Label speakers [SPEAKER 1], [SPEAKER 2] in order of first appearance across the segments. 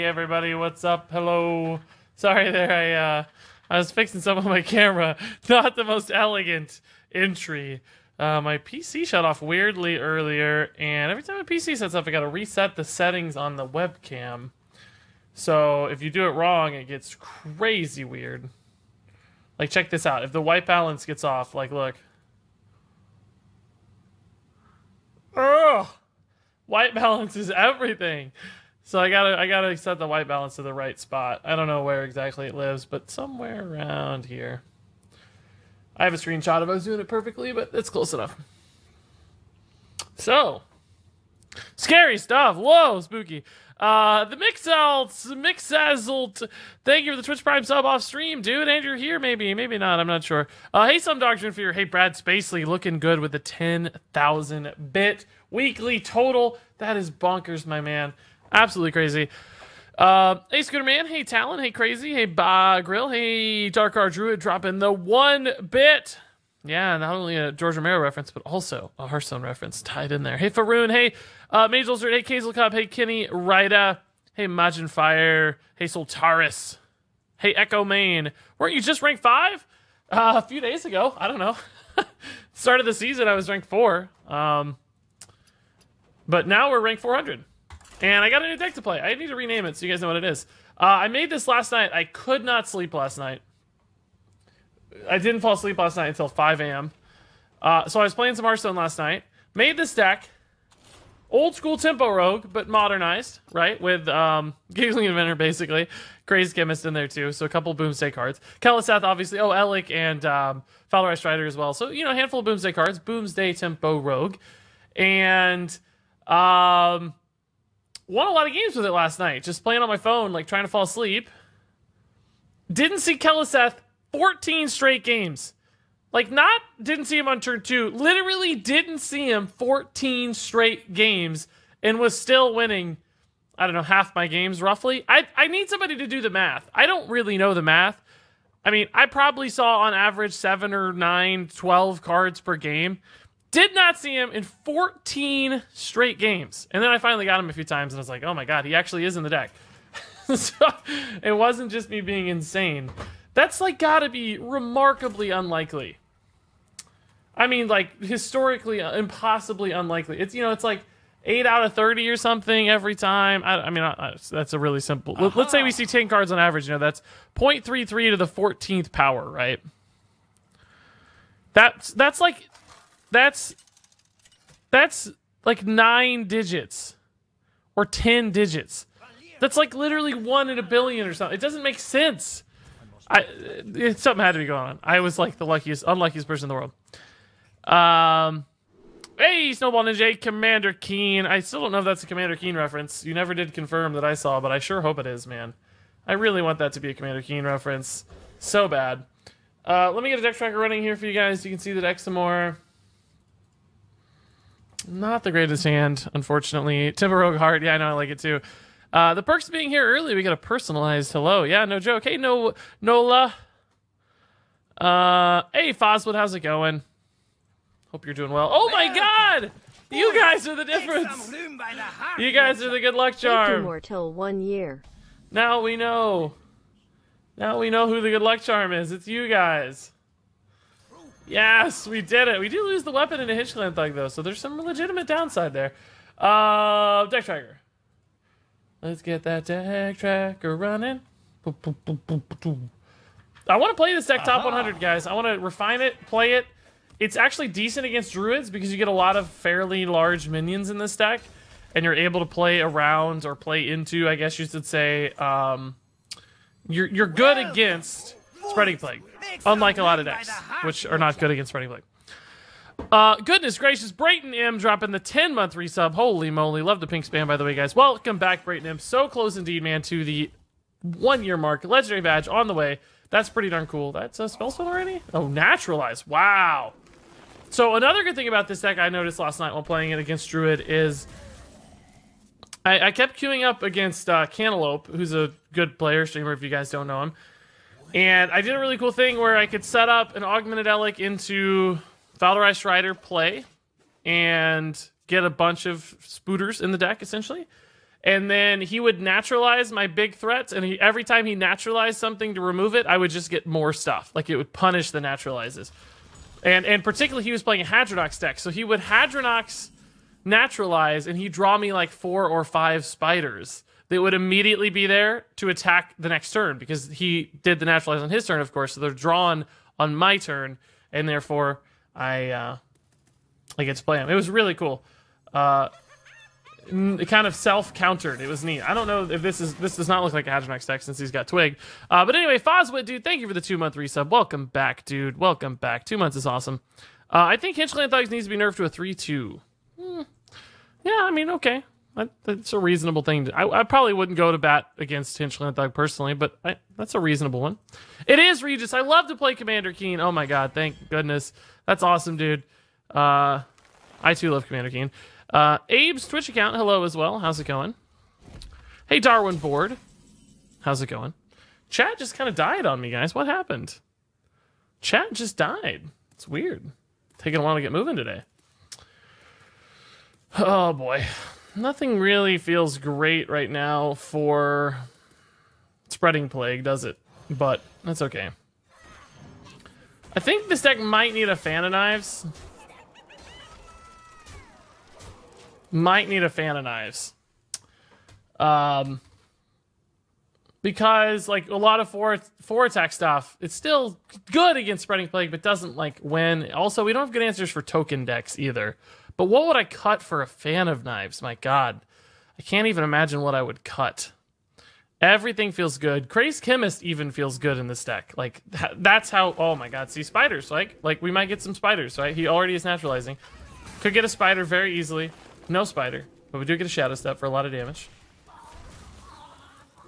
[SPEAKER 1] everybody, what's up? Hello. Sorry there, I was fixing something on my camera. Not the most elegant entry. My PC shut off weirdly earlier, and every time my PC sets up, I gotta reset the settings on the webcam. So if you do it wrong, it gets crazy weird. Like, check this out. If the white balance gets off, like, look. Ugh! White balance is everything. So I gotta set the white balance to the right spot. I don't know where exactly it lives, but somewhere around here. I have a screenshot if I was doing it perfectly, but it's close enough. So, scary stuff. Whoa, spooky. The Mixazzled, thank you for the Twitch Prime sub off stream, dude. Andrew here, maybe not, I'm not sure. Hey, some Doctrine Fear. Hey, Brad Spacely, looking good with the 10,000 bit weekly total. That is bonkers, my man. Absolutely crazy. Hey, Scooter Man. Hey, Talon. Hey, Crazy. Hey, Grill. Hey, Dark R Druid dropping the 1 bit. Yeah, not only a George Romero reference, but also a Hearthstone reference tied in there. Hey, Faroon. Hey, Mage Ulster. Hey, Kazel Cup. Hey, Kenny Rida. Hey, Majin Fire. Hey, Soltaris. Hey, Echo Main. Weren't you just ranked 5? A few days ago. I don't know. Start of the season, I was ranked 4. But now we're ranked 400. And I got a new deck to play. I need to rename it so you guys know what it is. I made this last night. I could not sleep last night. I didn't fall asleep last night until 5 a.m. So I was playing some Hearthstone last night. Made this deck. Old school Tempo Rogue, but modernized, right? With Giggling Inventor, basically. Crazed Chemist in there, too. So a couple Boomsday cards. Kel'Theth, obviously. Oh, Elec and Fowler Strider as well. So, you know, a handful of Boomsday cards. Boomsday Tempo Rogue. And won a lot of games with it last night. Just playing on my phone, like trying to fall asleep. Didn't see Kel'Theth 14 straight games. Like, not didn't see him on turn 2. Literally didn't see him 14 straight games and was still winning, I don't know, half my games roughly. I need somebody to do the math. I don't really know the math. I mean, I probably saw on average 7 or 9, 12 cards per game. Did not see him in 14 straight games. And then I finally got him a few times, and I was like, oh my god, he actually is in the deck. So, it wasn't just me being insane. That's, like, gotta be remarkably unlikely. I mean, like, historically, impossibly unlikely. It's, you know, it's like 8 out of 30 or something every time. I mean, that's a really simple... Let's say we see 10 cards on average, you know, that's 0.33 to the 14th power, right? That's like 9 digits or 10 digits. That's like literally 1 in a billion or something. It doesn't make sense. Something had to be going on. I was like the unluckiest person in the world. Hey, Snowball Ninja, Commander Keen. I still don't know if that's a Commander Keen reference. You never did confirm that I saw, but I sure hope it is, man. I really want that to be a Commander Keen reference. So bad. Let me get a deck tracker running here for you guys. You can see the deck some more. Not the greatest hand, unfortunately. Timber Rogue Heart, yeah, I know, I like it too. The perks of being here early, we got a personalized hello. Yeah, no joke. Hey, Nola. Hey, Foswood, how's it going? Hope you're doing well. Oh my god! You guys are the difference! You guys are the good luck charm.
[SPEAKER 2] More till 1 year.
[SPEAKER 1] Now we know. Now we know who the good luck charm is. It's you guys. Yes, we did it. We do lose the weapon in a Hitchland Thug, though, so there's some legitimate downside there. Deck tracker. Let's get that deck tracker running. I want to play this deck top 100, guys. I want to refine it, play it. It's actually decent against Druids because you get a lot of fairly large minions in this deck, and you're able to play around or play into, I guess you should say, you're good against Spreading Plague. Unlike a lot of decks, which are not good against Spreading Plague. Goodness gracious, Brayton M dropping the 10-month resub. Holy moly. Love the pink spam, by the way, guys. Welcome back, Brayton M. So close indeed, man, to the 1-year mark. Legendary badge on the way. That's pretty darn cool. That's a spell spell already? Oh, Naturalize. Wow. So another good thing about this deck I noticed last night while playing it against Druid is I kept queuing up against Cantaloupe, who's a good player, streamer if you guys don't know him. And I did a really cool thing where I could set up an Augmented Elec into Valorized Strider play and get a bunch of spooters in the deck, essentially. And then he would naturalize my big threats, and every time he naturalized something to remove it, I would just get more stuff. Like, it would punish the naturalizes. And particularly, he was playing a Hadronox deck, so he would Hadronox naturalize, and he'd draw me like 4 or 5 spiders that would immediately be there to attack the next turn, because he did the naturalize on his turn, of course, so they're drawn on my turn, and therefore, I get to play him. It was really cool. It kind of self-countered. It was neat. I don't know if this does not look like a Hadronox deck since he's got Twig. But anyway, Foswit, dude, thank you for the 2-month resub. Welcome back, dude. Welcome back. 2 months is awesome. I think Hinchland Thugs needs to be nerfed to a 3-2. Yeah, I mean, okay. That's a reasonable thing. I probably wouldn't go to bat against Hinchland Thug personally, but that's a reasonable one. It is, Regis. I love to play Commander Keen. Oh my god, thank goodness. That's awesome, dude. I too love Commander Keen. Abe's Twitch account, hello as well. How's it going? Hey, Darwin Board. How's it going? Chat just kind of died on me, guys. What happened? Chat just died. It's weird. Taking a while to get moving today. Oh, boy. Nothing really feels great right now for Spreading Plague, does it? But that's okay. I think this deck might need a Fan of Knives. Might need a Fan of Knives. Because, like, a lot of 4 attack stuff, it's still good against Spreading Plague, but doesn't, like, win. Also, we don't have good answers for token decks either. But what would I cut for a Fan of Knives? My god. I can't even imagine what I would cut. Everything feels good. Crazed Chemist even feels good in this deck. Like, that's how... Oh my god, see, spiders. Like we might get some spiders, right? He already is naturalizing. Could get a spider very easily. No spider, but we do get a Shadow Step for a lot of damage.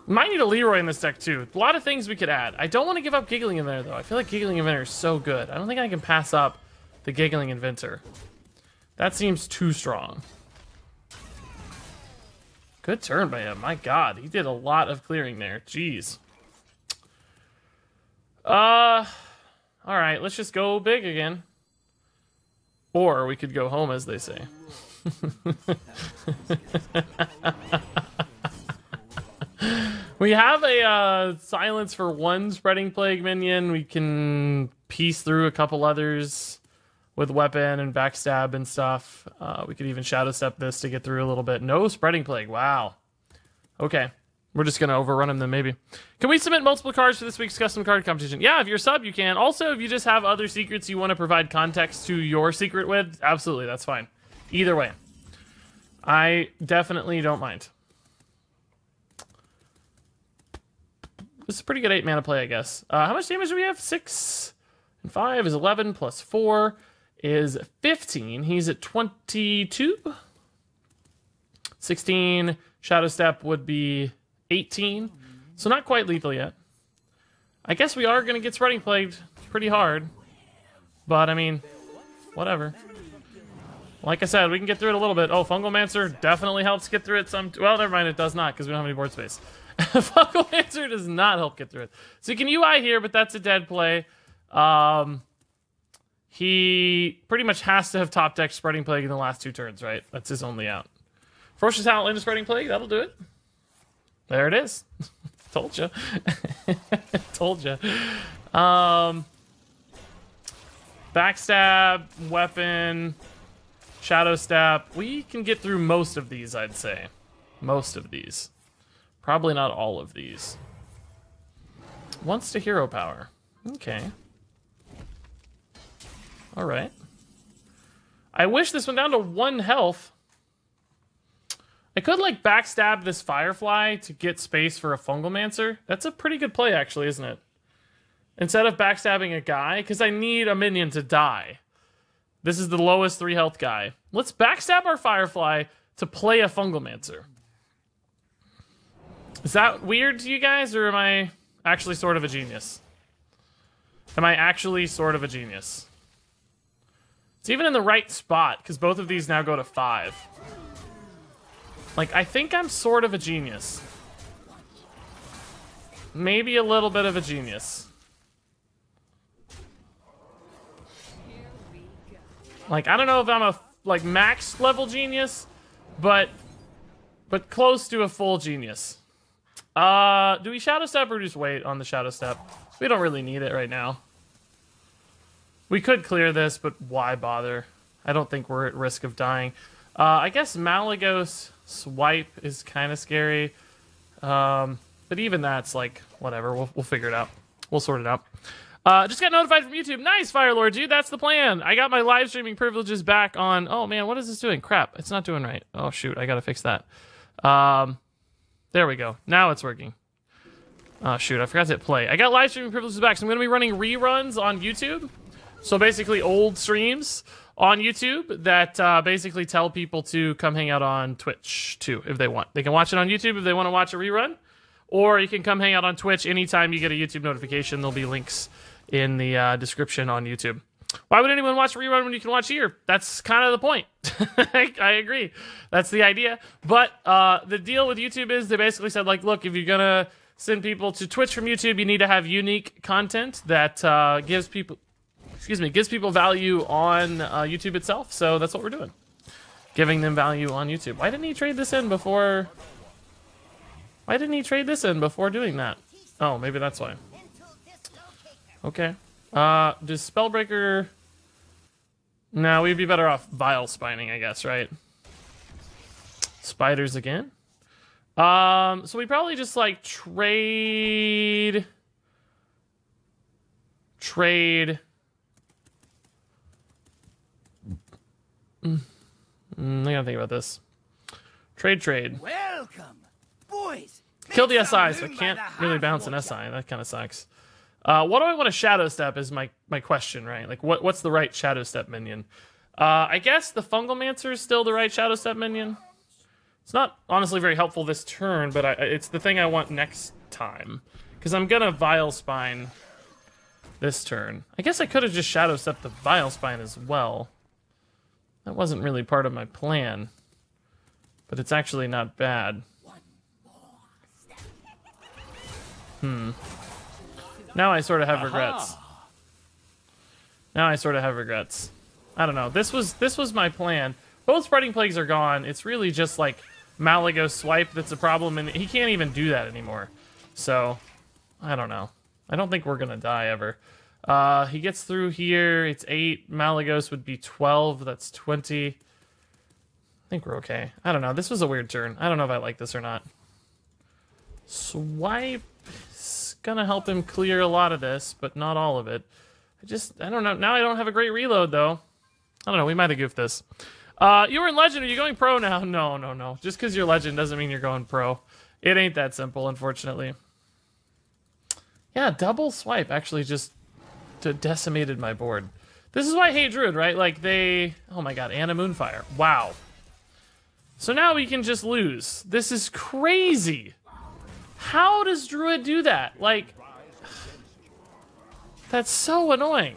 [SPEAKER 1] Might need a Leroy in this deck, too. A lot of things we could add. I don't want to give up Giggling Inventor, though. I feel like Giggling Inventor is so good. I don't think I can pass up the Giggling Inventor. That seems too strong. Good turn by him. My god, he did a lot of clearing there. Jeez. Alright, let's just go big again. Or we could go home, as they say. We have a silence for 1 Spreading Plague minion. We can piece through a couple others with weapon and backstab and stuff. We could even Shadow Step this to get through a little bit. No Spreading Plague. Wow. Okay. We're just going to overrun him then, maybe. Can we submit multiple cards for this week's custom card competition? Yeah, if you're a sub, you can. Also, if you just have other secrets you want to provide context to your secret with, absolutely, that's fine. Either way. I definitely don't mind. This is a pretty good 8 mana play, I guess. How much damage do we have? 6 and 5 is 11, plus 4 is 15. He's at 22. 16. Shadow Step would be 18. So not quite lethal yet. I guess we are going to get Spreading Plagued pretty hard. But, I mean, whatever. Like I said, we can get through it a little bit. Oh, Fungalmancer definitely helps get through it some... Well, never mind, it does not, because we don't have any board space. Fungalmancer does not help get through it. So you can UI here, but that's a dead play. He pretty much has to have top deck Spreading Plague in the last 2 turns, right? That's his only out. Ferocious Talent into Spreading Plague, that'll do it. There it is. Told you. Told you. Backstab, weapon, Shadow Step. We can get through most of these, I'd say. Most of these. Probably not all of these. Wants to hero power. Okay. Alright. I wish this went down to 1 health. I could, like, backstab this Firefly to get space for a Fungalmancer. That's a pretty good play, actually, isn't it? Instead of backstabbing a guy, because I need a minion to die. This is the lowest 3 health guy. Let's backstab our Firefly to play a Fungalmancer. Is that weird to you guys, or am I actually sort of a genius? Am I actually sort of a genius? It's even in the right spot, because both of these now go to 5. Like, I think I'm sort of a genius. Maybe a little bit of a genius. Like, I don't know if I'm a, like, max level genius, but but close to a full genius. Do we Shadow Step or just wait on the Shadow Step? We don't really need it right now. We could clear this, but why bother? I don't think we're at risk of dying. I guess Malagos Swipe is kind of scary. But even that's like, whatever. We'll figure it out. We'll sort it out. Just got notified from YouTube. Nice, Firelord, dude. That's the plan. I got my live streaming privileges back on. Oh, man, what is this doing? Crap. It's not doing right. Oh, shoot. I got to fix that. There we go. Now it's working. Oh, shoot. I forgot to hit play. I got live streaming privileges back, so I'm going to be running reruns on YouTube. So basically old streams on YouTube that basically tell people to come hang out on Twitch, too, if they want. They can watch it on YouTube if they want to watch a rerun. Or you can come hang out on Twitch anytime you get a YouTube notification. There'll be links in the description on YouTube. Why would anyone watch a rerun when you can watch here? That's kind of the point. I agree. That's the idea. But the deal with YouTube is they basically said, like, look, if you're going to send people to Twitch from YouTube, you need to have unique content that gives people value on YouTube itself. So that's what we're doing. Giving them value on YouTube. Why didn't he trade this in before... Why didn't he trade this in before doing that? Oh, maybe that's why. Okay. Does Spellbreaker... No, we'd be better off Vile Spining, I guess, right? Spiders again? So we probably just, like, trade... I gotta think about this. Trade.
[SPEAKER 2] Welcome, boys.
[SPEAKER 1] Kill the SI, so I can't really bounce an SI. That kind of sucks. What do I want to Shadow Step is my question, right? Like, what's the right Shadow Step minion? I guess the Fungalmancer is still the right Shadow Step minion. It's not honestly very helpful this turn, but it's the thing I want next time. Because I'm gonna Vile Spine this turn. I guess I could have just Shadow Stepped the Vile Spine as well. That wasn't really part of my plan. But it's actually not bad. Now I sort of have regrets. I don't know. This was my plan. Both Spreading Plagues are gone. It's really just like Malagos Swipe that's a problem, and he can't even do that anymore. So, I don't know. I don't think we're gonna die ever. He gets through here. It's 8. Malagos would be 12. That's 20. I think we're okay. I don't know. This was a weird turn. I don't know if I like this or not. Swipe is gonna help him clear a lot of this, but not all of it. I don't know. Now I don't have a great reload, though. I don't know. We might have goofed this. You were in Legend. Are you going pro now? No. Just because you're Legend doesn't mean you're going pro. It ain't that simple, unfortunately. Yeah, double Swipe actually just decimated my board. This is why I hate Druid, right? Like, oh my god, Anna Moonfire. Wow. So now we can just lose. This is crazy. How does Druid do that? Like, that's so annoying.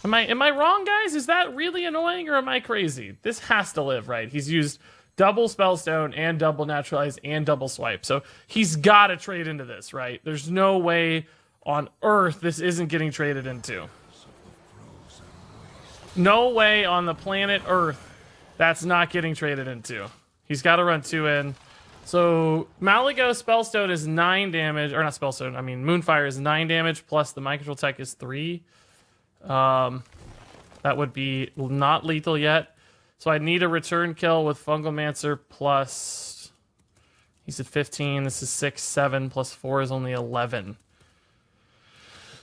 [SPEAKER 1] Am I wrong, guys? Is that really annoying, or am I crazy? This has to live, right? He's used double Spellstone and double Naturalize and double Swipe. So he's got to trade into this, right? There's no way on Earth this isn't getting traded into. No way on the planet Earth that's not getting traded into. He's got to run 2 in. So Malagos Spellstone is 9 damage, or not Spellstone, I mean Moonfire is 9 damage, plus the Mind Control Tech is 3. That would be not lethal yet. So I need a return kill with Fungalmancer plus... He's at 15, this is 6, 7, plus 4 is only 11.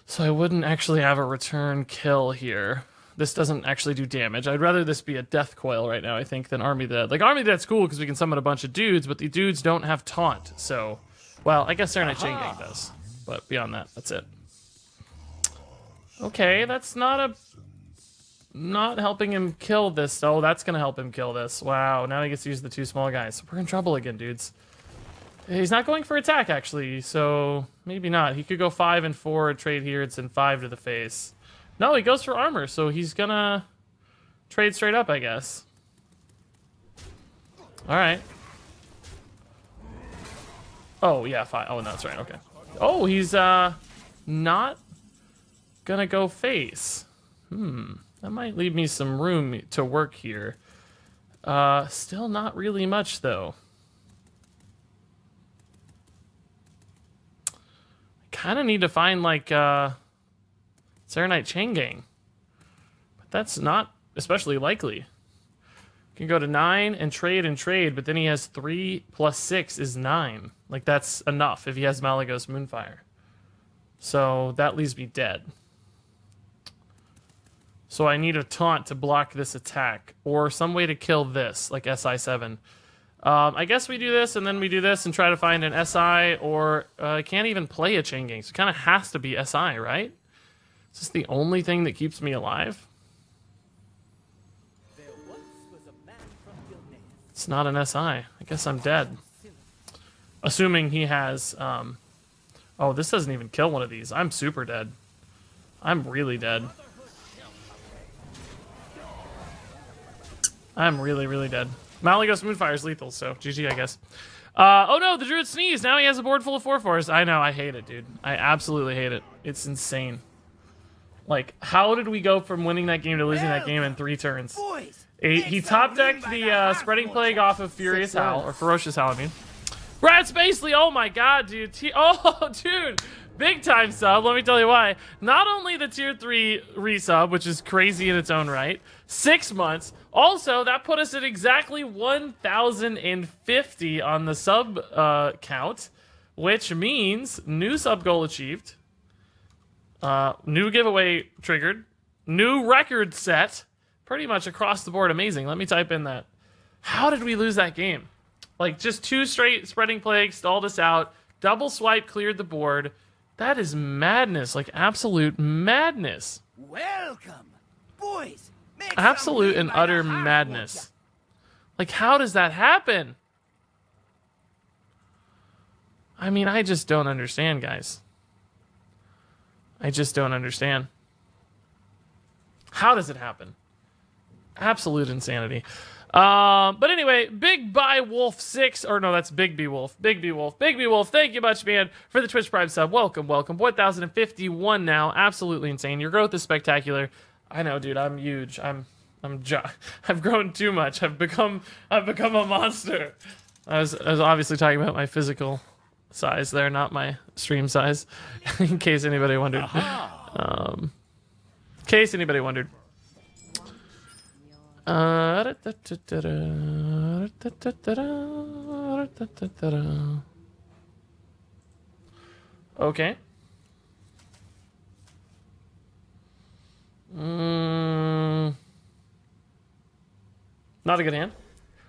[SPEAKER 1] So I wouldn't actually have a return kill here. This doesn't actually do damage. I'd rather this be a Death Coil right now, I think, than Army Dead. Like, Army Dead's cool because we can summon a bunch of dudes, but the dudes don't have Taunt, so... Well, I guess Serenite Chain Gang does. But beyond that, that's it. Okay, that's not helping him kill this. Oh, that's gonna help him kill this. Wow, now he gets to use the 2 small guys. We're in trouble again, dudes. He's not going for attack, actually, so maybe not. He could go 5 and 4 and trade here. It's in 5 to the face. No, he goes for armor, so he's gonna trade straight up, I guess. All right. Oh, yeah, 5. Oh, no, that's right, okay. Oh, he's not gonna go face. That might leave me some room to work here. Still not really much, though. Kind of need to find, like, Serenite Chain Gang. But that's not especially likely. Can go to 9 and trade, but then he has 3 plus 6 is 9. Like, that's enough if he has Malagos Moonfire. So that leaves me dead. So I need a taunt to block this attack, or some way to kill this, like SI7. I guess we do this, and then we do this, and try to find an SI, or I can't even play a Chain Gang, so it kind of has to be SI, right? Is this the only thing that keeps me alive? It's not an SI. I guess I'm dead. Assuming he has... oh, this doesn't even kill one of these. I'm super dead. I'm really dead. I'm really, really dead. Malagos Moonfire is lethal, so GG, I guess. Oh no, the Druid sneezed. Now he has a board full of 4/4s. I know, I hate it, dude. I absolutely hate it. It's insane. Like, how did we go from winning that game to losing that game in 3 turns? He top decked the Spreading Plague off of Furious Howl, or Ferocious Howl, I mean. Brad Spacely, oh my god, dude. Oh, dude. Big time sub, let me tell you why. Not only the tier 3 resub, which is crazy in its own right, 6 months. Also, that put us at exactly 1,050 on the sub count, which means new sub goal achieved, new giveaway triggered, new record set, pretty much across the board amazing. Let me type in that. How did we lose that game? Like, just 2 straight Spreading Plague stalled us out, double swipe cleared the board. That is madness, like absolute madness.
[SPEAKER 2] Welcome, boys.
[SPEAKER 1] Absolute and utter madness. Like, how does that happen? I mean, I just don't understand, guys. I just don't understand. How does it happen? Absolute insanity. But anyway, Big By Wolf 6, or no, that's Big B Wolf. Big B Wolf. Big B Wolf, thank you much, man, for the Twitch Prime sub. Welcome, welcome. 1,051 now. Absolutely insane. Your growth is spectacular. I know, dude. I'm huge. I've grown too much. I've become a monster. I was obviously talking about my physical size there, not my stream size, in case anybody wondered. In case anybody wondered. Okay. Not a good hand.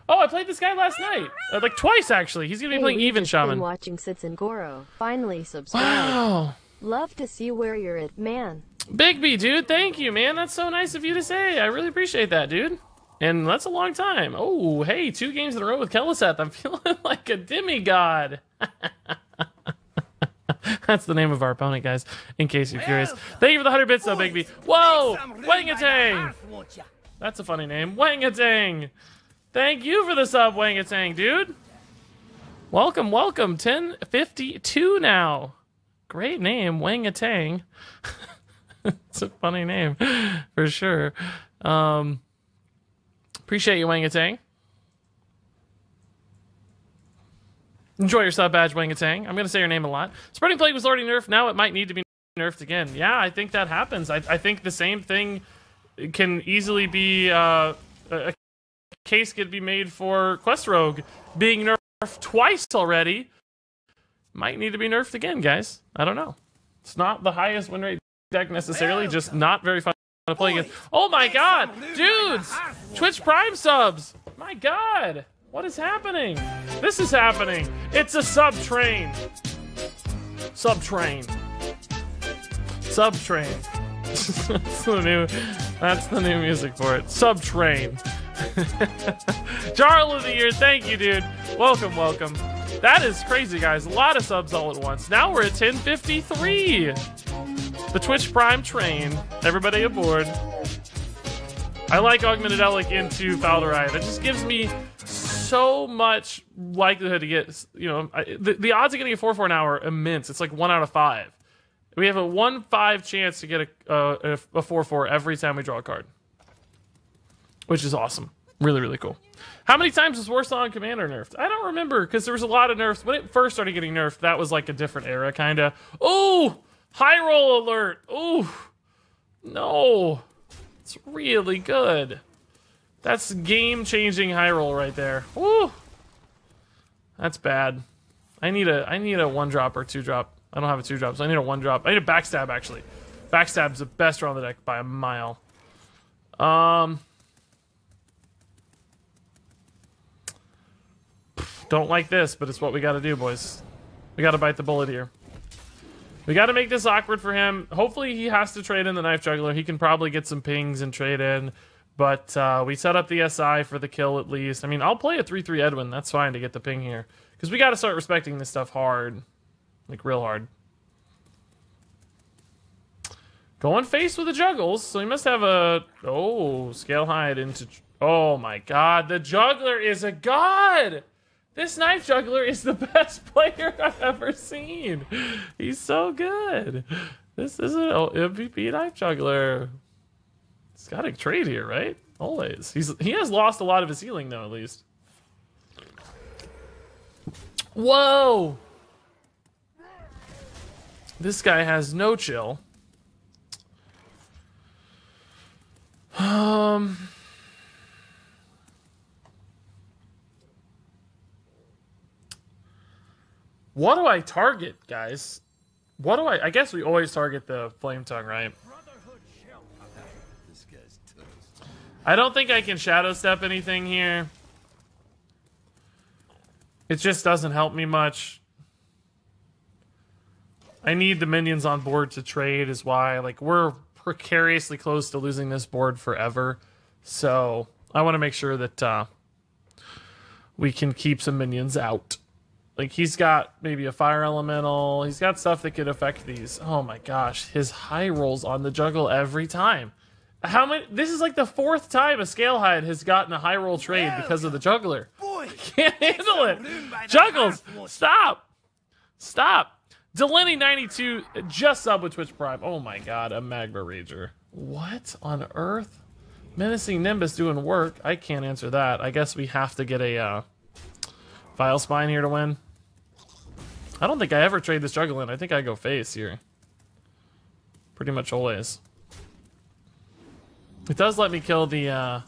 [SPEAKER 1] Oh, I played this guy last night. Like twice, actually. He's going to be playing Even Shaman.
[SPEAKER 3] Been watching Sits and Goro. Finally subscribe.
[SPEAKER 1] Wow.
[SPEAKER 3] Love to see where you're at, man.
[SPEAKER 1] Big B, dude. Thank you, man. That's so nice of you to say. I really appreciate that, dude. And that's a long time. Oh, hey, 2 games in a row with Keleseth. I'm feeling like a demigod. That's the name of our opponent, guys, in case you're curious. Thank you for the 100 bits, though, Big B. Whoa! Wangatang! That's a funny name. Wangatang! Thank you for the sub, Wangatang, dude. Welcome, welcome. 1052 now. Great name, Wangatang. It's a funny name, for sure. Appreciate you, Wangatang. Enjoy your sub badge, Wangatang. I'm going to say your name a lot. Spreading Plague was already nerfed. Now it might need to be nerfed again. Yeah, I think that happens. I think the same thing can easily be... a case could be made for Quest Rogue being nerfed twice already. Might need to be nerfed again, guys. I don't know. It's not the highest win rate deck necessarily, just not very fun to play against. Oh my god! Dudes! Twitch Prime subs! My god! What is happening? This is happening! It's a sub-train! Sub-train. Sub-train. That's the new music for it. Sub-train. Jarl of the Year, thank you, dude. Welcome, welcome. That is crazy, guys. A lot of subs all at once. Now we're at 1053. The Twitch Prime train. Everybody aboard. I like Augmented Elic into Falderai. That just gives me so much likelihood to get, you know, the odds of getting a 4/4 an hour are immense. It's like 1 out of 5. We have a 1/5 chance to get a 4/4 every time we draw a card, which is awesome. Really, really cool. How many times was Warsaw Commander nerfed? I don't remember, because there was a lot of nerfs. When it first started getting nerfed, that was like a different era, kind of. Oh! High roll alert! Oh! No! It's really good. That's game-changing high roll right there. Woo! That's bad. I need a 1-drop or 2-drop. I don't have a 2-drop, so I need a 1-drop. I need a backstab, actually. Backstab's the best draw on the deck by a mile. Don't like this, but it's what we gotta do, boys. We gotta bite the bullet here. We gotta make this awkward for him. Hopefully he has to trade in the Knife Juggler. He can probably get some pings and trade in. But we set up the SI for the kill at least. I mean, I'll play a 3-3 Edwin. That's fine to get the ping here. Because we gotta start respecting this stuff hard. Like, real hard. Going face with the Juggles. So he must have a... Oh, Scale Hide into... Oh my god. The Juggler is a god! This Knife Juggler is the best player I've ever seen. He's so good. This is an MVP Knife Juggler. He's got to trade here, right? Always. He has lost a lot of his healing, though, at least. Whoa! This guy has no chill. What do I target, guys? What do I guess we always target the Flame Tongue, right? I don't think I can Shadow Step anything here. It just doesn't help me much. I need the minions on board to trade is why. Like, we're precariously close to losing this board forever. So, I want to make sure that we can keep some minions out. Like, he's got maybe a Fire Elemental. He's got stuff that could affect these. Oh my gosh. His high rolls on the juggle every time. How many? This is like the 4th time a Scale Hide has gotten a high roll trade because of the juggler.
[SPEAKER 2] Boy,
[SPEAKER 1] Can't handle it. Juggles, stop. Stop. Delaney92 just sub with Twitch Prime. Oh my god, a Magma Rager. What on earth? Menacing Nimbus doing work. I can't answer that. I guess we have to get a Vile Spine here to win. I don't think I ever trade this juggle in. I think I go face here. Pretty much always. It does let me kill the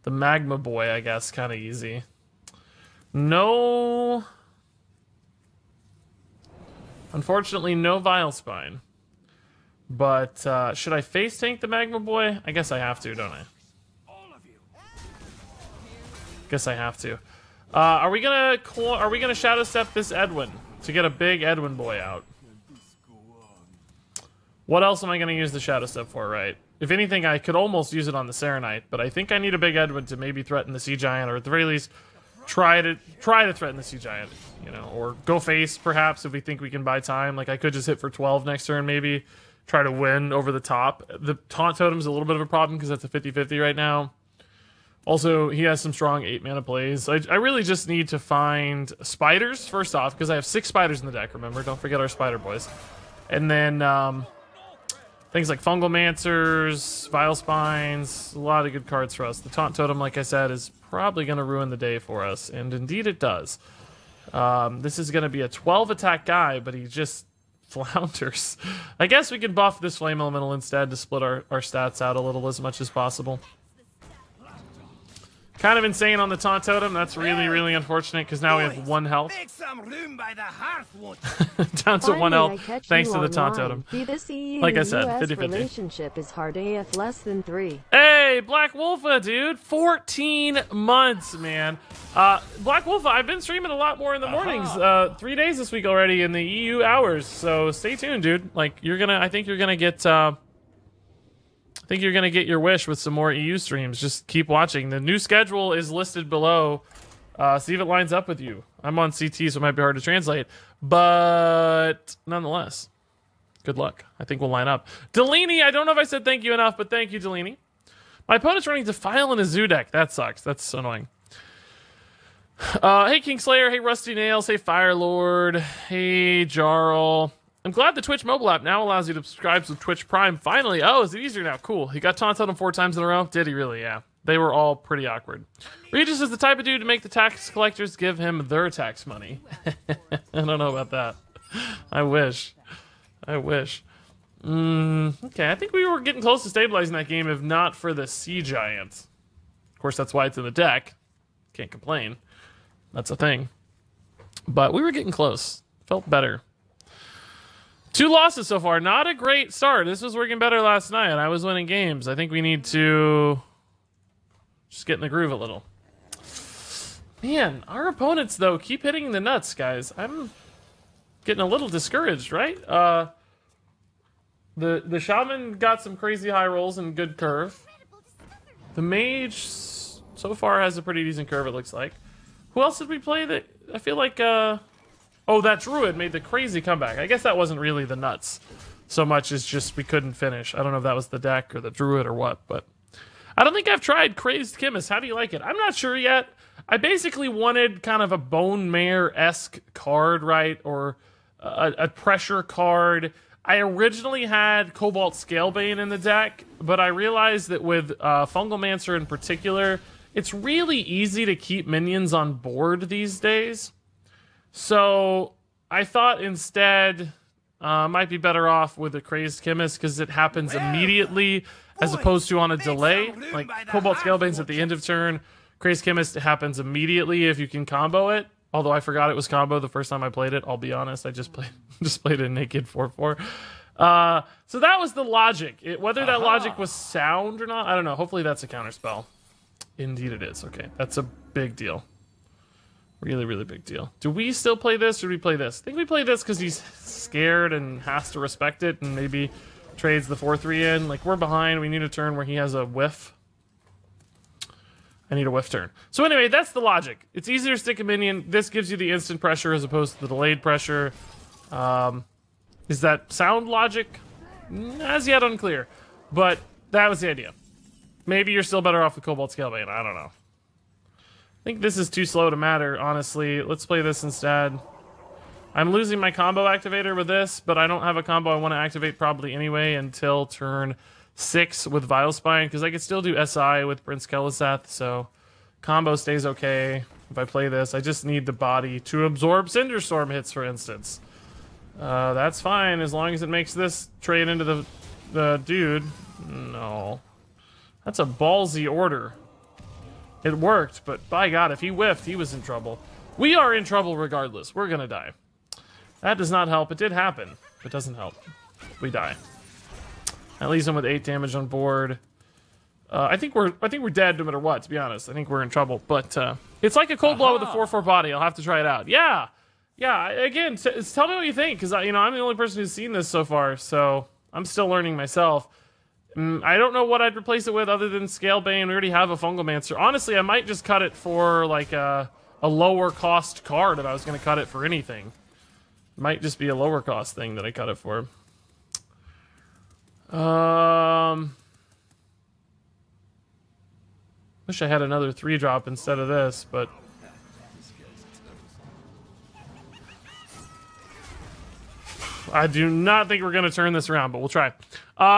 [SPEAKER 1] Magma Boy, I guess, kind of easy. No... Unfortunately, no Vile Spine. But, should I face tank the Magma Boy? I guess I have to, don't I? Guess I have to. Are we gonna Shadow Step this Edwin to get a big Edwin boy out? What else am I gonna use the Shadow Step for, right? If anything, I could almost use it on the Serenite, but I think I need a big Edwin to maybe threaten the Sea Giant, or at the very least, try to threaten the Sea Giant, you know, or go face perhaps if we think we can buy time. Like, I could just hit for 12 next turn, maybe try to win over the top. The Taunt Totem's a little bit of a problem because that's a 50-50 right now. Also, he has some strong 8-mana plays. I really just need to find spiders, first off, because I have 6 spiders in the deck, remember? Don't forget our spider boys. And then things like Fungalmancers, Vile Spines, a lot of good cards for us. The Taunt Totem, like I said, is probably going to ruin the day for us, and indeed it does. This is going to be a 12-attack guy, but he just flounders. I guess we can buff this Flame Elemental instead to split our stats out a little as much as possible. Kind of insane on the Taunt Totem. That's really, really unfortunate because now we have 1 health.
[SPEAKER 2] Make some room by the hearth.
[SPEAKER 1] Down to 1 health thanks to the Taunt Totem.
[SPEAKER 3] B2C
[SPEAKER 1] Like I said, 50-50.
[SPEAKER 3] relationship is hard AF less than 3.
[SPEAKER 1] Hey, Black Wolfa, dude. 14 months, man. Black Wolfa, I've been streaming a lot more in the mornings. 3 days this week already in the EU hours. So stay tuned, dude. Like, I think you're gonna get your wish with some more EU streams. Just keep watching. The new schedule is listed below. See if it lines up with you. I'm on CT, so it might be hard to translate. But nonetheless, good luck. I think we'll line up. Delaney, I don't know if I said thank you enough, but thank you, Delaney. My opponent's running Defile in a zoo deck. That sucks. That's annoying. Hey, Kingslayer. Hey, Rusty Nails. Hey, Firelord. Hey, Jarl. I'm glad the Twitch mobile app now allows you to subscribe to Twitch Prime. Finally. Oh, is it easier now? Cool. He got taunted on 4 times in a row? Did he really? Yeah. They were all pretty awkward. Regis is the type of dude to make the tax collectors give him their tax money. I don't know about that. I wish. Okay, I think we were getting close to stabilizing that game if not for the Sea Giant. Of course, that's why it's in the deck. Can't complain. That's a thing. But we were getting close. Felt better. 2 losses so far. Not a great start. This was working better last night. I was winning games. I think we need to just get in the groove a little. Man, our opponents, though, keep hitting the nuts, guys. I'm getting a little discouraged, right? The Shaman got some crazy high rolls and good curve. The Mage so far has a pretty decent curve, it looks like. Who else did we play that? I feel like, oh, that Druid made the crazy comeback. I guess that wasn't really the nuts so much as just we couldn't finish. I don't know if that was the deck or the Druid or what, but I don't think I've tried Crazed Chemist. How do you like it? I'm not sure yet. I basically wanted kind of a Bone Mare-esque card, right? Or a pressure card. I originally had Cobalt Scalebane in the deck, but I realized that with Fungalmancer in particular, it's really easy to keep minions on board these days. So I thought instead might be better off with a Crazed Chemist because it happens immediately as opposed to on a delay. Like Cobalt Scalebane's at the end of turn. Crazed Chemist happens immediately if you can combo it. Although I forgot it was combo the first time I played it. I'll be honest, I just played a naked 4/4. So that was the logic. Whether that logic was sound or not, I don't know. Hopefully that's a counterspell. Indeed it is. Okay, that's a big deal. Really, really big deal. Do we still play this or do we play this? I think we play this because he's scared and has to respect it and maybe trades the 4/3 in. Like, we're behind. We need a turn where he has a whiff. I need a whiff turn. So anyway, that's the logic. It's easier to stick a minion. This gives you the instant pressure as opposed to the delayed pressure. Is that sound logic? As yet unclear. But that was the idea. Maybe you're still better off with Cobalt Scalebane. I don't know. I think this is too slow to matter, honestly. Let's play this instead. I'm losing my combo activator with this, but I don't have a combo I want to activate probably anyway until turn 6 with Vilespine, because I could still do SI with Prince Keleseth, so combo stays okay if I play this. I just need the body to absorb Cinderstorm hits, for instance. That's fine, as long as it makes this trade into the dude. No. That's a ballsy order. It worked, but by God, if he whiffed, he was in trouble. We are in trouble regardless. We're gonna die. That does not help. It did happen. It doesn't help. We die. That leaves him with 8 damage on board. I think we're dead no matter what, to be honest. I think we're in trouble. But it's like a cold blow with a 4/4 body. I'll have to try it out. Yeah. Again, tell me what you think, because I'm the only person who's seen this so far, so I'm still learning myself. I don't know what I'd replace it with other than Scalebane. We already have a Fungalmancer. Honestly, I might just cut it for like a lower cost card if I was going to cut it for anything. It might just be a lower cost thing that I cut it for. Wish I had another 3-drop instead of this, but I do not think we're going to turn this around, but we'll try.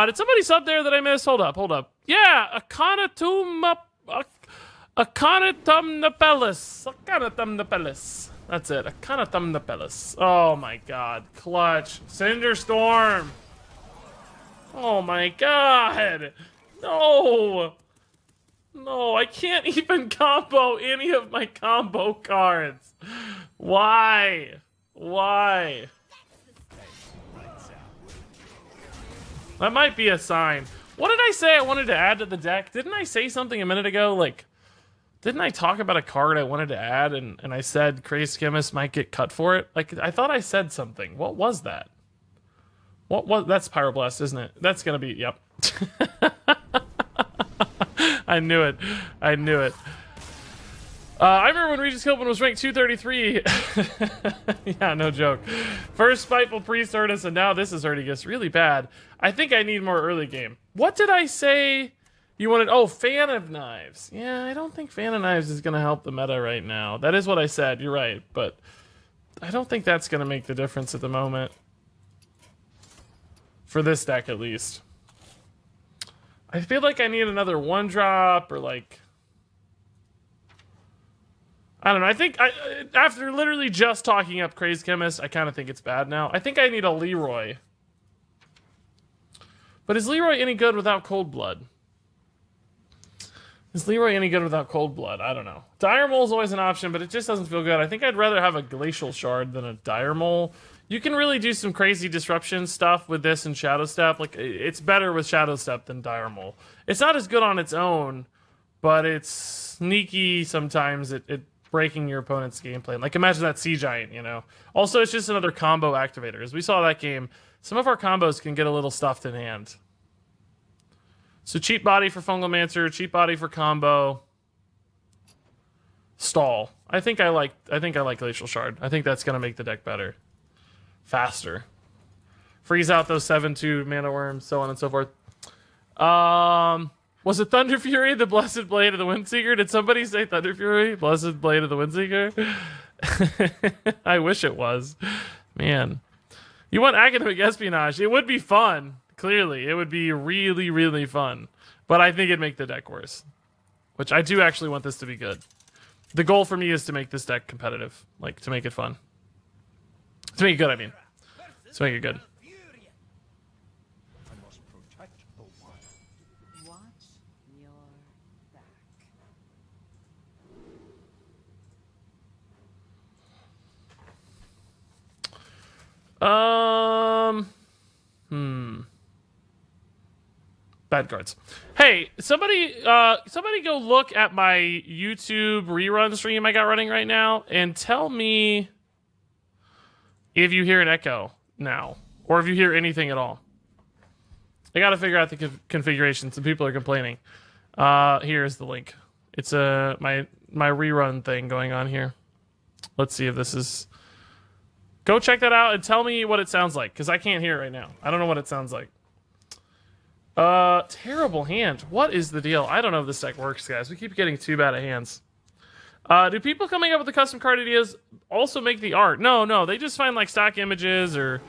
[SPEAKER 1] Did somebody sub there that I missed? Hold up. Yeah, Akanatumnapellis. That's it, Akanatumnapellis. Oh my God, clutch. Cinderstorm. Oh my God. No, I can't even combo any of my combo cards. Why? That might be a sign. What did I say I wanted to add to the deck? Didn't I say something a minute ago? Like, didn't I talk about a card I wanted to add and I said Crazed Chemist might get cut for it? Like, I thought I said something. What was that? That's Pyroblast, isn't it? That's gonna be, yep. I knew it. I remember when Regis Kilpin was ranked 233. Yeah, no joke. First Spiteful Priest hurt us, and now this is hurting us really bad. I think I need more early game. What did I say you wanted? Oh, Fan of Knives. Yeah, I don't think Fan of Knives is going to help the meta right now. That is what I said. You're right, but I don't think that's going to make the difference at the moment. For this deck, at least. I feel like I need another 1-drop or like... I don't know. I think after literally just talking up Crazed Chemist, I kind of think it's bad now. I think I need a Leroy. But is Leroy any good without Cold Blood? Is Leroy any good without Cold Blood? I don't know. Dire Mole is always an option, but it just doesn't feel good. I think I'd rather have a Glacial Shard than a Dire Mole. You can really do some crazy disruption stuff with this and Shadow Step. Like, it's better with Shadow Step than Dire Mole. It's not as good on its own, but it's sneaky sometimes at breaking your opponent's gameplay. Like, imagine that Sea Giant, you know? Also, it's just another combo activator. As we saw that game, some of our combos can get a little stuffed in hand. So cheap body for Fungalmancer, cheap body for combo. Stall. I think I like Glacial Shard. I think that's gonna make the deck better. Faster. Freeze out those 7/2 mana worms, so on and so forth. Was it Thunder Fury, the Blessed Blade of the Windseeker? Did somebody say Thunder Fury? Blessed Blade of the Windseeker? I wish it was. Man. You want academic espionage. It would be fun. Clearly, it would be really, really fun. But I think it'd make the deck worse. Which I do actually want this to be good. The goal for me is to make this deck competitive. Like, to make it fun. To make it good, I mean. To make it good. Bad cards. Hey, somebody go look at my YouTube rerun stream I got running right now and tell me if you hear an echo now or if you hear anything at all. I gotta figure out the configuration. Some people are complaining. Here's the link. It's my rerun thing going on here. Let's see if this is... Go check that out and tell me what it sounds like, because I can't hear it right now. I don't know what it sounds like. Terrible hand. What is the deal? I don't know if this deck works, guys. We keep getting too bad at hands. Do people coming up with the custom card ideas also make the art? No. They just find, like, stock images or...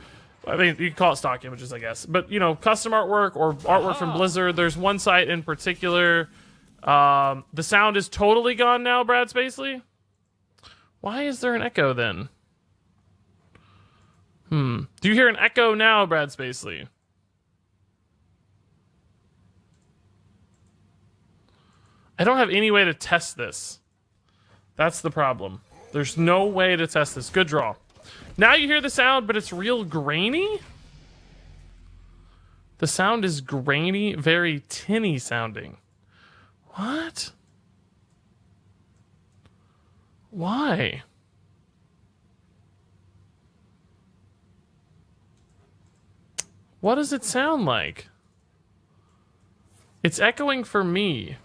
[SPEAKER 1] I mean, you can call it stock images, I guess. But, you know, custom artwork or artwork from Blizzard. There's one site in particular. The sound is totally gone now, Brad Spacely. Why is there an echo, then? Do you hear an echo now, Brad Spacely? I don't have any way to test this. That's the problem. There's no way to test this. Good draw. Now you hear the sound, but it's real grainy? The sound is grainy, very tinny sounding. What? Why? What does it sound like? It's echoing for me.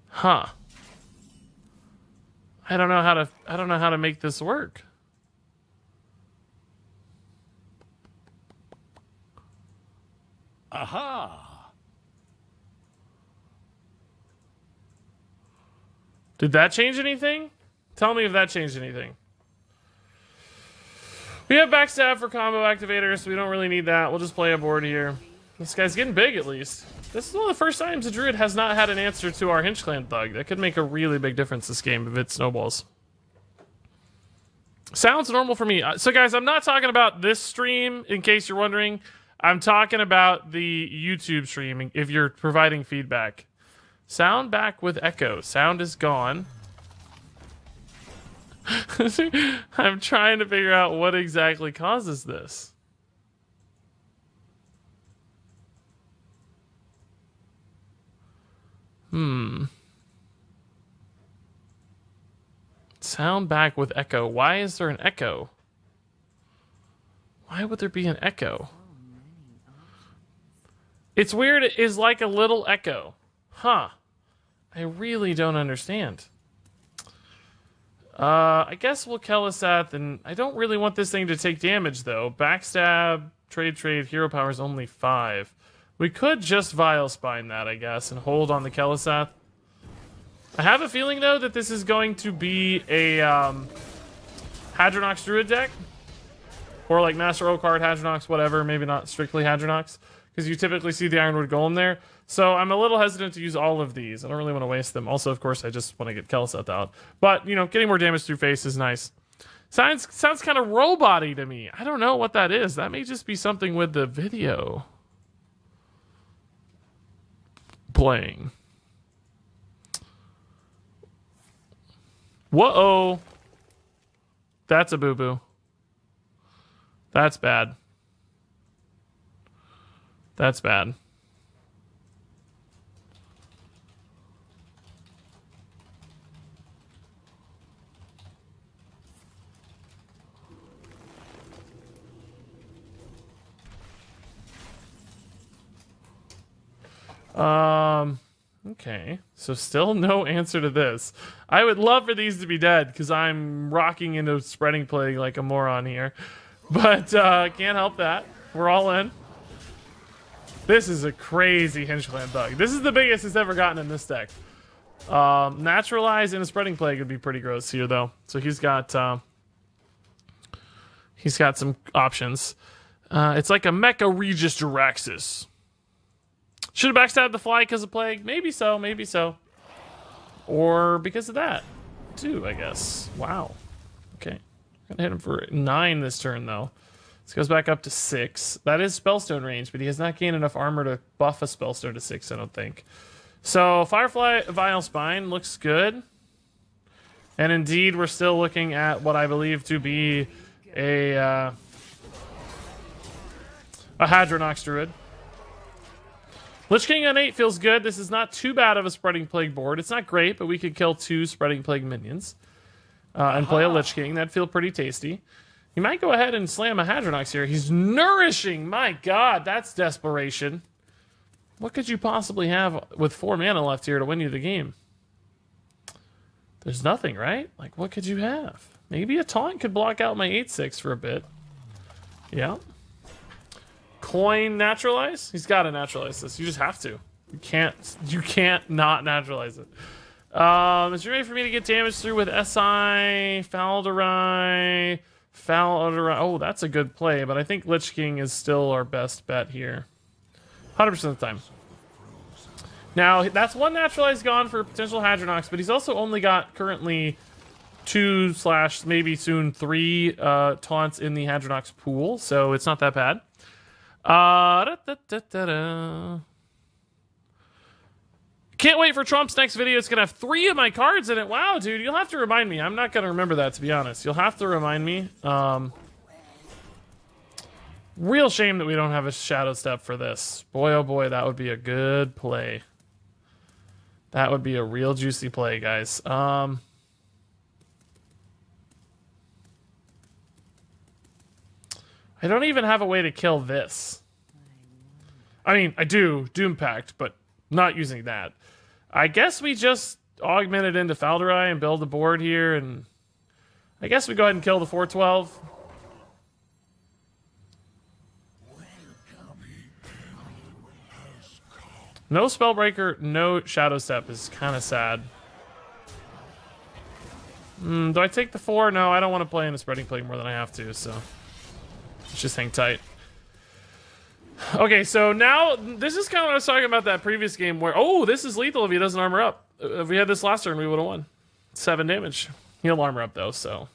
[SPEAKER 1] Huh. I don't know how to make this work.
[SPEAKER 2] Aha!
[SPEAKER 1] Did that change anything? Tell me if that changed anything. We have backstab for combo activators, so we don't really need that. We'll just play a board here. This guy's getting big, at least. This is one of the first times a Druid has not had an answer to our Hinge Clan Thug. That could make a really big difference this game if it snowballs. Sounds normal for me. So, guys, I'm not talking about this stream, in case you're wondering. I'm talking about the YouTube stream, if you're providing feedback. Sound back with echo. Sound is gone. I'm trying to figure out what exactly causes this. Sound back with echo. Why is there an echo? Why would there be an echo? It's weird. It is like a little echo. Huh. I really don't understand. I guess we'll Kellisath, and I don't really want this thing to take damage, though. Backstab, trade, hero power is only 5. We could just Vile Spine that, I guess, and hold on the Kellisath. I have a feeling, though, that this is going to be a Hadronox Druid deck. Or like Master Oakheart, Hadronox, whatever. Maybe not strictly Hadronox. because you typically see the Ironwood Golem there. So I'm a little hesitant to use all of these. I don't really want to waste them. Also, of course, I just want to get Kelset out. But, you know, getting more damage through face is nice. Sounds kind of robot-y to me. I don't know what that is. That may just be something with the video playing. Whoa. That's a boo-boo. That's bad. That's bad. Okay. So still no answer to this. I would love for these to be dead because I'm rocking into Spreading Plague like a moron here. But can't help that. We're all in. This is a crazy Hinchland bug. This is the biggest it's ever gotten in this deck. Naturalize and a Spreading Plague would be pretty gross here though. So he's got some options. It's like a Mecha Regis Jiraxis. Should have backstabbed the fly because of Plague? Maybe so, maybe so. Or because of that, too, I guess. Wow. Okay. Gonna hit him for 9 this turn, though. This goes back up to 6. That is Spellstone range, but he has not gained enough armor to buff a Spellstone to 6, I don't think. So, Firefly Vile Spine looks good. And indeed, we're still looking at what I believe to be a Hadronox Druid. Lich King on 8 feels good. This is not too bad of a Spreading Plague board. It's not great, but we could kill 2 Spreading Plague minions and play a Lich King. That'd feel pretty tasty. You might go ahead and slam a Hadronox here. He's nourishing. My God, that's desperation. What could you possibly have with 4 mana left here to win you the game? There's nothing, right? Like, what could you have? Maybe a Taunt could block out my 8/6 for a bit. Yeah. Coin naturalize? He's got to naturalize this. You just have to. You can't not naturalize it. Is you ready for me to get damage through with SI, Falderai? Oh, that's a good play, but I think Lich King is still our best bet here. 100% of the time. Now, that's 1 naturalize gone for potential Hadronox, but he's also only got currently 2/ maybe soon 3 taunts in the Hadronox pool, so it's not that bad. Can't wait for Trump's next video. It's gonna have 3 of my cards in it. Wow, dude, you'll have to remind me. I'm not gonna remember that, to be honest. You'll have to remind me. Real shame that we don't have a Shadow Step for this. Boy, oh boy, that would be a good play. That would be a real juicy play, guys. I don't even have a way to kill this. I mean, I do, Doom Pact, but not using that. I guess we just augment it into Falderai and build a board here, and I guess we go ahead and kill the 4/12. No Spellbreaker, no Shadow Step is kind of sad. Do I take the 4? No, I don't want to play in a Spreading Plague more than I have to, so let's just hang tight. Okay, so now this is kind of what I was talking about that previous game where, oh, this is lethal if he doesn't armor up. If we had this last turn, we would have won. 7 damage. He'll armor up though, so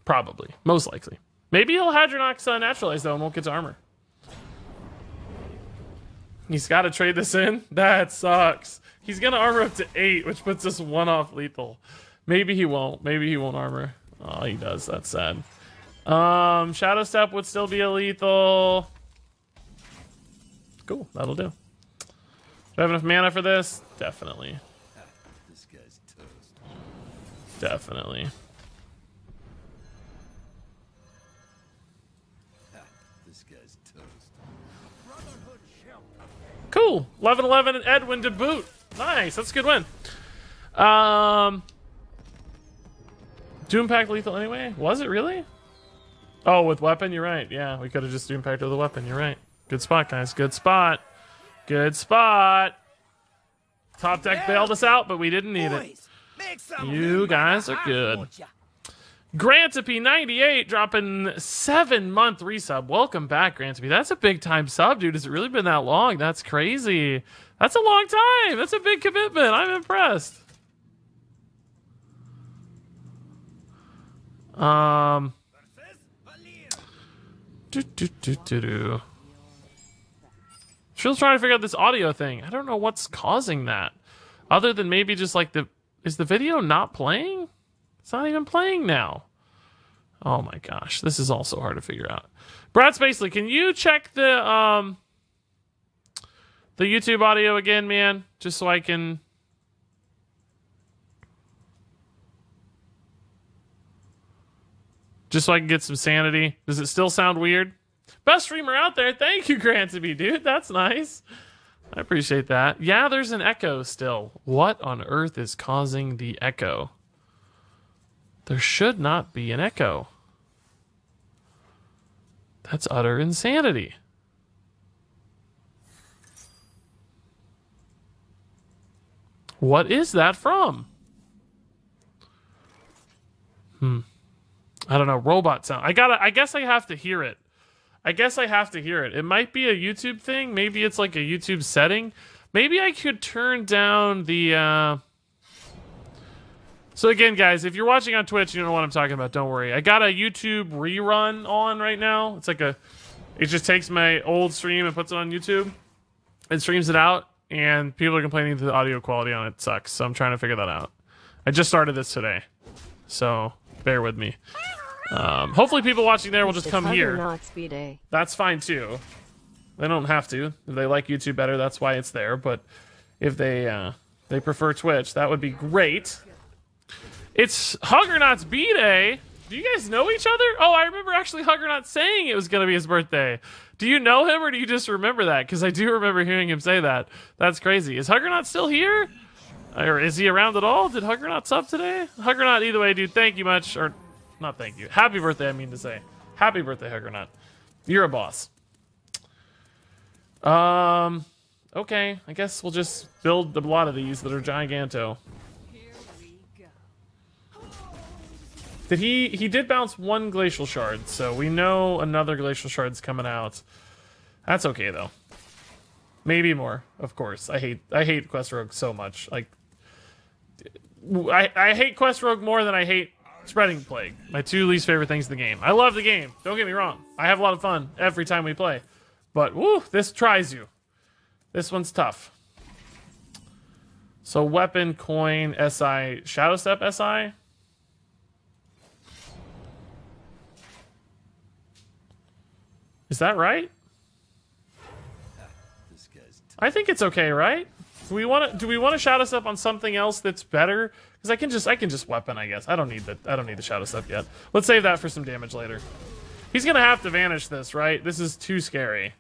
[SPEAKER 1] probably, most likely. Maybe he'll Hadronox naturalize though and won't get to armor. He's got to trade this in? That sucks. He's going to armor up to 8, which puts us 1 off lethal. Maybe he won't. Maybe he won't armor. Oh, he does. That's sad. Shadow Step would still be a lethal. Cool. That'll do. Do I have enough mana for this? Definitely.
[SPEAKER 2] This guy's toast.
[SPEAKER 1] Definitely.
[SPEAKER 2] This guy's toast.
[SPEAKER 1] Cool. 11-11 and Edwin to boot. Nice. That's a good win. Doom Pact lethal anyway? Was it really? Oh, with weapon? You're right. Yeah, we could have just Doom Pact with a weapon. You're right. Good spot, guys. Good spot. Good spot. Top deck bailed us out, but we didn't need it. You guys are good. Grantapy98 dropping 7-month resub. Welcome back, Grantapy. That's a big time sub, dude. Has it really been that long? That's crazy. That's a long time. That's a big commitment. I'm impressed. Still trying to figure out this audio thing. I don't know what's causing that. Other than maybe just like is the video not playing? It's not even playing now. Oh my gosh, this is also hard to figure out. Brad Spacely, can you check the YouTube audio again, man? Just so I can... Just so I can get some sanity. Does it still sound weird? Best streamer out there. Thank you, Grantsby, dude. That's nice. I appreciate that. Yeah, there's an echo still. What on earth is causing the echo? There should not be an echo. That's utter insanity. What is that from? I don't know. Robot sound. I guess I have to hear it. It might be a YouTube thing. Maybe it's like a YouTube setting. Maybe I could turn down the... So again, guys, if you're watching on Twitch, you know what I'm talking about. Don't worry. I got a YouTube rerun on right now. It's like it just takes my old stream and puts it on YouTube and streams it out. And people are complaining that the audio quality on it sucks. So I'm trying to figure that out. I just started this today. So bear with me. Hopefully people watching there will just come here. That's fine too. They don't have to. If they like YouTube better, that's why it's there. But if they prefer Twitch, that would be great. It's Huggernauts B-Day. Do you guys know each other? Oh, I remember actually Huggernaut saying it was going to be his birthday. Do you know him or do you just remember that? Because I do remember hearing him say that. That's crazy. Is Huggernaut still here? Or is he around at all? Did Huggernaut sub today? Huggernaut, either way, dude, thank you much. Or, not thank you. Happy birthday, I mean to say. Happy birthday, Huggernaut. You're a boss. Okay. I guess we'll just build a lot of these that are Giganto. Did he did bounce one Glacial Shard, so we know another Glacial Shard's coming out. That's okay though. Maybe more, of course. I hate Quest Rogue so much. Like I hate Quest Rogue more than I hate Spreading Plague. My two least favorite things in the game. I love the game. Don't get me wrong. I have a lot of fun every time we play. But woo, this tries you. This one's tough. So weapon, coin, SI, Shadow Step SI. Is that right?
[SPEAKER 2] This guy's
[SPEAKER 1] I think it's okay, right? Do we want to Shadow Step on something else that's better? Because I can just weapon, I guess. I don't need the Shadow Step yet. Let's save that for some damage later. He's gonna have to vanish this, right? This is too scary.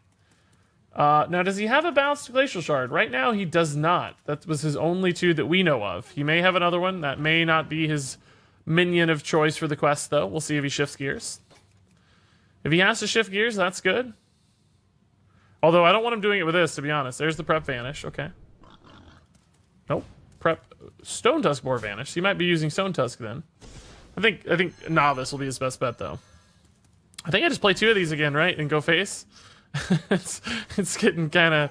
[SPEAKER 1] Now, does he have a bounced Glacial Shard? Right now, he does not. That was his only two that we know of. He may have another one. That may not be his minion of choice for the quest, though. We'll see if he shifts gears. If he has to shift gears, that's good. Although I don't want him doing it with this, to be honest. There's the prep vanish. Okay. Nope. Prep Stone Tusk Boar vanish. He might be using Stone Tusk then. I think Novice will be his best bet though. I think I just play two of these again, right? And go face. it's getting kind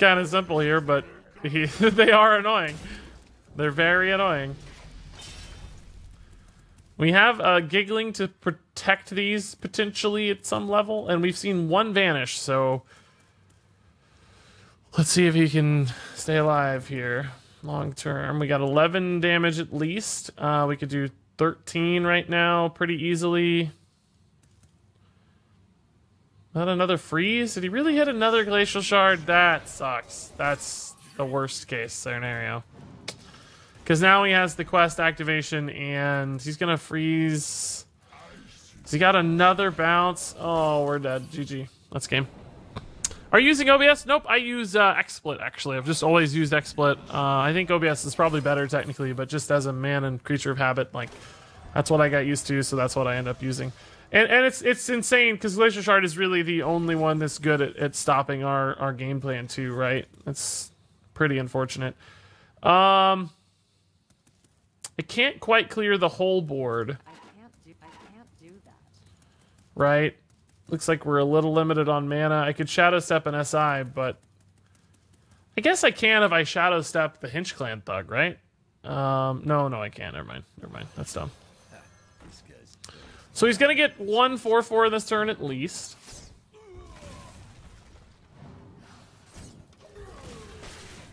[SPEAKER 1] of simple here, but they are annoying. They're very annoying. We have Giggling to protect these potentially at some level, and we've seen one vanish, so let's see if he can stay alive here long term. We got 11 damage at least. We could do 13 right now pretty easily. Not another freeze? Did he really hit another Glacial Shard? That sucks. That's the worst case scenario. Because now he has the quest activation and he's going to freeze. Has he got another bounce? Oh, we're dead. GG. That's game. Are you using OBS? Nope, I use XSplit, actually. I've just always used XSplit. I think OBS is probably better technically, but just as a man and creature of habit, like, that's what I got used to, so that's what I end up using. And it's insane, because Glacial Shard is really the only one that's good at stopping our game plan too, right? It's pretty unfortunate. I can't quite clear the whole board. right? Looks like we're a little limited on mana. I could Shadow Step an SI, but I guess I can if I Shadow Step the Hinch Clan Thug, right? No, I can't. Never mind. That's dumb.
[SPEAKER 2] This guy's toast.
[SPEAKER 1] So he's gonna get 1/4/4 this turn at least.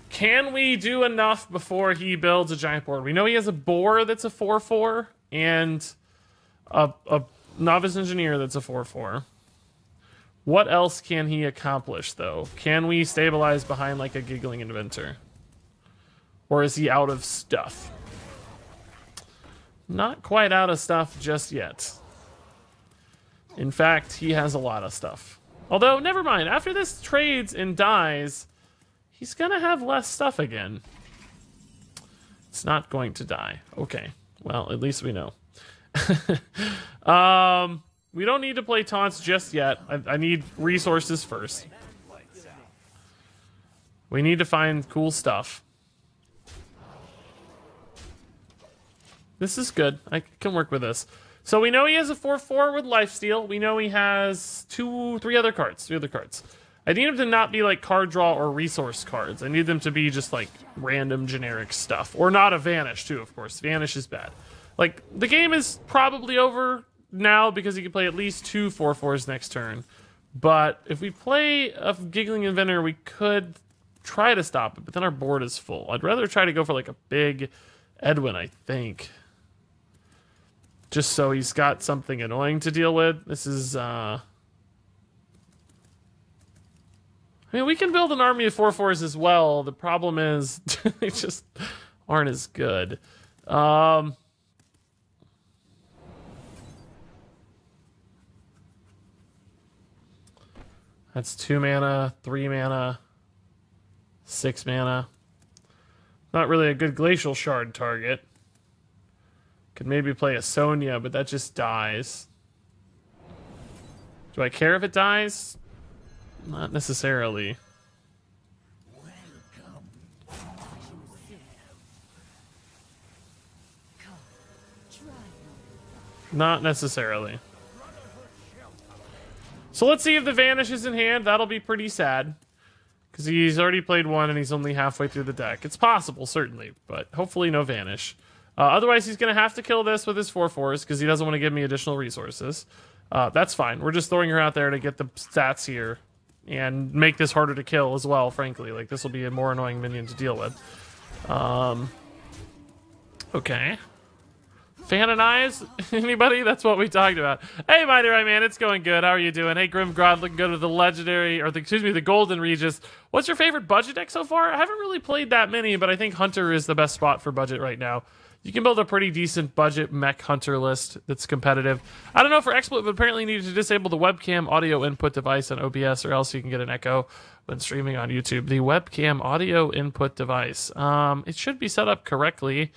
[SPEAKER 1] Can we do enough before he builds a giant board? We know he has a boar that's a 4/4 and a novice engineer that's a 4/4. What else can he accomplish, though? Can we stabilize behind like a giggling inventor? Or is he out of stuff? Not quite out of stuff just yet. In fact, he has a lot of stuff. Although, never mind. After this trades and dies, he's gonna have less stuff again. It's not going to die. Okay. Well, at least we know. We don't need to play taunts just yet. I need resources first. We need to find cool stuff. This is good. I can work with this. So we know he has a 4/4 with lifesteal. We know he has three other cards. I need him to not be like card draw or resource cards. I need them to be just like random generic stuff. Or not a vanish too, of course. Vanish is bad. Like, the game is probably over now because he can play at least 2 4/4s next turn. But if we play a Giggling Inventor, we could try to stop it, but then our board is full. I'd rather try to go for like a big Edwin, I think. Just so he's got something annoying to deal with. This is, I mean, we can build an army of 4/4s as well. The problem is, they just aren't as good. That's 2 mana, 3 mana, 6 mana. Not really a good Glacial Shard target. Could maybe play a Sonya, but that just dies. Do I care if it dies? Not necessarily. Not necessarily. So let's see if the Vanish is in hand. That'll be pretty sad. Because he's already played one and he's only halfway through the deck. It's possible, certainly, but hopefully no Vanish. Otherwise, he's going to have to kill this with his 4/4s because he doesn't want to give me additional resources. That's fine. We're just throwing her out there to get the stats here and make this harder to kill as well, frankly. Like, this will be a more annoying minion to deal with. Okay. Fan and eyes? Anybody? That's what we talked about. Hey, Mighty Right Man, it's going good. How are you doing? Hey, Grimgrod, looking good with the legendary, or the golden Regis. What's your favorite budget deck so far? I haven't really played that many, but I think Hunter is the best spot for budget right now. You can build a pretty decent budget mech Hunter list that's competitive. I don't know for exploit, but apparently you need to disable the webcam audio input device on OBS, or else you can get an echo when streaming on YouTube. The webcam audio input device. It should be set up correctly.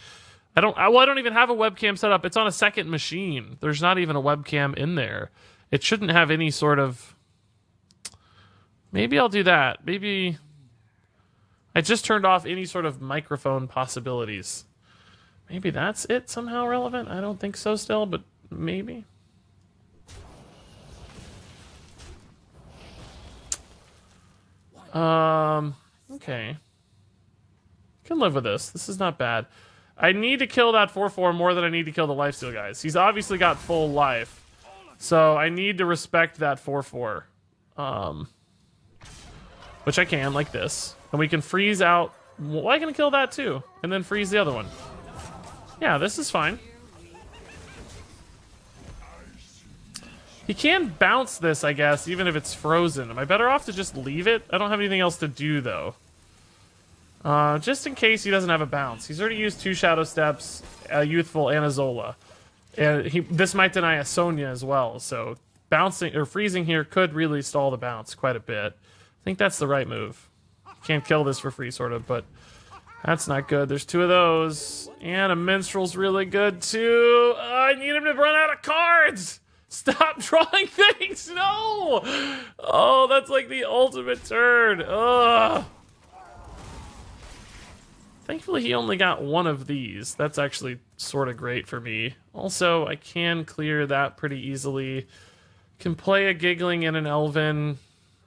[SPEAKER 1] I don't even have a webcam set up. It's on a second machine. There's not even a webcam in there. It shouldn't have any sort of... Maybe I'll do that. Maybe... I just turned off any sort of microphone possibilities. Maybe that's it somehow relevant? I don't think so still, but maybe. Okay. Can live with this. This is not bad. I need to kill that 4/4 more than I need to kill the lifesteal guys. He's obviously got full life. So I need to respect that 4/4. Which I can, like this. And we can freeze out... Well, I can kill that too. And then freeze the other one. Yeah, this is fine. He can bounce this, I guess, even if it's frozen. Am I better off to just leave it? I don't have anything else to do, though. Just in case he doesn't have a bounce. He's already used 2 Shadow Steps, a Youthful, and a Zola. And this might deny a Sonya as well, so bouncing or freezing here could really stall the bounce quite a bit. I think that's the right move. Can't kill this for free, sort of, but that's not good. There's 2 of those. And a Minstrel's really good, too. I need him to run out of cards! Stop drawing things! No! Oh, that's like the ultimate turn. Ugh. Thankfully, he only got 1 of these. That's actually sort of great for me. Also, I can clear that pretty easily. Can play a Giggling and an Elven.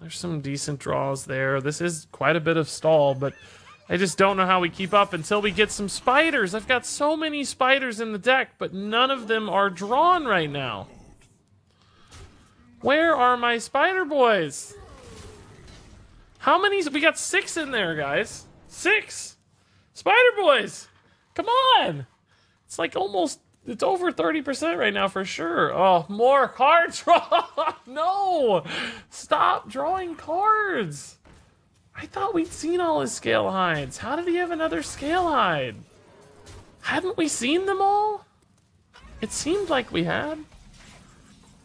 [SPEAKER 1] There's some decent draws there. This is quite a bit of stall, but I just don't know how we keep up until we get some spiders. I've got so many spiders in the deck, but none of them are drawn right now. Where are my spider boys? How many? We got 6 in there, guys. 6 spider boys. Come on. It's like almost, it's over 30% right now for sure. Oh, more card draw. No. Stop drawing cards. I thought we'd seen all his scale hides. How did he have another scale hide? Hadn't we seen them all? It seemed like we had.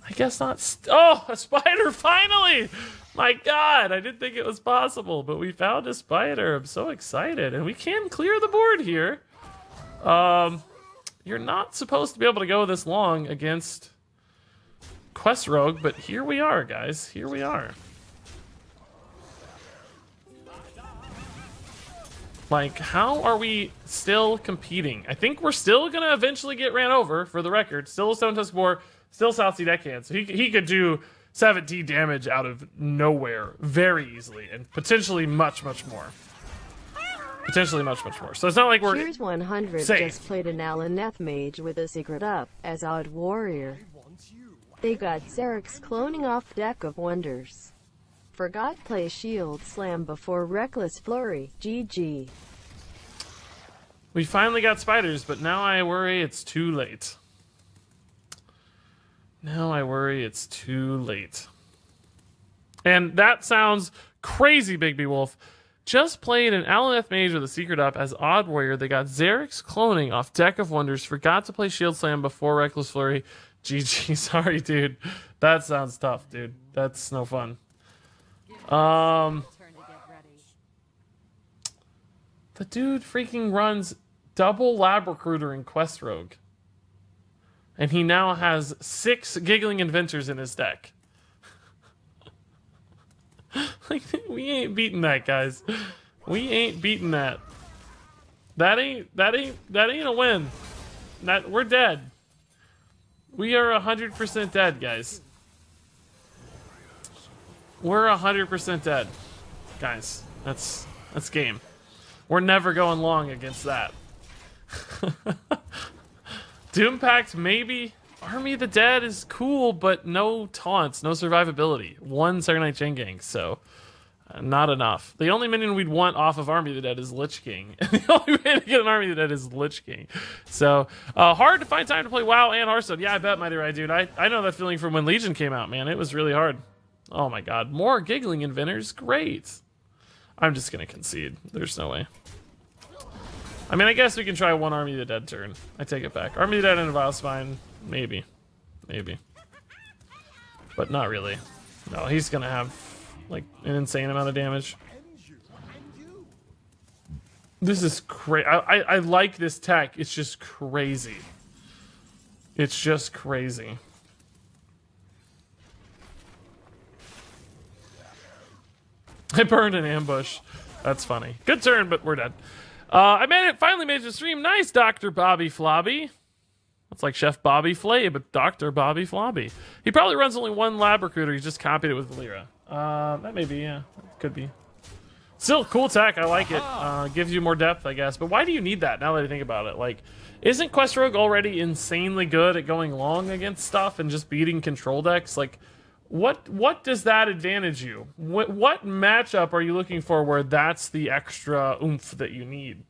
[SPEAKER 1] I guess not. Oh, a spider, finally! My God, I didn't think it was possible, but we found a spider. I'm so excited. And we can clear the board here. You're not supposed to be able to go this long against Quest Rogue, but here we are, guys. Here we are. Like, how are we still competing? I think we're still going to eventually get ran over, for the record. Still a Stone Tusk Boar, still South Sea Deckhand. So he could do 17 damage out of nowhere very easily, and potentially much, much more. Potentially much, much more. So it's not like we're
[SPEAKER 3] Here's 100
[SPEAKER 1] safe.
[SPEAKER 3] just played an Alaneth Mage with a secret up as Odd Warrior. They got Xerix cloning off Deck of Wonders. Forgot play Shield Slam before Reckless Flurry. GG.
[SPEAKER 1] We finally got spiders, but now I worry it's too late. Now I worry it's too late. And that sounds crazy, Big B Wolf. Just played an Alaneth Mage with a secret up as Odd Warrior. They got Xerix cloning off Deck of Wonders. Forgot to play Shield Slam before Reckless Flurry. GG. Sorry, dude. That sounds tough, dude. That's no fun. The dude freaking runs double Lab Recruiter in Quest Rogue. And he now has 6 Giggling Inventors in his deck. Like, we ain't beating that, guys. We ain't beating that. That ain't a win. We're dead. We are 100% dead, guys. We're 100% dead, guys. That's game. We're never going long against that. Doom Pact, maybe. Army of the Dead is cool, but no taunts, no survivability. 1 Second Night Chain Gang, so not enough. The only minion we'd want off of Army of the Dead is Lich King. The only way to get an Army of the Dead is Lich King. So, hard to find time to play WoW and Hearthstone. Yeah, I bet, Mighty Right, dude. I know that feeling from when Legion came out, man. It was really hard. Oh my God, more Giggling Inventors, great. I'm just gonna concede. There's no way. I mean, I guess we can try 1 Army of the Dead turn. I take it back. Army of the Dead and a Vile Spine, maybe. Maybe. But not really. No, he's gonna have, like, an insane amount of damage. This is crazy. I like this tech. It's just crazy. It's just crazy. I burned an ambush. That's funny. Good turn, but we're dead. I made it. Finally made the stream. Nice, Dr. Bobby Flobby. That's like Chef Bobby Flay, but Dr. Bobby Flobby. He probably runs only 1 Lab Recruiter. He just copied it with Valera. That may be, yeah. Could be. Still, cool tech. I like it. Gives you more depth, I guess. But why do you need that, now that I think about it? Like, isn't Quest Rogue already insanely good at going long against stuff and just beating control decks? Like, what does that advantage you? What matchup are you looking for where that's the extra oomph that you need?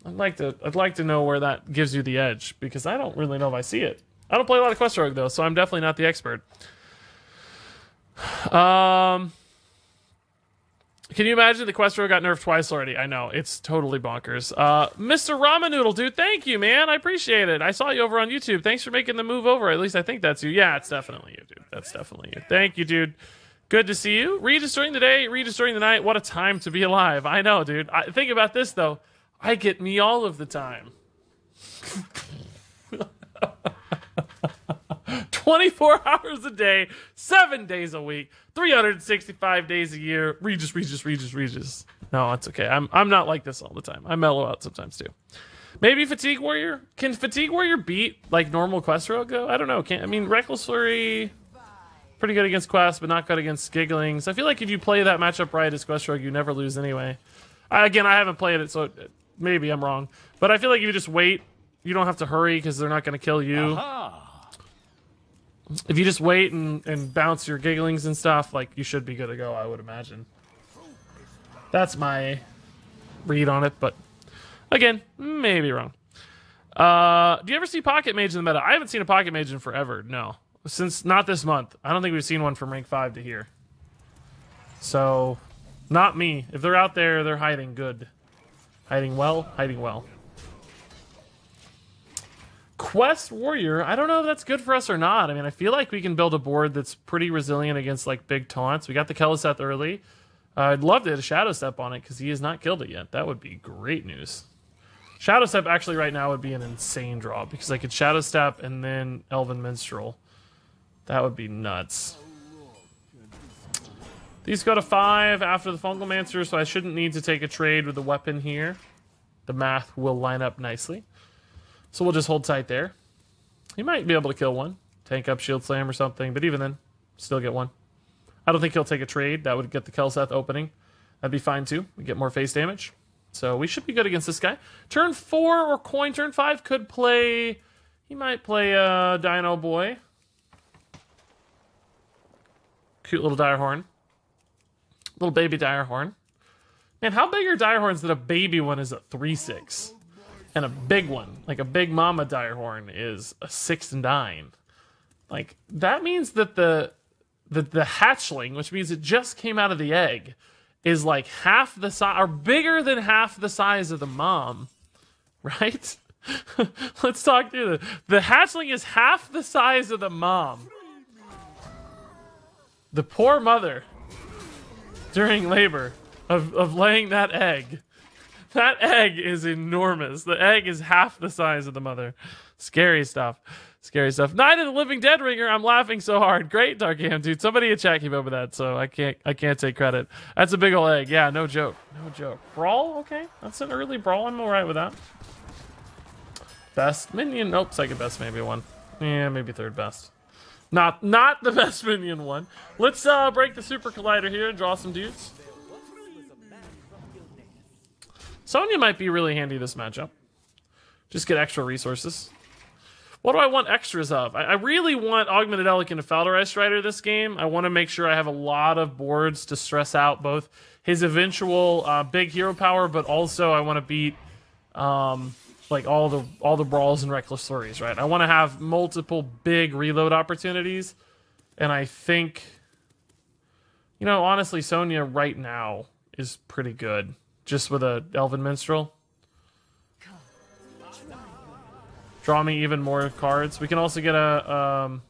[SPEAKER 1] I'd like to know where that gives you the edge, because I don't really know if I see it. I don't play a lot of Quest Rogue though, so I'm definitely not the expert. Can you imagine the Quest Rogue got nerfed twice already? I know, it's totally bonkers. Mr. Ramen Noodle, dude, thank you, man. I appreciate it. I saw you over on YouTube. Thanks for making the move over. At least I think that's you. Yeah, it's definitely you, dude. That's definitely you. Thank you, dude. Good to see you. Regis during the day, Regis during the night. What a time to be alive. I know, dude. Think about this, though. I get me all of the time. 24 hours a day, 7 days a week, 365 days a year. Regis. No, it's okay. I'm not like this all the time. I mellow out sometimes too. Maybe Fatigue Warrior? Can Fatigue Warrior beat like normal Quest Rogue though? I don't know. I mean, Reckless Flurry. Pretty good against Quest, but not good against Gigglings. I feel like if you play that matchup right as Quest Rogue, you never lose anyway. Again, I haven't played it, so maybe I'm wrong. But I feel like if you just wait, you don't have to hurry because they're not going to kill you. If you just wait and bounce your Gigglings and stuff, like, you should be good to go, I would imagine. That's my read on it, but again, maybe wrong. Do you ever see Pocket Mage in the meta? I haven't seen a Pocket Mage in forever, no. Since, not this month. I don't think we've seen one from rank 5 to here. So, not me. If they're out there, they're hiding good. Hiding well, hiding well. Quest Warrior, I don't know if that's good for us or not. I mean, I feel like we can build a board that's pretty resilient against, like, big taunts. We got the Keleseth early. I'd love to hit a Shadow Step on it because he has not killed it yet. That would be great news. Shadow Step actually right now would be an insane draw because I could Shadow Step and then Elven Minstrel. That would be nuts. These go to 5 after the Fungalmancer, so I shouldn't need to take a trade with the weapon here. The math will line up nicely. So we'll just hold tight there. He might be able to kill one. Tank up Shield Slam or something, but even then, still get one. I don't think he'll take a trade. That would get the Keleseth opening. That'd be fine too. We get more face damage. So we should be good against this guy. Turn 4 or coin. Turn 5 could play... He might play Dino Boy. Cute little Direhorn. Little baby Direhorn. Man, how big are Direhorns that a baby one is a 3/6? And a big one, like a big mama Direhorn, is a 6/9. Like, that means that the hatchling, which means it just came out of the egg, is like half the size, or bigger than half the size of the mom, right? Let's talk through this. The hatchling is half the size of the mom. The poor mother, during labor, of laying that egg. That egg is enormous. The egg is half the size of the mother. Scary stuff. Scary stuff. Night of the Living Dead ringer. I'm laughing so hard. Great, Darkham, dude. Somebody in chat came up with that, so I can't take credit. That's a big ol' egg. Yeah, no joke. No joke. Brawl? Okay. That's an early brawl. I'm alright with that. Best minion? Nope. Second best, maybe one. Yeah, maybe third best. Not the best minion one. Let's break the Super Collider here and draw some dudes. Sonya might be really handy this matchup. Just get extra resources. What do I want extras of? I really want Augmented Elk and a Falderai Strider this game. I want to make sure I have a lot of boards to stress out both his eventual big hero power, but also I want to beat like all the brawls and reckless flurries, right? I want to have multiple big reload opportunities, and I think, you know, honestly, Sonya right now is pretty good, just with a Elven Minstrel. Draw me even more cards. We can also get a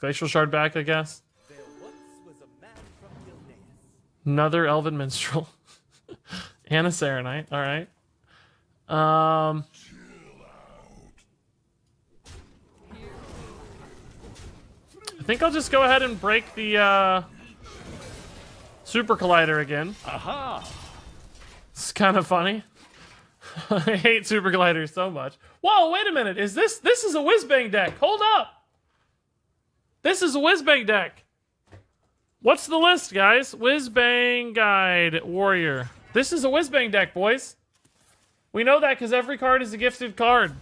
[SPEAKER 1] Glacial Shard back, I guess. Another Elven Minstrel. And a Serenite. Alright. I think I'll just go ahead and break the Super Collider again. Aha! It's kind of funny. I hate Super Colliders so much. Whoa, wait a minute. Is this is a Whizbang deck? Hold up. This is a Whizbang deck. What's the list, guys? Whizbang Guide Warrior. This is a Whizbang deck, boys. We know that because every card is a gifted card.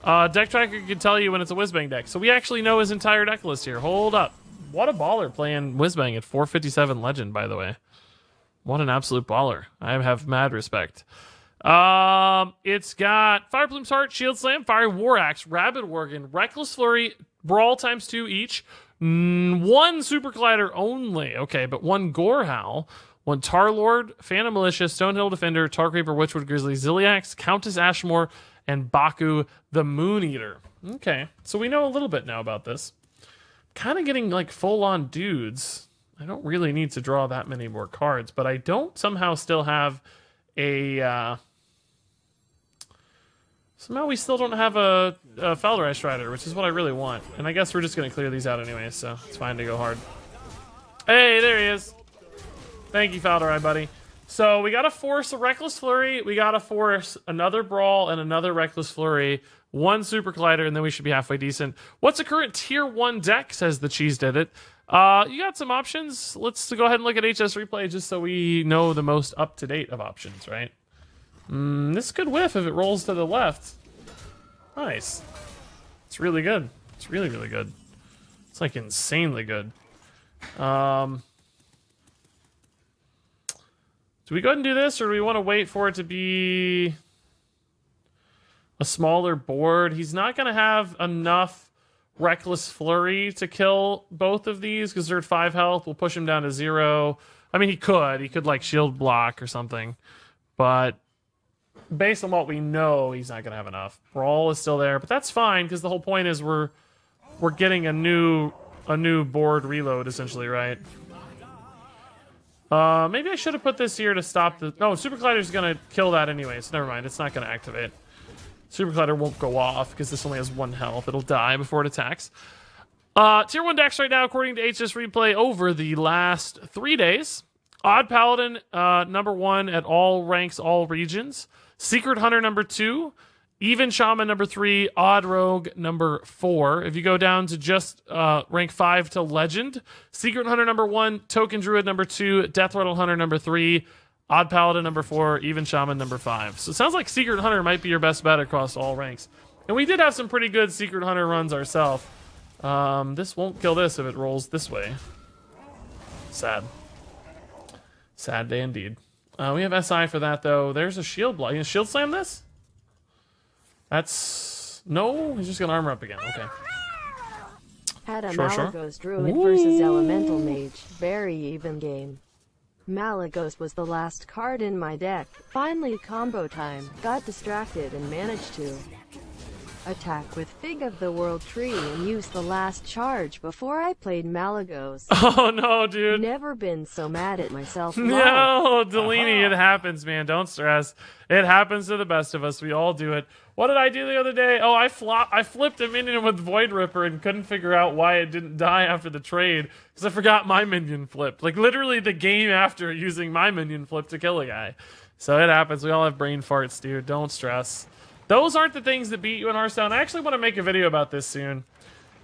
[SPEAKER 1] Deck Tracker can tell you when it's a Whizbang deck. So we actually know his entire deck list here. Hold up. What a baller playing Whizbang at 457 Legend, by the way. What an absolute baller. I have mad respect. It's got Fire Plume's Heart, Shield Slam, Fiery War Axe, Rabid Worgen, Reckless Flurry, Brawl ×2 each, one Super Collider only, okay, but one Gore Howl, one Tarlord, Phantom Militia, Stonehill Defender, Tar Creeper, Witchwood Grizzly, Ziliax, Countess Ashmore, and Baku the Moon Eater. Okay, so we know a little bit now about this. Kind of getting like full-on dudes. I don't really need to draw that many more cards, but I don't somehow still have a somehow we still don't have a Falderai Strider, which is what I really want. And I guess we're just going to clear these out anyway, so it's fine to go hard. Hey, there he is. Thank you, Falderai, buddy. So we got to force a Reckless Flurry. We got to force another Brawl and another Reckless Flurry. One Super Collider, and then we should be halfway decent. What's a current Tier 1 deck, says the Cheese Did It. You got some options. Let's go ahead and look at HS replay just so we know the most up to date of options, right? This could whiff if it rolls to the left. Nice. It's really good. It's really, really good. It's like insanely good. Do we go ahead and do this, or do we want to wait for it to be a smaller board? He's not going to have enough Reckless Flurry to kill both of these because they're at 5 health. We'll push him down to 0. I mean, he could like shield block or something, but based on what we know, he's not going to have enough. Brawl is still there, but that's fine because the whole point is we're getting a new board reload essentially, right? Maybe I should have put this here to stop the... No, Super Collider's going to kill that anyway, so never mind. It's not going to activate. Super Collider won't go off because this only has 1 health. It'll die before it attacks. Tier 1 decks right now, according to HS Replay, over the last 3 days. Odd Paladin, number 1 at all ranks, all regions. Secret Hunter, number 2. Even Shaman, number 3. Odd Rogue, number 4. If you go down to just rank 5 to Legend, Secret Hunter, number 1. Token Druid, number 2. Death Rattle Hunter, number 3. Odd Paladin, number 4. Even Shaman, number 5. So it sounds like Secret Hunter might be your best bet across all ranks. And we did have some pretty good Secret Hunter runs ourselves. This won't kill this if it rolls this way. Sad. Sad day indeed. We have SI for that, though. There's a shield block. You gonna shield slam this? That's... No, he's just gonna armor up again. Okay.
[SPEAKER 3] Had a
[SPEAKER 1] Sure.
[SPEAKER 3] Malagos Druid versus Elemental Mage. Very even game. Malagos was the last card in my deck. Finally combo time. Got distracted and managed to attack with Fig of the World Tree and use the last charge before I played Malagos.
[SPEAKER 1] Oh no, dude.
[SPEAKER 3] Never been so mad at myself.
[SPEAKER 1] No, Delaney, it happens, man. Don't stress. It happens to the best of us. We all do it. What did I do the other day? Oh, I flipped a minion with Void Ripper and couldn't figure out why it didn't die after the trade because I forgot my minion flipped. Like literally the game after using my minion flip to kill a guy. So it happens. We all have brain farts, dude. Don't stress. Those aren't the things that beat you in Hearthstone. I actually want to make a video about this soon.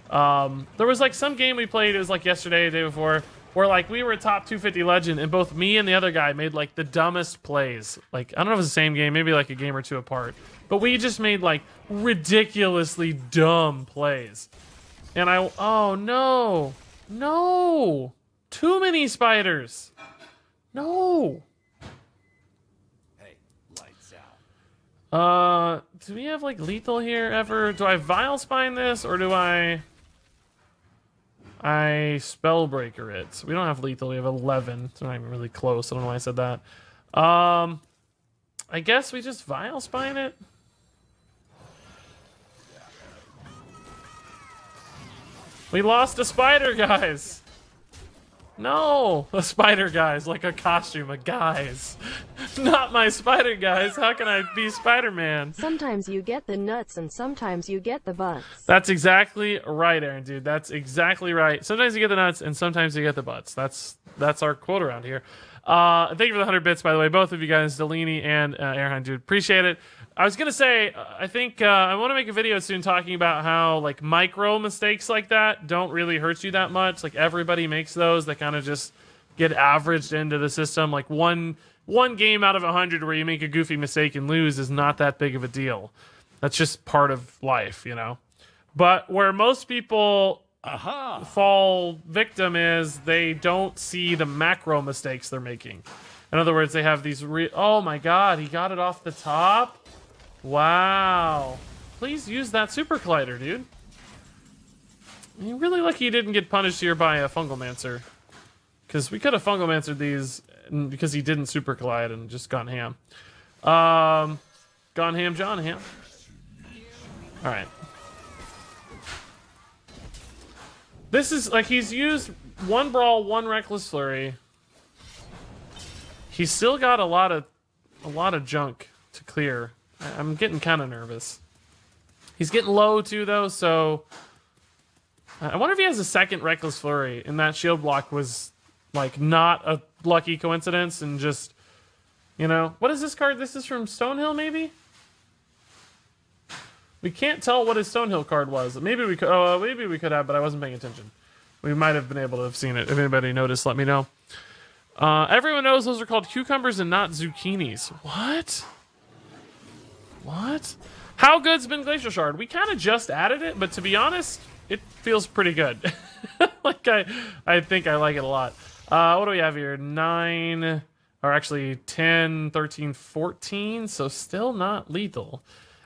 [SPEAKER 1] There was like some game we played, it was like yesterday, the day before, where like we were a top 250 legend and both me and the other guy made like the dumbest plays. Like, I don't know if it's the same game, maybe like a game or two apart. But we just made like ridiculously dumb plays. And oh no. No. Too many spiders. No. Do we have like lethal here ever? Do I Vile Spine this or do I Spellbreaker it? We don't have lethal, we have 11. It's not even really close. I don't know why I said that. I guess we just Vile Spine it. We lost a spider, guys. No, a spider, guys, like a costume, a guise. Not my spider, guys. How can I be Spider-Man?
[SPEAKER 3] Sometimes you get the nuts and sometimes you get the butts.
[SPEAKER 1] That's exactly right, Aaron, dude. That's exactly right. Sometimes you get the nuts and sometimes you get the butts. That's our quote around here. Thank you for the 100 bits, by the way, both of you guys, Delaney and Aaron, dude. Appreciate it. I was gonna say, I think I want to make a video soon talking about how like micro mistakes like that don't really hurt you that much. Like everybody makes those that kind of just get averaged into the system. Like one game out of 100 where you make a goofy mistake and lose is not that big of a deal. That's just part of life, you know. But where most people fall victim is they don't see the macro mistakes they're making. In other words, they have these oh my god, he got it off the top. Wow. Please use that Super Collider, dude. You're really lucky you didn't get punished here by a Fungalmancer. Because we could have Fungalmancered these because he didn't Super Collide and just gone ham. Gone ham, John ham. Alright. This is, like, he's used 1 Brawl, 1 Reckless Flurry. He's still got a lot of junk to clear. I'm getting kind of nervous. He's getting low too, though, so I wonder if he has a second Reckless Flurry and that shield block was like not a lucky coincidence and just, you know, what is this card? This is from Stonehill, maybe? We can't tell what his Stonehill card was. Maybe we could have, but I wasn't paying attention. We might have been able to have seen it. If anybody noticed, let me know. Everyone knows those are called cucumbers and not zucchinis. What? What? How good's been Glacial Shard? We kind of just added it, but to be honest, it feels pretty good. Like I think I like it a lot. What do we have here? 9, or actually 10, 13, 14. So still not lethal.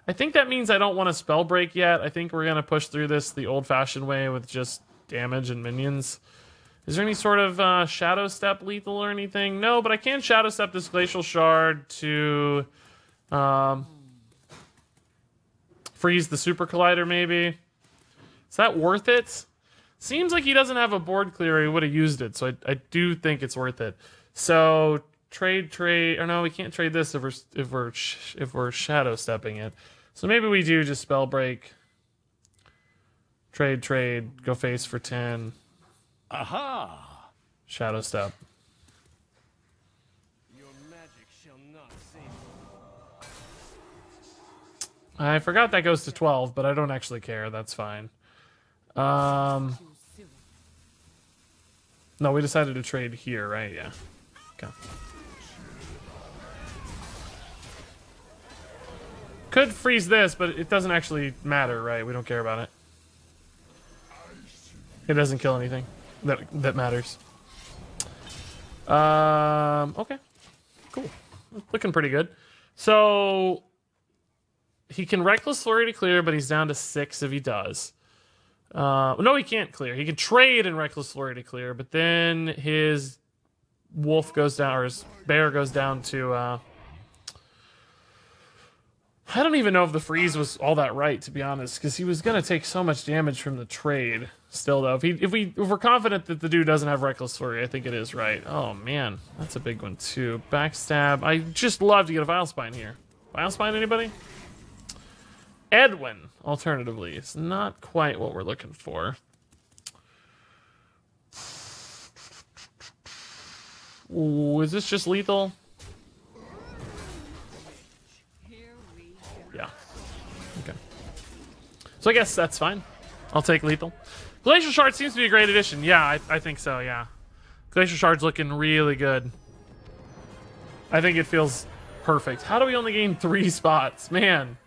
[SPEAKER 1] I think that means I don't want to spell break yet. I think we're gonna push through this the old-fashioned way with just damage and minions. Is there any sort of Shadow Step lethal or anything? No, but I can Shadow Step this Glacial Shard to freeze the Super Collider, maybe. Is that worth it? Seems like he doesn't have a board clear. He would have used it, so I do think it's worth it. So trade, or no, we can't trade this if we're Shadow Stepping it. So maybe we do just spell break. Trade, go face for 10.
[SPEAKER 2] Aha!
[SPEAKER 1] Shadow Step.
[SPEAKER 2] Your magic shall not save
[SPEAKER 1] I forgot that goes to 12, but I don't actually care. That's fine. No, we decided to trade here, right? Yeah. Okay. Could freeze this, but it doesn't actually matter, right? We don't care about it. It doesn't kill anything that matters. Okay. Cool. Looking pretty good. So he can Reckless Flurry to clear, but he's down to 6 if he does. No, he can't clear. He can trade in Reckless Flurry to clear, but then his wolf goes down, or his bear goes down to, I don't even know if the freeze was all that right, to be honest, because he was going to take so much damage from the trade. Still, though, if we're confident that the dude doesn't have Reckless Flurry, I think it is right. Oh, man. That's a big one, too. Backstab. I just love to get a Vile Spine here. Vile Spine, anybody? Edwin, alternatively. It's not quite what we're looking for. Ooh, is this just lethal? Yeah. Okay. So I guess that's fine. I'll take lethal. Glacial Shard seems to be a great addition. Yeah, I think so, yeah. Glacial Shard's looking really good. I think it feels perfect. How do we only gain 3 spots? Man.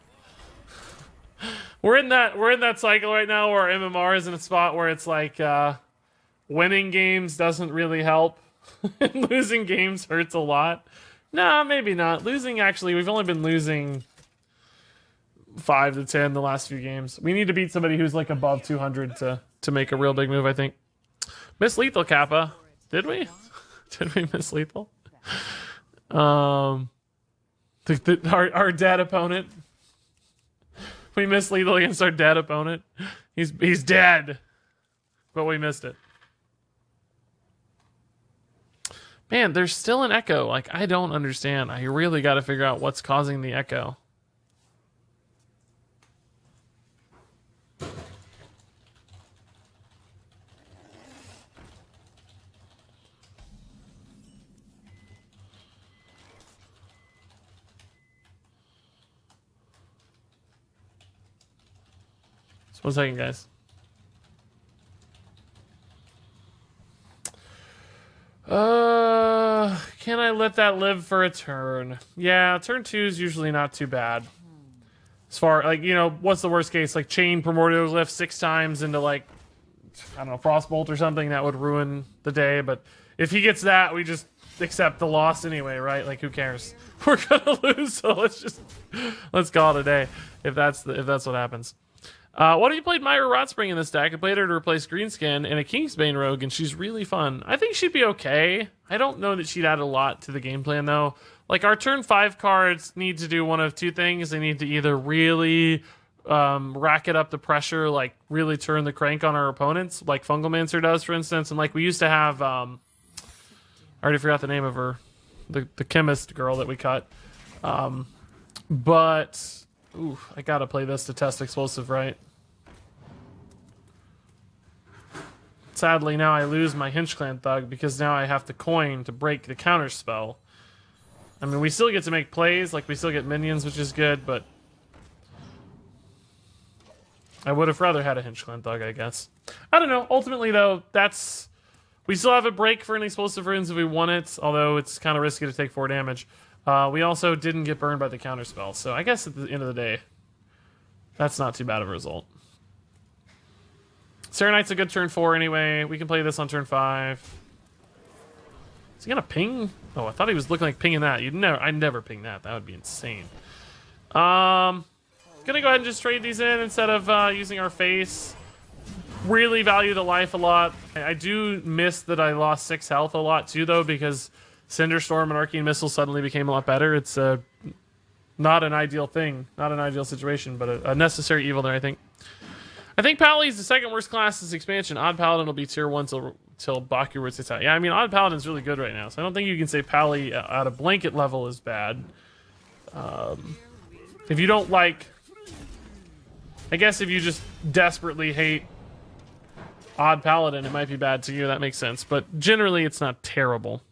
[SPEAKER 1] We're in that cycle right now where MMR is in a spot where it's like winning games doesn't really help. And losing games hurts a lot. Nah, maybe not. Losing, actually, we've only been losing 5 to 10 the last few games. We need to beat somebody who's like above 200 to make a real big move, I think. Miss Lethal, Kappa. Did we? Did we miss Lethal? Our dead opponent. We missed lethal against our dead opponent. He's dead. But we missed it. Man, there's still an echo. Like, I don't understand. I really got to figure out what's causing the echo. So 1 second, guys. Can I let that live for a turn? Yeah, turn 2 is usually not too bad. As far, like, you know, what's the worst case? Like, chain Primordial Glyph 6 times into, like, I don't know, Frostbolt or something, that would ruin the day. But if he gets that, we just accept the loss anyway, right? Like, who cares? We're gonna lose, so let's call it a day if that's what happens. What have you played Myra Rotspring in this deck? I played her to replace Greenskin and a Kingsbane Rogue, and she's really fun. I think she'd be okay. I don't know that she'd add a lot to the game plan, though. Like, our turn 5 cards need to do one of 2 things. They need to either really racket up the pressure, like really turn the crank on our opponents, like Fungalmancer does, for instance. And like we used to have, I already forgot the name of her, the chemist girl that we cut. But, ooh, I gotta play this to test explosive, right? Sadly, now I lose my Hinchclan Thug because now I have to coin to break the counter spell. I mean, we still get to make plays, like we still get minions, which is good, but I would have rather had a Hinchclan Thug, I guess. I don't know. Ultimately, though, we still have a break for an explosive runes if we want it, although it's kind of risky to take 4 damage. We also didn't get burned by the counterspell, so I guess at the end of the day, that's not too bad of a result. Serenite's a good turn 4 anyway. We can play this on turn 5. Is he gonna ping? Oh, I thought he was looking like pinging that. I never ping that. That would be insane. Gonna go ahead and just trade these in instead of using our face. Really value the life a lot. I do miss that I lost 6 health a lot too, though, because Cinderstorm and Arcane Missile suddenly became a lot better. It's not an ideal thing, not an ideal situation, but a necessary evil there, I think. I think Pally is the second worst class this expansion. Odd Paladin will be tier 1 till Baku gets out. Yeah, I mean, Odd Paladin's really good right now, so I don't think you can say Pally at a blanket level is bad. If you don't like... I guess if you just desperately hate Odd Paladin, it might be bad to you. That makes sense. But generally, it's not terrible.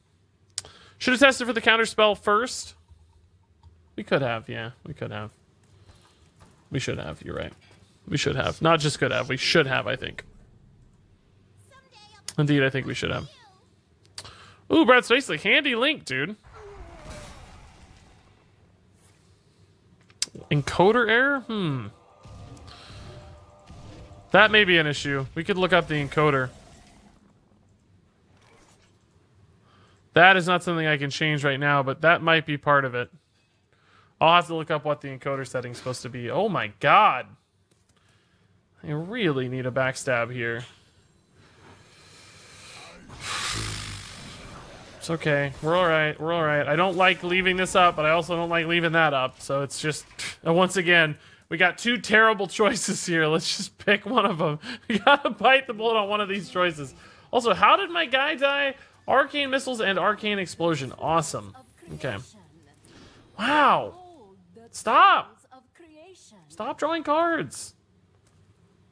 [SPEAKER 1] Should have tested for the counterspell first. We could have, yeah. We could have. We should have, you're right. We should have. Not just could have, we should have, I think. Indeed, I think we should have. Ooh, Brad Spacely. Handy link, dude. Encoder error? That may be an issue. We could look up the encoder. That is not something I can change right now, but that might be part of it. I'll have to look up what the encoder setting's supposed to be. Oh my god. I really need a backstab here. It's okay. We're alright. We're alright. I don't like leaving this up, but I also don't like leaving that up. So it's just... once again... we got 2 terrible choices here. Let's just pick one of them. We gotta bite the bullet on one of these choices. Also, how did my guy die? Arcane Missiles and Arcane Explosion. Awesome. Okay. Wow. Stop. Stop drawing cards.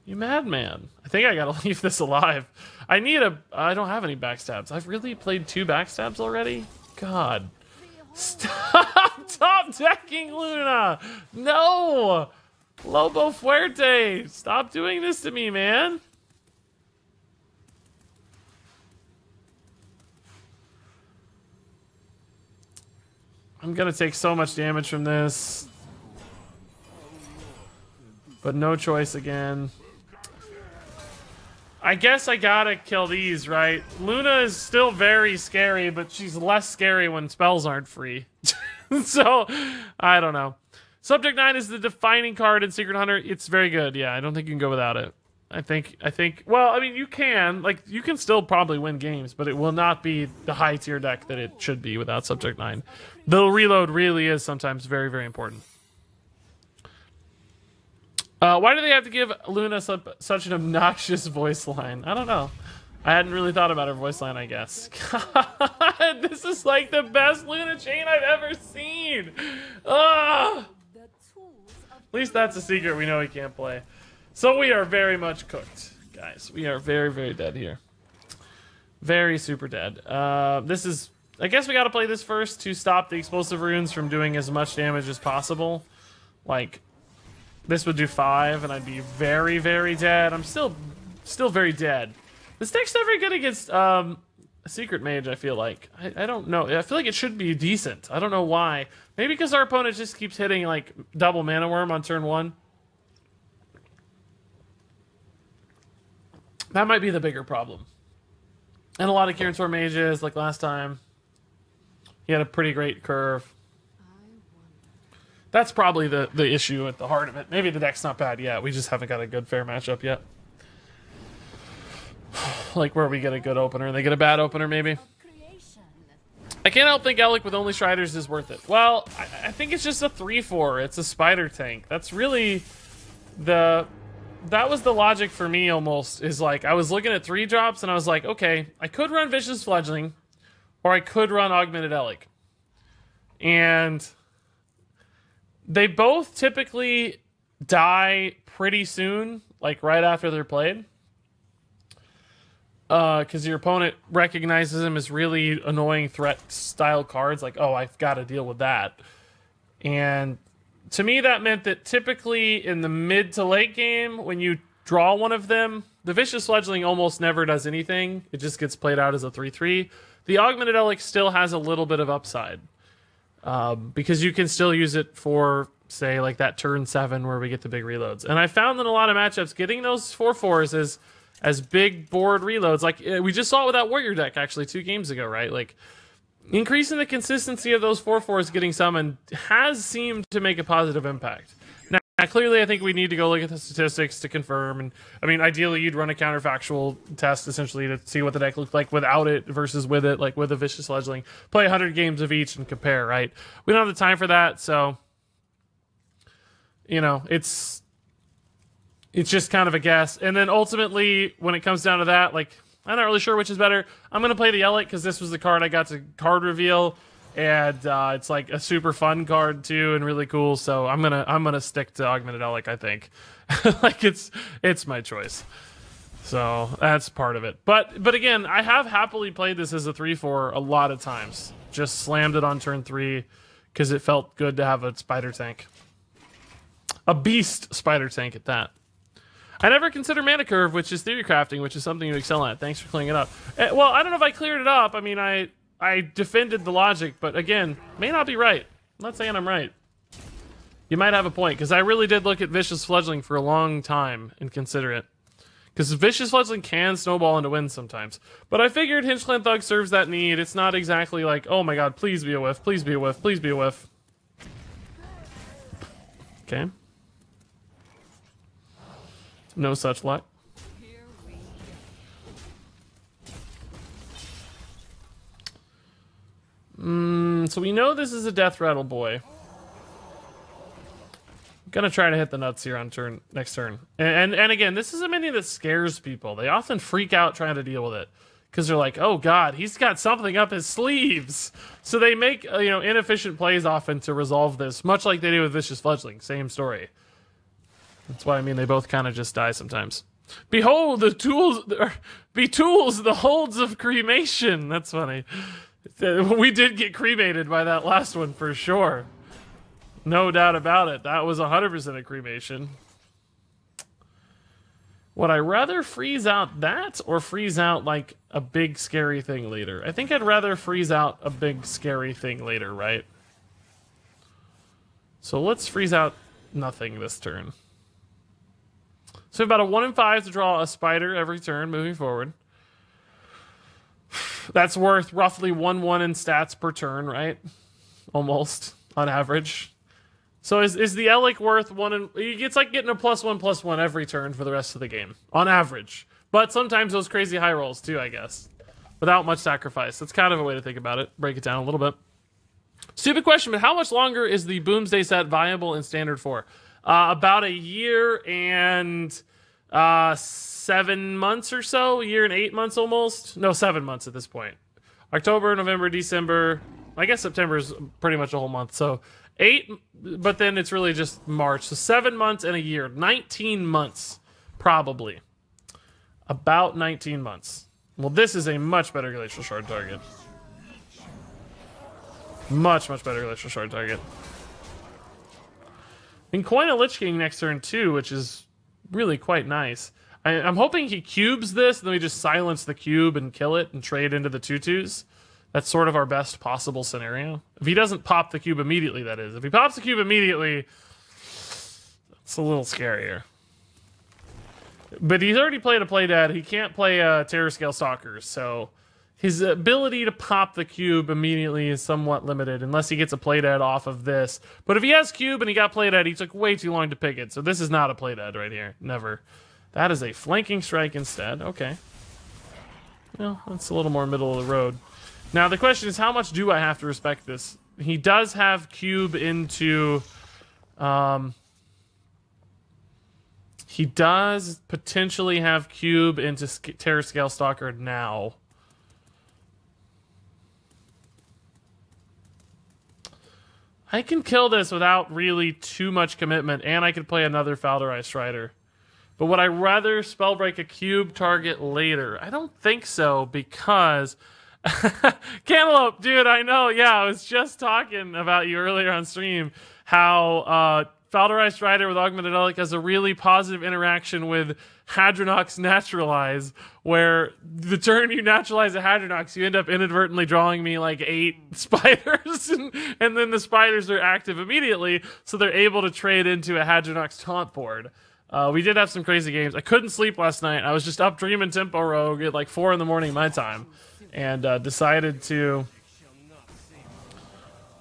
[SPEAKER 1] You madman. I think I gotta leave this alive. I don't have any backstabs. I've really played 2 backstabs already? God. Stop top decking Luna. No. Lobo Fuerte, stop doing this to me, man. I'm gonna take so much damage from this. But no choice again. I guess I gotta kill these, right? Luna is still very scary, but she's less scary when spells aren't free. So, I don't know. Subject 9 is the defining card in Secret Hunter. It's very good. Yeah, I don't think you can go without it. I think, well, I mean, you can still probably win games, but it will not be the high tier deck that it should be without Subject 9. The reload really is sometimes very, very important. Why do they have to give Luna such an obnoxious voice line? I don't know. I hadn't really thought about her voice line, I guess. God, this is like the best Luna chain I've ever seen. Ugh. At least that's a secret we know he can't play. So we are very much cooked, guys. We are very, very dead here. Very super dead. This is... I guess we gotta play this first to stop the explosive runes from doing as much damage as possible. Like, this would do 5, and I'd be very, very dead. I'm still very dead. This deck's not very good against a Secret Mage, I feel like. I don't know. I feel like it should be decent. I don't know why. Maybe because our opponent just keeps hitting, like, double Mana Worm on turn 1. That might be the bigger problem. And a lot of Kirin Sword Mages, like last time. He had a pretty great curve. That's probably the issue at the heart of it. Maybe the deck's not bad yet. We just haven't got a good fair matchup yet. Like where we get a good opener and they get a bad opener, maybe. I can't help think Alec with only Striders is worth it. Well, I think it's just a 3-4. It's a spider tank. That's really that was the logic for me almost, is like I was looking at 3 drops and I was like, okay, I could run Vicious Fledgling or I could run Augmented Alec. And they both typically die pretty soon, like right after they're played. Because your opponent recognizes them as really annoying threat style cards, like, oh, I've got to deal with that. And to me, that meant that typically in the mid to late game, when you draw one of them, the Vicious Fledgling almost never does anything. It just gets played out as a 3/3. The Augmented Elec still has a little bit of upside. Because you can still use it for, say, like that turn 7 where we get the big reloads. And I found in a lot of matchups, getting those 4/4s as big board reloads, like we just saw it with that Warrior deck actually 2 games ago, right? Like increasing the consistency of those 4/4s getting summoned has seemed to make a positive impact. Now, clearly, I think we need to go look at the statistics to confirm. And I mean, ideally, you'd run a counterfactual test essentially to see what the deck looked like without it versus with it, like with a Vicious Fledgling. Play 100 games of each and compare, right? We don't have the time for that, so you know, it's just kind of a guess. And then ultimately, when it comes down to that, like I'm not really sure which is better. I'm gonna play the Elec because this was the card I got to card reveal. And it's like a super fun card too, and really cool. So I'm gonna stick to Augmented Elec. I think, like it's my choice. So that's part of it. But again, I have happily played this as a 3/4 a lot of times. Just slammed it on turn 3 because it felt good to have a spider tank, a beast spider tank at that. I never consider Mana Curve, which is theory crafting, which is something you excel at. Thanks for clearing it up. Well, I don't know if I cleared it up. I mean, I defended the logic, but again, may not be right. I'm not saying I'm right. You might have a point, because I really did look at Vicious Fledgling for a long time and consider it. Because Vicious Fledgling can snowball into wins sometimes. But I figured Hinchclan Thug serves that need. It's not exactly like, oh my god, please be a whiff, please be a whiff, please be a whiff. Okay. No such luck. So we know this is a Death Rattle boy. I'm gonna try to hit the nuts here on next turn. And again, this is a minion that scares people. They often freak out trying to deal with it because they're like, "Oh God, he's got something up his sleeves." So they make inefficient plays often to resolve this, much like they do with Vicious Fledgling. Same story. That's why I mean they both kind of just die sometimes. Behold the tools, be tools the holds of cremation. That's funny. We did get cremated by that last one for sure. No doubt about it. That was 100% a cremation. Would I rather freeze out that or freeze out like a big scary thing later? I think I'd rather freeze out a big scary thing later, right? So let's freeze out nothing this turn. So about a 1 in 5 to draw a spider every turn moving forward. That's worth roughly 1/1 in stats per turn, right? Almost, on average. So is the Elec worth 1 in... It's like getting a +1/+1 every turn for the rest of the game, on average. But sometimes those crazy high rolls too, I guess. Without much sacrifice. That's kind of a way to think about it. Break it down a little bit. Stupid question, but how much longer is the Boomsday set viable in Standard for? About a year and 7 months or so. A year and 8 months almost. No, 7 months at this point. October, November, December. I guess September is pretty much a whole month. So 8, but then it's really just March. So 7 months and a year. 19 months, probably. About 19 months. Well, this is a much better Glacial Shard target. Much, much better Glacial Shard target. And coin a Lich King next turn too, which is really quite nice. I'm hoping he cubes this, and then we just silence the cube and kill it and trade into the 2/2s. That's sort of our best possible scenario. If he doesn't pop the cube immediately, that is. If he pops the cube immediately, it's a little scarier. But he's already played a Playdead. He can't play Terror Scale Stalkers, so his ability to pop the cube immediately is somewhat limited, unless he gets a Playdead off of this. But if he has cube and he got Playdead, he took way too long to pick it. So this is not a Playdead right here. Never. That is a Flanking Strike instead. Okay. Well, that's a little more middle of the road. Now, the question is, how much do I have to respect this? He does have cube into... he does potentially have cube into Terror Scale Stalker now. I can kill this without really too much commitment, and I could play another Falderai Strider. But would I rather Spellbreak a cube target later? I don't think so, because Cantaloupe, dude, I know. Yeah, I was just talking about you earlier on stream. How Falderized Strider with Augmented Relic has a really positive interaction with Hadronox Naturalize, where the turn you naturalize a Hadronox, you end up inadvertently drawing me like 8 spiders, and then the spiders are active immediately, so they're able to trade into a Hadronox taunt board. We did have some crazy games. I couldn't sleep last night. I was just up dreaming Tempo Rogue at like 4 in the morning my time, and decided to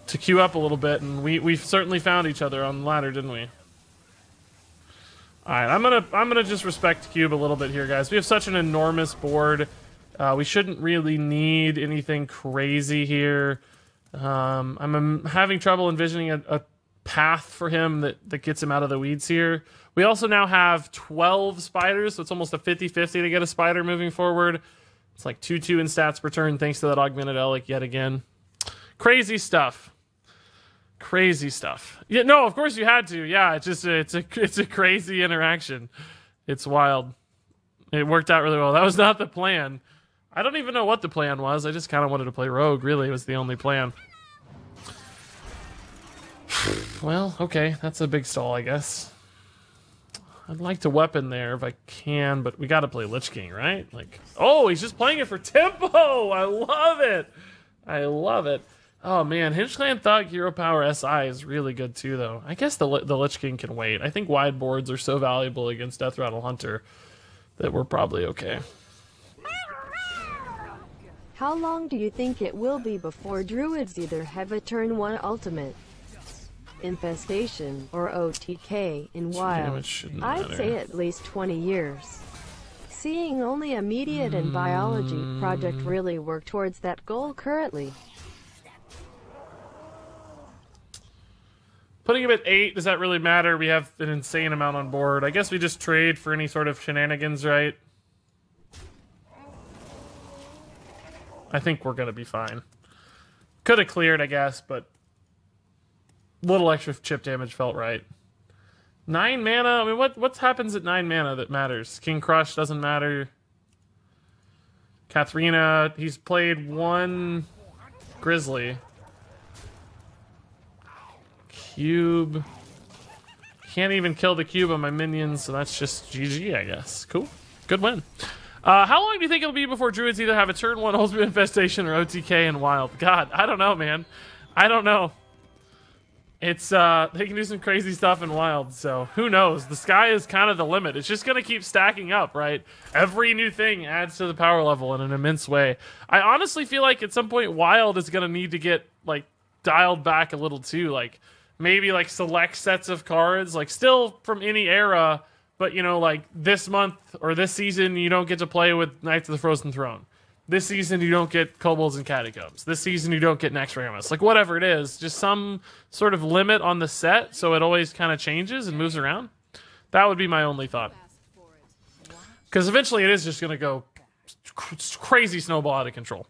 [SPEAKER 1] queue up a little bit, and we certainly found each other on the ladder, didn't we? All right, I'm gonna just respect Cube a little bit here, guys. We have such an enormous board. We shouldn't really need anything crazy here. I'm having trouble envisioning a path for him that gets him out of the weeds here. We also now have 12 spiders, so it's almost a 50-50 to get a spider moving forward. It's like 2-2 in stats per turn, thanks to that Augmented Relic yet again. Crazy stuff. Crazy stuff. Yeah, no, of course you had to. Yeah, it's a crazy interaction. It's wild. It worked out really well. That was not the plan. I don't even know what the plan was. I just kind of wanted to play Rogue. Really, was the only plan. Well, okay, that's a big stall, I guess. I'd like to weapon there if I can, but we got to play Lich King, right? Like, oh, he's just playing it for tempo. I love it. I love it. Oh man, Hinge-Clan Thug Hero Power SI is really good too, though. I guess the Lich King can wait. I think wide boards are so valuable against Death Rattle Hunter that we're probably okay.
[SPEAKER 3] How long do you think it will be before Druids either have a turn 1 ultimate, Infestation, or OTK in Wild? I'd say at least 20 years. Seeing only Immediate and Biology Project really work towards that goal currently.
[SPEAKER 1] Putting him at 8, does that really matter? We have an insane amount on board. I guess we just trade for any sort of shenanigans, right? I think we're going to be fine. Could have cleared, I guess, but little extra chip damage felt right. 9 mana? I mean, what happens at 9 mana that matters? King Crush doesn't matter. Katharina, he's played 1 Grizzly. Cube. Can't even kill the cube on my minions, so that's just GG, I guess. Cool. Good win. How long do you think it'll be before Druids either have a turn 1 Ultimate Infestation or OTK in Wild? God, I don't know, man. I don't know. It's, they can do some crazy stuff in Wild, so who knows? The sky is kind of the limit. It's just gonna keep stacking up, right? Every new thing adds to the power level in an immense way. I honestly feel like at some point Wild is gonna need to get, like, dialed back a little too, like, maybe like select sets of cards, like still from any era, but you know, like this month or this season you don't get to play with Knights of the Frozen Throne. This season you don't get Kobolds and Catacombs. This season you don't get Nexramus. Like whatever it is, just some sort of limit on the set so it always kind of changes and moves around. That would be my only thought. Because eventually it is just going to go crazy snowball out of control.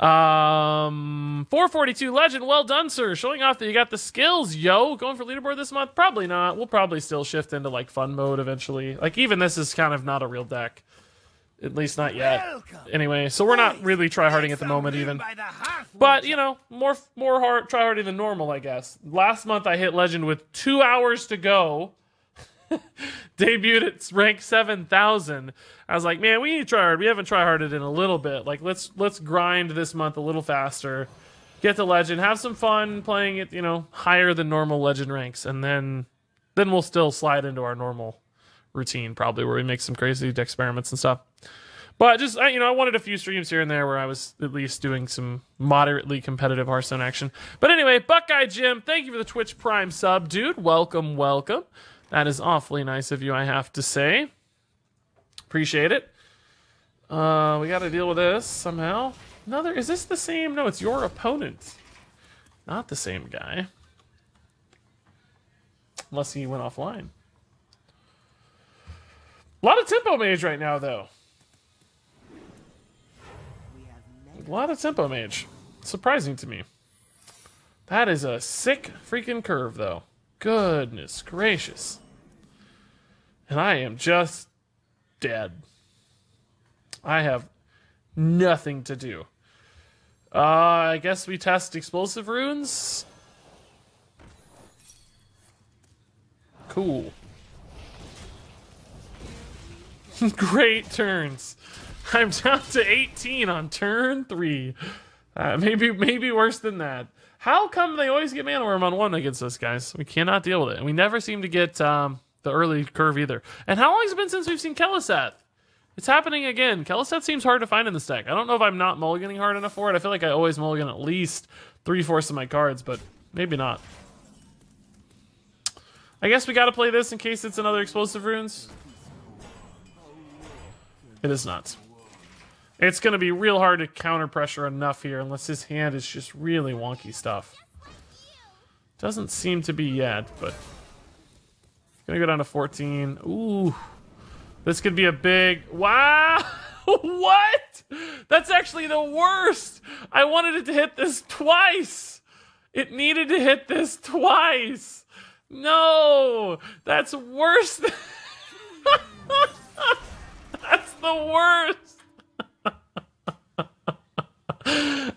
[SPEAKER 1] 442 Legend, well done, sir. Showing off that you got the skills, yo. Going for leaderboard this month? Probably not. We'll probably still shift into like fun mode eventually. Like even this is kind of not a real deck. At least not yet. Anyway, so we're not really tryharding at the moment even. But, you know, more tryharding than normal, I guess. Last month I hit Legend with 2 hours to go. Debuted at rank 7,000. I was like, man, we need to try hard. We haven't tryharded in a little bit. Like, let's grind this month a little faster. Get to Legend. Have some fun playing it, you know, higher than normal Legend ranks. And then we'll still slide into our normal routine, probably, where we make some crazy experiments and stuff. But just, you know, I wanted a few streams here and there where I was at least doing some moderately competitive Hearthstone action. But anyway, Buckeye Jim, thank you for the Twitch Prime sub, dude. Welcome, welcome. That is awfully nice of you, I have to say. Appreciate it. We got to deal with this somehow. Another, is this the same? No, it's your opponent. Not the same guy. Unless he went offline. A lot of Tempo Mage right now, though. A lot of Tempo Mage. Surprising to me. That is a sick freaking curve, though. Goodness gracious. And I am just dead. I have nothing to do. I guess we test explosive runes. Cool. Great turns. I'm down to 18 on turn 3. Maybe worse than that. How come they always get Mana Worm on 1 against us, guys? We cannot deal with it. And we never seem to get the early curve either. And how long has it been since we've seen Keleseth? It's happening again. Keleseth seems hard to find in this deck. I don't know if I'm not mulliganing hard enough for it. I feel like I always mulligan at least 3/4 of my cards, but maybe not. I guess we gotta play this in case it's another explosive runes. It is not. It's gonna be real hard to counter pressure enough here unless his hand is just really wonky stuff. Doesn't seem to be yet, but gonna go down to 14. Ooh. This could be a big... Wow! What? That's actually the worst! I wanted it to hit this twice! It needed to hit this twice! No! That's worse than... That's the worst!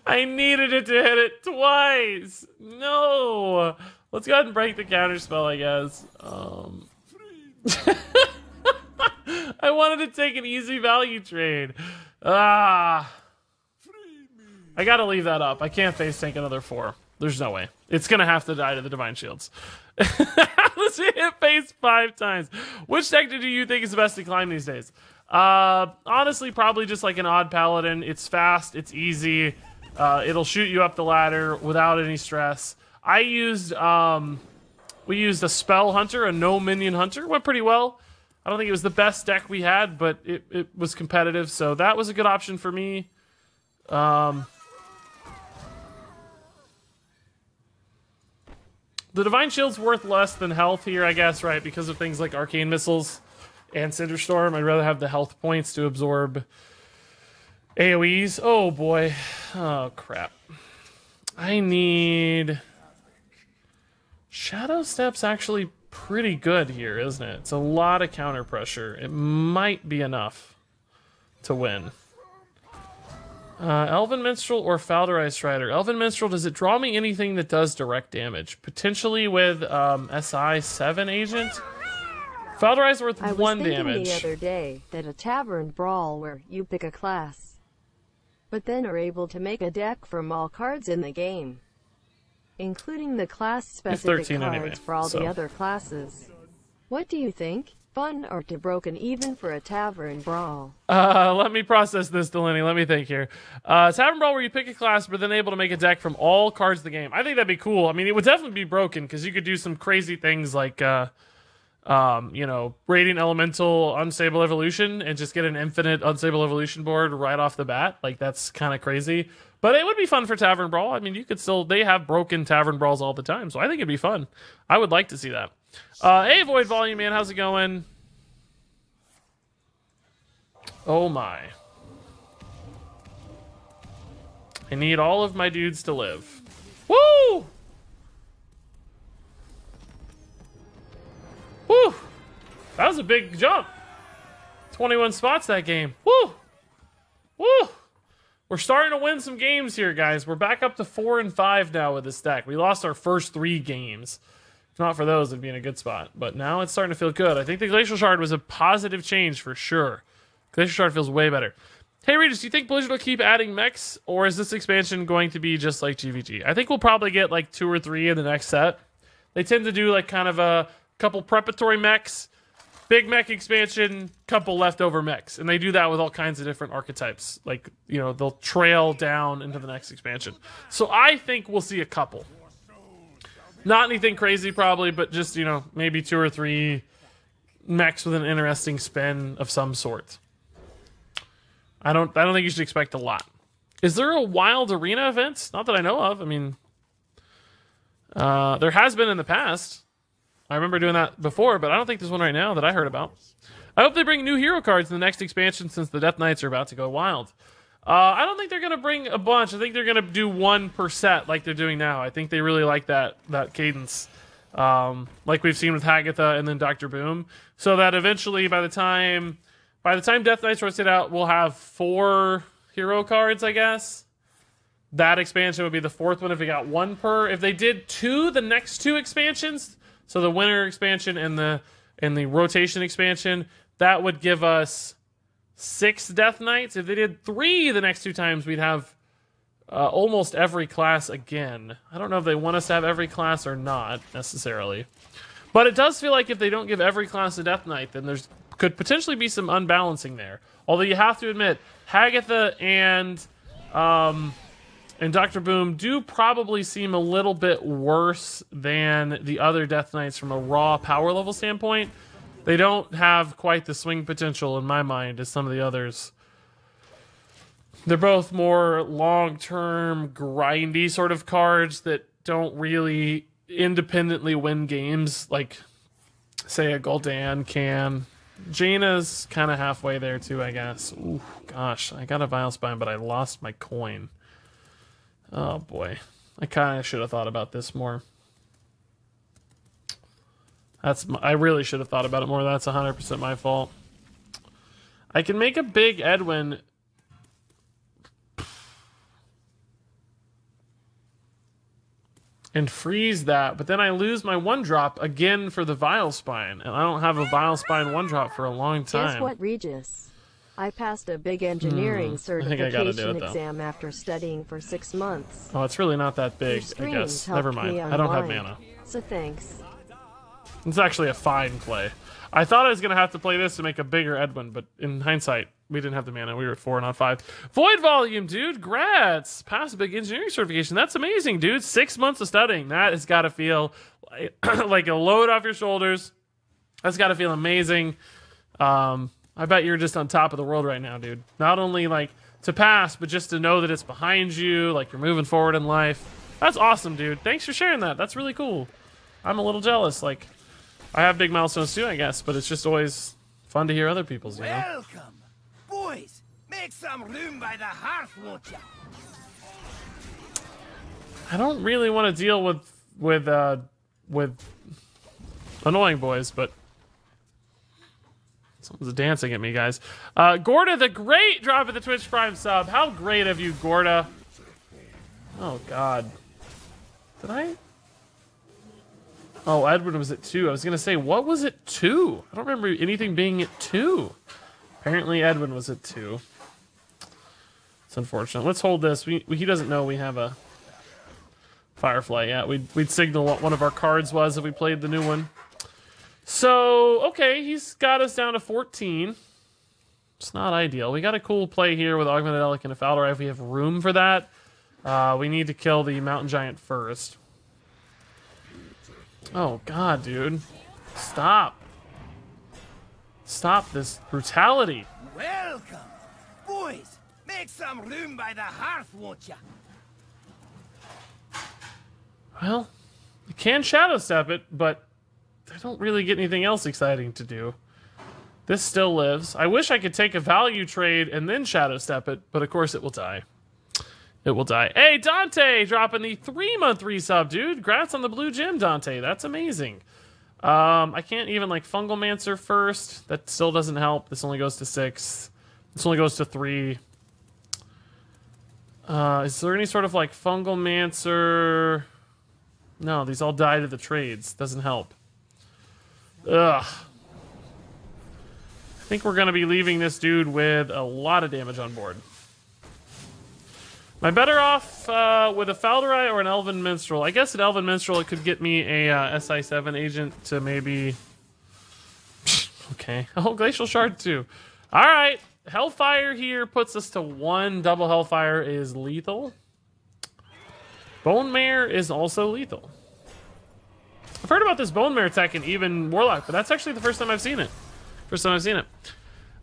[SPEAKER 1] I needed it to hit it twice! No! Let's go ahead and break the counter spell, I guess. I wanted to take an easy value trade. I gotta leave that up. I can't face tank another 4. There's no way. It's gonna have to die to the Divine Shields. Let's hit face 5 times. Which deck do you think is the best to climb these days? Honestly, probably just like an odd paladin. It's fast, it's easy. It'll shoot you up the ladder without any stress. I used, we used a spell hunter, a no minion hunter. Went pretty well. I don't think it was the best deck we had, but it was competitive, so that was a good option for me. The Divine Shield's worth less than health here, I guess, right? Because of things like Arcane Missiles and Cinderstorm. I'd rather have the health points to absorb AoEs. Oh, boy. Oh, crap. I need... Shadow Step's actually pretty good here, isn't it? It's a lot of counter pressure. It might be enough to win. Elven Minstrel or Falderized Strider? Elven Minstrel, does it draw me anything that does direct damage? Potentially with SI 7 agent? Falderized worth 1 damage.
[SPEAKER 3] I was thinking the other day that a tavern brawl where you pick a class, but then are able to make a deck from all cards in the game, including the class-specific cards
[SPEAKER 1] anyway,
[SPEAKER 3] for all the other classes. What do you think? Fun or too broken even for a tavern brawl?
[SPEAKER 1] Let me process this, Delaney. Let me think here. Tavern brawl where you pick a class, but then able to make a deck from all cards of the game. I think that'd be cool. I mean, it would definitely be broken because you could do some crazy things like, you know, Radiant Elemental Unstable Evolution and just get an infinite Unstable Evolution board right off the bat. Like, that's kind of crazy. But it would be fun for Tavern Brawl. I mean, you could still... They have broken Tavern Brawls all the time, so I think it'd be fun. I would like to see that. Hey, Void Volume, man. How's it going? Oh, my. I need all of my dudes to live. Woo! Woo! That was a big jump. 21 spots that game. Woo! Woo! We're starting to win some games here, guys. We're back up to 4 and 5 now with this deck. We lost our first 3 games. If not for those, it'd be in a good spot. But now it's starting to feel good. I think the Glacial Shard was a positive change for sure. Glacial Shard feels way better. Hey, Regis, do you think Blizzard will keep adding mechs? Or is this expansion going to be just like GVG? I think we'll probably get like 2 or 3 in the next set. They tend to do like kind of a couple preparatory mechs, big mech expansion, couple leftover mechs. And they do that with all kinds of different archetypes. Like, you know, they'll trail down into the next expansion. So I think we'll see a couple. Not anything crazy probably, but just, you know, maybe 2 or 3 mechs with an interesting spin of some sort. I don't think you should expect a lot. Is there a wild arena event? Not that I know of. I mean, there has been in the past. I remember doing that before, but I don't think there's one right now that I heard about. I hope they bring new hero cards in the next expansion since the Death Knights are about to go wild. I don't think they're going to bring a bunch. I think they're going to do 1 per set like they're doing now. I think they really like that cadence, like we've seen with Hagatha and then Dr. Boom, so that eventually by the time Death Knights rotate out, we'll have 4 hero cards, I guess. That expansion would be the fourth one if we got one per. If they did two, the next two expansions, so the winter expansion and the rotation expansion, that would give us 6 Death Knights. If they did 3 the next 2 times, we'd have almost every class again. I don't know if they want us to have every class or not, necessarily. But it does feel like if they don't give every class a Death Knight, then there's could potentially be some unbalancing there. Although you have to admit, Hagatha and Dr. Boom do probably seem a little bit worse than the other Death Knights from a raw power level standpoint. They don't have quite the swing potential in my mind as some of the others. They're both more long-term, grindy sort of cards that don't really independently win games like, say, a Gul'dan can. Jaina's kind of halfway there too, I guess. Ooh, gosh, I got a Vile Spine, but I lost my coin. Oh boy, I kind of should have thought about this more. I really should have thought about it more. That's 100% my fault. I can make a big Edwin. And freeze that, but then I lose my 1-drop again for the Vile Spine, and I don't have a Vile Spine 1-drop for a long time.
[SPEAKER 3] Guess what, Regis? I passed a big engineering certification exam after studying for 6 months.
[SPEAKER 1] Oh, it's really not that big, I guess. Never mind. I don't have mana.
[SPEAKER 3] So thanks.
[SPEAKER 1] It's actually a fine play. I thought I was going to have to play this to make a bigger Edwin, but in hindsight, we didn't have the mana. We were at 4, not 5. Void Volume, dude. Grats. Pass a big engineering certification. That's amazing, dude. 6 months of studying. That has got to feel like a load off your shoulders. That's got to feel amazing. I bet you're just on top of the world right now, dude. Not only like to pass, but just to know that it's behind you, like you're moving forward in life. That's awesome, dude. Thanks for sharing that. That's really cool. I'm a little jealous. Like, I have big milestones too, I guess, but it's just always fun to hear other people's, you know?
[SPEAKER 2] Welcome! Boys, make some room by the hearth, won't ya?
[SPEAKER 1] I don't really want to deal with annoying boys, but someone's dancing at me, guys. Gorda the Great drop at the Twitch Prime sub. How great of you, Gorda. Oh, God. Did I? Oh, Edward was at 2. I was going to say, what was at 2? I don't remember anything being at 2. Apparently, Edwin was at 2. It's unfortunate. Let's hold this. He doesn't know we have a Firefly yet. We'd signal what one of our cards was if we played the new one. So, okay, he's got us down to 14. It's not ideal. We got a cool play here with Augmented Elk and a Fowler if we have room for that. We need to kill the Mountain Giant first. Oh, God, dude. Stop. Stop this brutality.
[SPEAKER 2] Welcome! Boys, make some room by the hearth, won't ya?
[SPEAKER 1] Well, you can Shadow Step it, but I don't really get anything else exciting to do. This still lives. I wish I could take a value trade and then Shadow Step it, but of course it will die. It will die. Hey, Dante, dropping the 3-month resub, dude. Congrats on the blue gem, Dante. That's amazing. I can't even, like, Fungal Mancer first. That still doesn't help. This only goes to 6. This only goes to 3. Is there any sort of, like, Fungal Mancer? No, these all die to the trades. Doesn't help. Ugh. I think we're going to be leaving this dude with a lot of damage on board. Am I better off with a Falderai or an Elven Minstrel? I guess an Elven Minstrel, it could get me a SI7 agent to maybe... Okay. Oh, Glacial Shard too. Alright. Hellfire here puts us to 1. Double Hellfire is lethal. Bone Mare is also lethal. I've heard about this Bone Mare tech in even Warlock, but that's actually the first time I've seen it. First time I've seen it.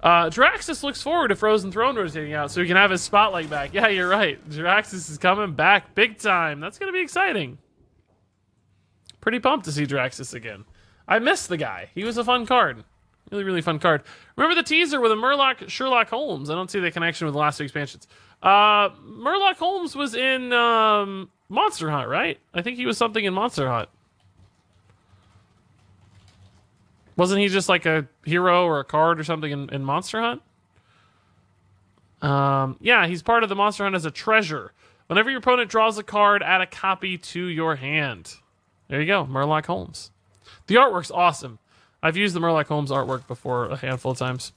[SPEAKER 1] Draxus looks forward to Frozen Throne rotating out so he can have his spotlight back. Yeah, you're right. Draxus is coming back big time. That's going to be exciting. Pretty pumped to see Draxus again. I miss the guy. He was a fun card. Really, really fun card. Remember the teaser with a Murloc Sherlock Holmes? I don't see the connection with the last 2 expansions. Murloc Holmes was in Monster Hunt, right? I think he was something in Monster Hunt. Wasn't he just like a hero or a card or something in Monster Hunt? Yeah, he's part of the monster hunt as a treasure. Whenever your opponent draws a card, add a copy to your hand. There you go, Murloc Holmes. The artwork's awesome. I've used the Murloc Holmes artwork before a handful of times.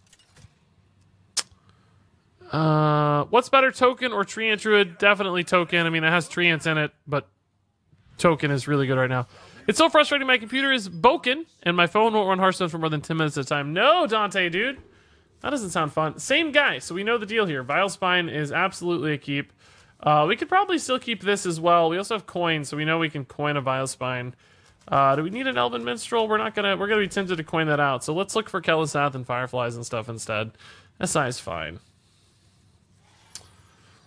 [SPEAKER 1] What's better, Token or Treant Druid? Definitely Token. I mean, it has Treants in it, but Token is really good right now. It's so frustrating. My computer is broken, and my phone won't run Hearthstone for more than 10 minutes at a time. No, Dante, dude. That doesn't sound fun. Same guy, so we know the deal here. Vile Spine is absolutely a keep. We could probably still keep this as well. We also have coins, so we know we can coin a Vile Spine. Do we need an Elven Minstrel? We're gonna be tempted to coin that out. So let's look for Kelisath and Fireflies and stuff instead. SI is fine.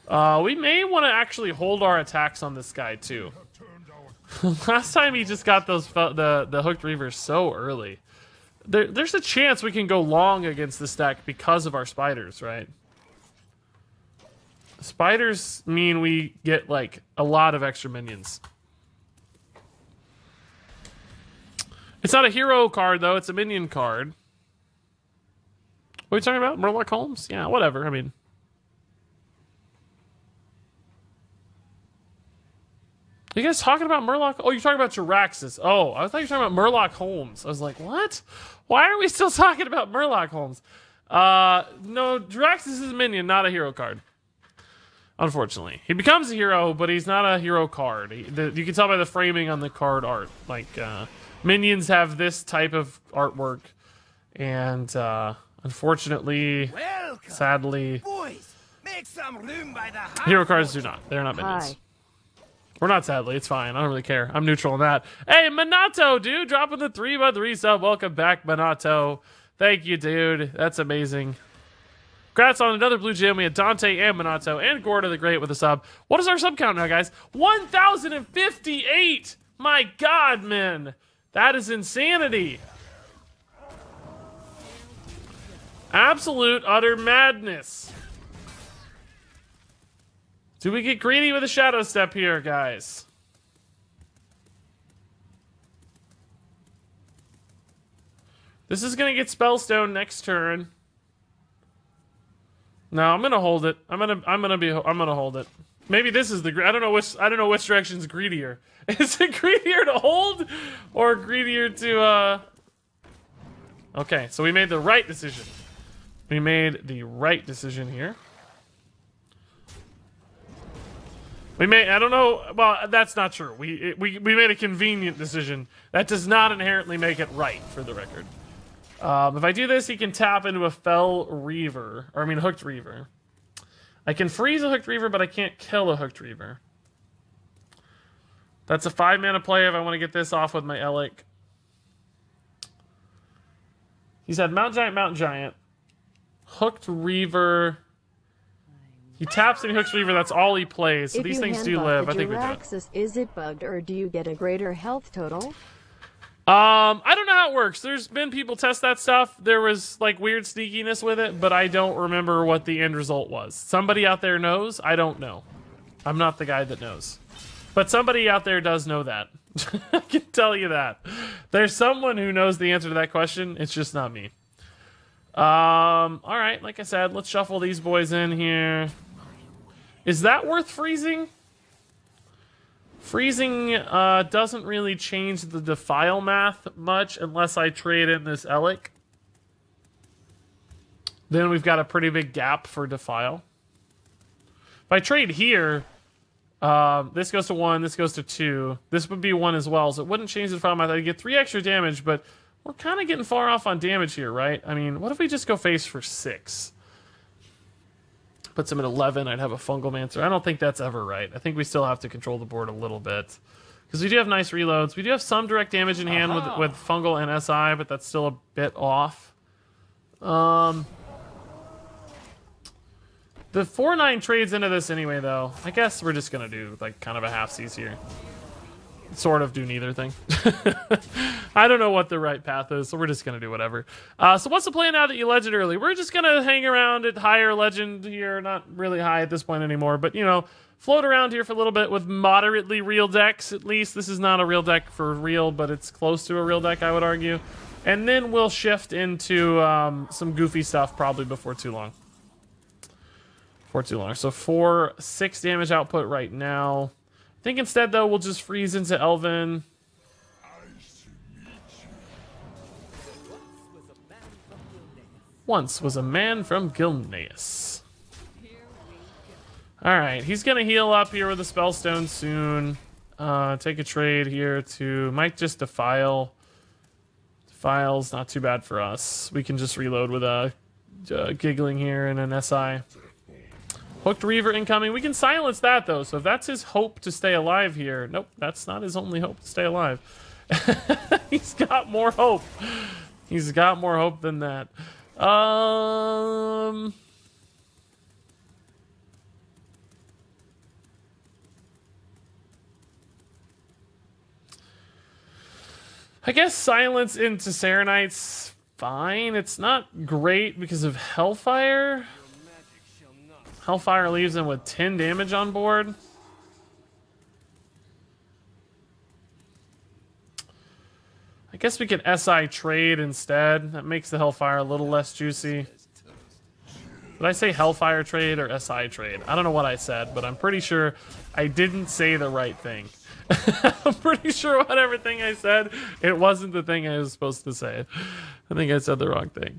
[SPEAKER 1] We may want to actually hold our attacks on this guy too. Last time he just got those the Hooked Reavers so early. There's a chance we can go long against this deck because of our spiders, right? Spiders mean we get like a lot of extra minions. It's not a hero card though, it's a minion card. What are you talking about? Murloc Holmes? Yeah, whatever. I mean, are you guys talking about Murloc? Oh, you're talking about Jiraxis. Oh, I thought you were talking about Murloc Holmes. I was like, what? Why are we still talking about Murloc Holmes? No, Jiraxis is a minion, not a hero card. Unfortunately. He becomes a hero, but he's not a hero card. You can tell by the framing on the card art. Like, minions have this type of artwork. And, unfortunately, sadly,
[SPEAKER 2] Boys, make some room by the
[SPEAKER 1] hero cards do not. They're not minions.
[SPEAKER 3] Hi.
[SPEAKER 1] Or not, sadly. It's fine. I don't really care. I'm neutral on that. Hey, Minato, dude. Dropping the 3x3 sub. Welcome back, Minato. Thank you, dude. That's amazing. Congrats on another blue gem. We had Dante and Minato and Gorda the Great with a sub. What is our sub count now, guys? 1,058! My God, man. That is insanity. Absolute, utter madness. Do we get greedy with a shadow step here, guys? This is gonna get Spellstone next turn. No, I'm gonna hold it. I'm gonna hold it. Maybe this is the I don't know which direction's greedier. Is it greedier to hold or greedier to Okay, so we made the right decision. We made the right decision here. I don't know, well, that's not true. We made a convenient decision. That does not inherently make it right, for the record. If I do this, he can tap into a Hooked Reaver. I can freeze a Hooked Reaver, but I can't kill a Hooked Reaver. That's a 5-mana play if I want to get this off with my Elic. He's had Mountain Giant, Hooked Reaver. He taps and he hooks Reaver, that's all he plays, so these things do live. I think we're good.
[SPEAKER 3] Is it bugged or do you get a greater health total?
[SPEAKER 1] I don't know how it works. There's been people test that stuff. There was like weird sneakiness with it, but I don't remember what the end result was. Somebody out there knows? I don't know. I'm not the guy that knows. But somebody out there does know that. I can tell you that. There's someone who knows the answer to that question. It's just not me. Alright, like I said, let's shuffle these boys in here. Is that worth freezing? Freezing doesn't really change the Defile math much unless I trade in this Elic. Then we've got a pretty big gap for Defile. If I trade here, this goes to 1, this goes to 2. This would be 1 as well, so it wouldn't change the Defile math. I'd get 3 extra damage, but we're kind of getting far off on damage here, right? I mean, what if we just go face for 6? Puts him at 11, I'd have a Fungal Mancer. I don't think that's ever right. I think we still have to control the board a little bit. Because we do have nice reloads. We do have some direct damage in hand with Fungal and SI, but that's still a bit off. The 4-9 trades into this anyway, though. I guess we're just going to do like kind of a half-seas here. Sort of do neither thing. I don't know what the right path is, so we're just going to do whatever. So what's the plan now that you legend early? We're just going to hang around at higher legend here. Not really high at this point anymore, but, you know, float around here for a little bit with moderately real decks, at least. This is not a real deck for real, but it's close to a real deck, I would argue. And then we'll shift into some goofy stuff probably before too long. for too long. So 6 damage output right now. I think instead, though, we'll just freeze into Elven. Once was a man from Gilneas. Alright, he's going to heal up here with a Spellstone soon. Take a trade here to... Might just Defile. Defile's not too bad for us. We can just reload with a Giggling here and an SI. Hooked Reaver incoming. We can silence that, though. So if that's his hope to stay alive here... Nope, that's not his only hope to stay alive. He's got more hope. He's got more hope than that. I guess silence into Serenites fine. It's not great because of Hellfire. Hellfire leaves him with 10 damage on board. I guess we could SI trade instead. That makes the Hellfire a little less juicy. Did I say Hellfire trade or SI trade? I don't know what I said, but I'm pretty sure I didn't say the right thing. I'm pretty sure whatever thing I said, it wasn't the thing I was supposed to say. I think I said the wrong thing.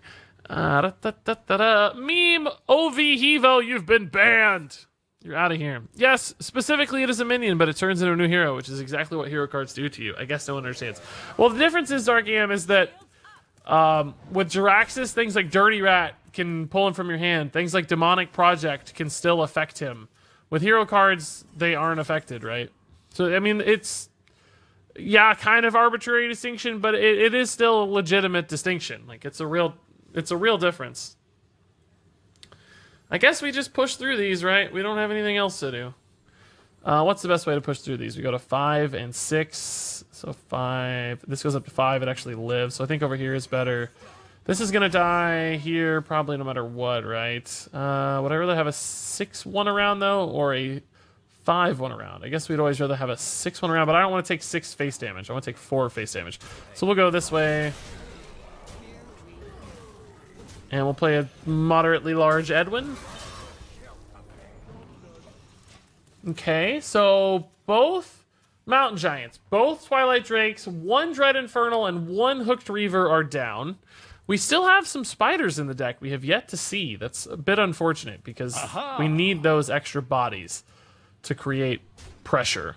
[SPEAKER 1] Meme OV Hevo, you've been banned. You're out of here. Yes, specifically it is a minion, but it turns into a new hero, which is exactly what hero cards do to you. I guess no one understands. Well, the difference is, Dark Am, is that with Jiraxis, things like Dirty Rat can pull him from your hand. Things like Demonic Project can still affect him. With hero cards, they aren't affected, right? So, I mean, it's, yeah, kind of arbitrary distinction, but it is still a legitimate distinction. Like, it's a real difference. I guess we just push through these, right? We don't have anything else to do. What's the best way to push through these? We go to 5 and 6. So 5. This goes up to 5. It actually lives. So I think over here is better. This is going to die here probably no matter what, right? Would I rather have a 6-1 around, though, or a 5-1 around? I guess we'd always rather have a 6-1 around, but I don't want to take 6 face damage. I want to take 4 face damage. So we'll go this way. And we'll play a moderately large Edwin. Okay, so both Mountain Giants, both Twilight Drakes, 1 Dread Infernal, and 1 Hooked Reaver are down. We still have some spiders in the deck we have yet to see. That's a bit unfortunate because we need those extra bodies to create pressure.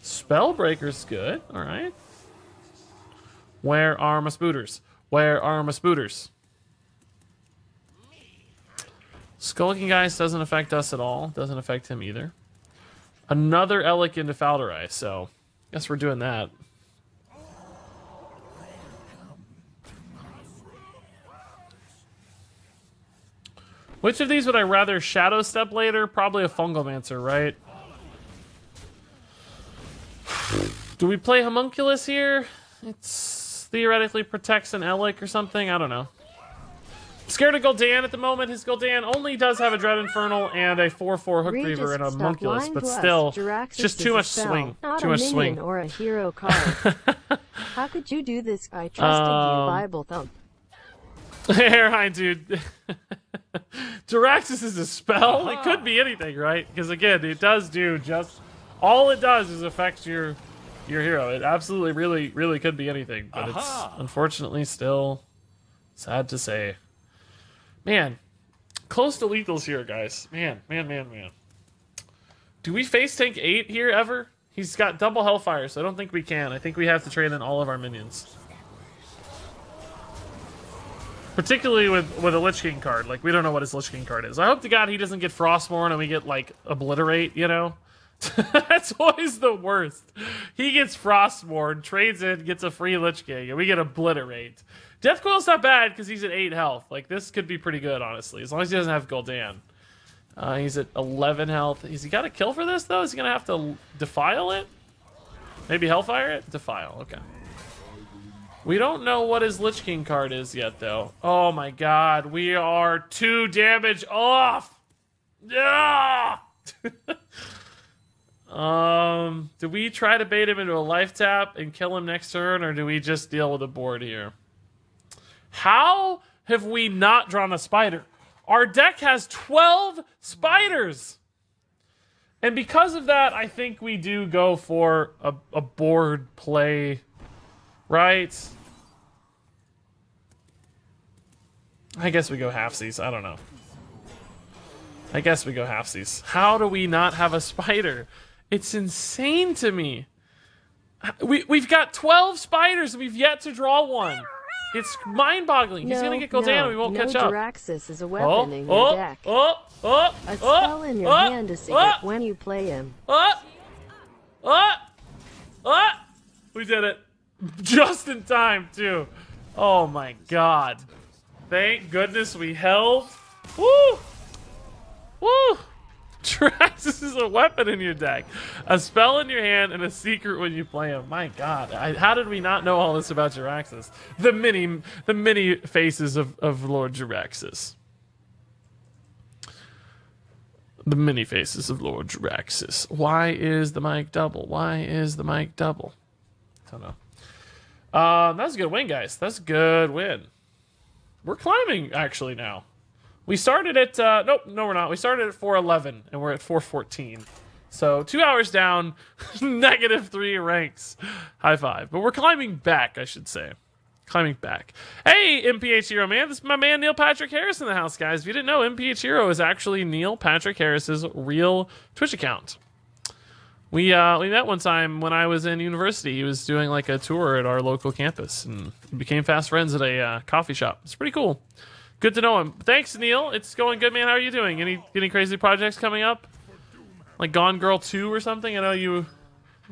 [SPEAKER 1] Spellbreaker's good, alright. Where are my spooters? Where are my spooters? Skulking Geist doesn't affect us at all. Doesn't affect him either. Another Elec into Falderai, so I guess we're doing that. Which of these would I rather Shadow Step later? Probably a Fungalmancer, right? Do we play Homunculus here? It's theoretically protects an Elec or something. I don't know. Scared of Gul'dan at the moment. His Gul'dan only does have a Dread Infernal and a 4/4 Hook Reaver and a Homunculus, but still, just too much swing. Too much swing.
[SPEAKER 3] Or a hero card. How could you do this? I trusted you, Bible Thump.
[SPEAKER 1] Hi, dude. Jiraxis is a spell. It could be anything, right? Because again, it does do just all it does is affect your hero. It absolutely, really could be anything, but it's unfortunately still sad to say. Man, close to lethals here, guys. Man. Do we face tank 8 here ever? He's got double Hellfire, so I don't think we can. I think we have to trade in all of our minions. Particularly with a Lich King card. Like, we don't know what his Lich King card is. I hope to God he doesn't get Frostmourne and we get, like, Obliterate, you know? That's always the worst. He gets Frostmourne, trades it, gets a free Lich King, and we get Obliterate. Death Coil's not bad because he's at 8 health. Like, this could be pretty good, honestly, as long as he doesn't have Gul'dan. He's at 11 health. Has he got a kill for this, though? Is he going to have to Defile it? Maybe Hellfire it? Defile, okay. We don't know what his Lich King card is yet, though. Oh, my God. We are 2 damage off! Yeah! Do we try to bait him into a life tap and kill him next turn, or do we just deal with the board here? How have we not drawn a spider? Our deck has 12 spiders. And because of that, I think we do go for a board play, right? I guess we go halfsies. I don't know. I guess we go halfsies. How do we not have a spider? It's insane to me. We've got 12 spiders and we've yet to draw one. It's mind-boggling. He's gonna get Gul'dan and we won't catch up.
[SPEAKER 3] Jiraxis is a weapon in your deck. A spell in your hand is secret when you play him.
[SPEAKER 1] We did it. Just in time, too. Oh my god. Thank goodness we held. Woo! Woo! Jiraxis is a weapon in your deck. A spell in your hand and a secret when you play him. My god. How did we not know all this about Jiraxis? The many faces of Lord Jiraxis. The many faces of Lord Jiraxis. Why is the mic double? Why is the mic double? I don't know. That's a good win, guys. That's a good win. We're climbing, actually, now. We started at, no, we're not. We started at 411, and we're at 414. So, 2 hours down, -3 ranks. High five. But we're climbing back, I should say. Climbing back. Hey, MPH Hero, man. This is my man, Neil Patrick Harris in the house, guys. If you didn't know, MPH Hero is actually Neil Patrick Harris's real Twitch account. We met one time when I was in university. He was doing like a tour at our local campus and became fast friends at a coffee shop. It's pretty cool. Good to know him. Thanks, Neil. It's going good, man. How are you doing? Any crazy projects coming up? Like Gone Girl 2 or something? I know you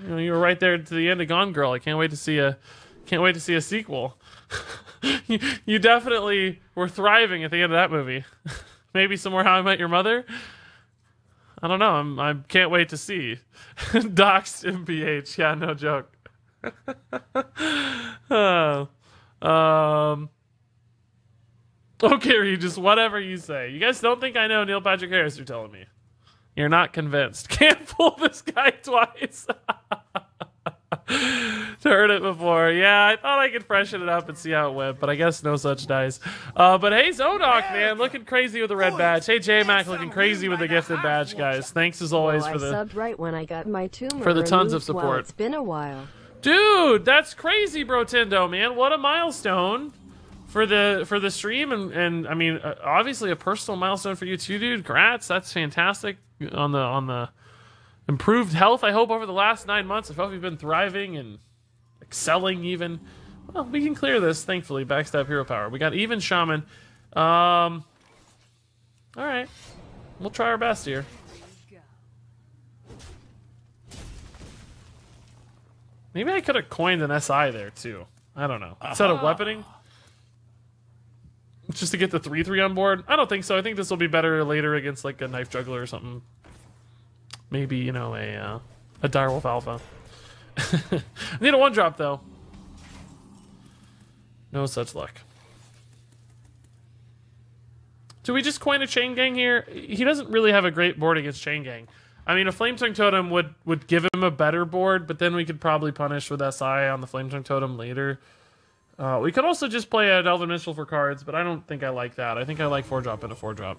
[SPEAKER 1] were right there to the end of Gone Girl. I can't wait to see a sequel. You definitely were thriving at the end of that movie. Maybe some more How I Met Your Mother? I don't know. I can't wait to see. Doxed MPH. Yeah, no joke. Okay, Regis, whatever you say. You guys don't think I know Neil Patrick Harris, you're telling me. You're not convinced. Can't fool this guy twice. Heard it before. Yeah, I thought I could freshen it up and see how it went, but I guess no such dice. But hey, Zodoc, man, looking crazy with the red badge. Hey, J-Mac, looking crazy with the gifted badge, guys. Thanks as always
[SPEAKER 3] I subbed right when I got my tumor
[SPEAKER 1] for the tons of support.
[SPEAKER 3] Well, it's been a while.
[SPEAKER 1] Dude, that's crazy, Brotendo, man. What a milestone for the stream, and I mean, obviously a personal milestone for you too, dude. Congrats, that's fantastic on the improved health, I hope, over the last 9 months. I hope you've been thriving and excelling even. Well, we can clear this, thankfully. Backstab hero power. We got even shaman. Alright. We'll try our best here. Maybe I could have coined an SI there, too. I don't know. Instead of weaponing? Just to get the 3-3 on board? I don't think so. I think this will be better later against, like, a knife juggler or something. Maybe, you know, a direwolf alpha. I need a 1-drop, though. No such luck. Do we just coin a chain gang here? He doesn't really have a great board against chain gang. I mean, a flame tongue totem would give him a better board, but then we could probably punish with SI on the flame tongue totem later. We could also just play an Elven Minstrel for cards, but I don't think I like that. I think I like 4-drop and a 4-drop.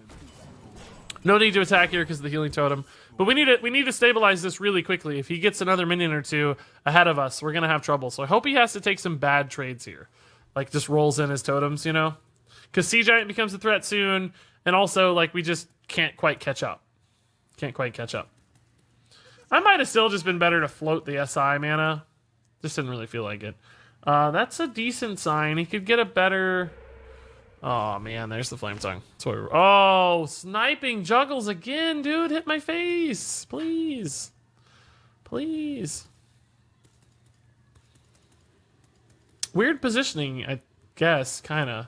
[SPEAKER 1] No need to attack here because of the healing totem. But we need to stabilize this really quickly. If he gets another minion or two ahead of us, we're going to have trouble. So I hope he has to take some bad trades here. Like, just rolls in his totems, you know? Because Sea Giant becomes a threat soon. And also, like, we just can't quite catch up. Can't quite catch up. I might have still just been better to float the SI mana. Just didn't really feel like it. That's a decent sign. He could get a better... Oh, man, there's the flame tongue. That's what oh, sniping juggles again, dude. Hit my face. Please. Please. Weird positioning, I guess, kind of.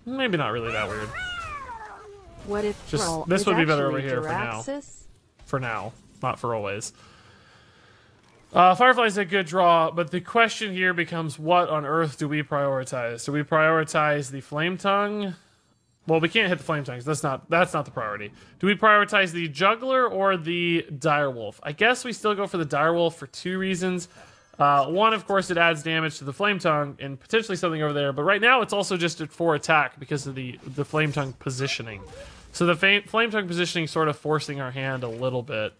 [SPEAKER 1] Maybe not really that weird.
[SPEAKER 3] What if
[SPEAKER 1] just this would be better over here Jiraxis? For now. Not for always. Firefly's a good draw, but the question here becomes, what on earth do we prioritize? Do we prioritize the Flame Tongue? Well, we can't hit the Flame Tongues. That's not the priority. Do we prioritize the Juggler or the Direwolf? I guess we still go for the Direwolf for 2 reasons. One, of course, it adds damage to the Flame Tongue and potentially something over there. But right now, it's also just at 4 attack because of the Flame Tongue positioning. So the Flame Tongue positioning sort of forcing our hand a little bit.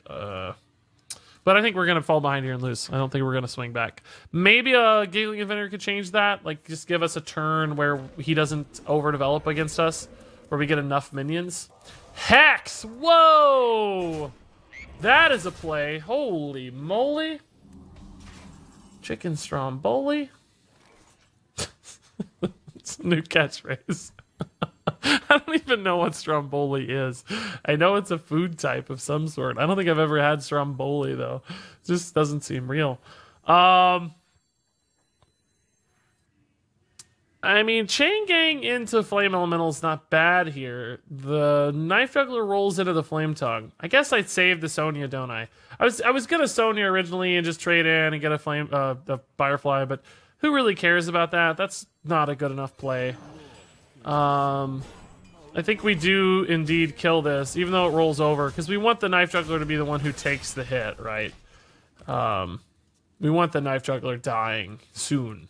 [SPEAKER 1] But I think we're going to fall behind here and lose. I don't think we're going to swing back. Maybe a Giggling Inventor could change that. Like, just give us a turn where he doesn't overdevelop against us. Where we get enough minions. Hex! Whoa! That is a play. Holy moly. Chicken Stromboli. It's a new catchphrase. I don't even know what Stromboli is. I know it's a food type of some sort. I don't think I've ever had Stromboli, though. It just doesn't seem real. I mean, Chain Gang into Flame Elemental is not bad here. The Knife Juggler rolls into the Flame Tongue. I guess I'd save the Sonya, don't I? I was gonna Sonya originally and just trade in and get a Firefly, but who really cares about that? That's not a good enough play. I think we do indeed kill this, even though it rolls over, because we want the Knife Juggler to be the one who takes the hit, right? We want the Knife Juggler dying soon,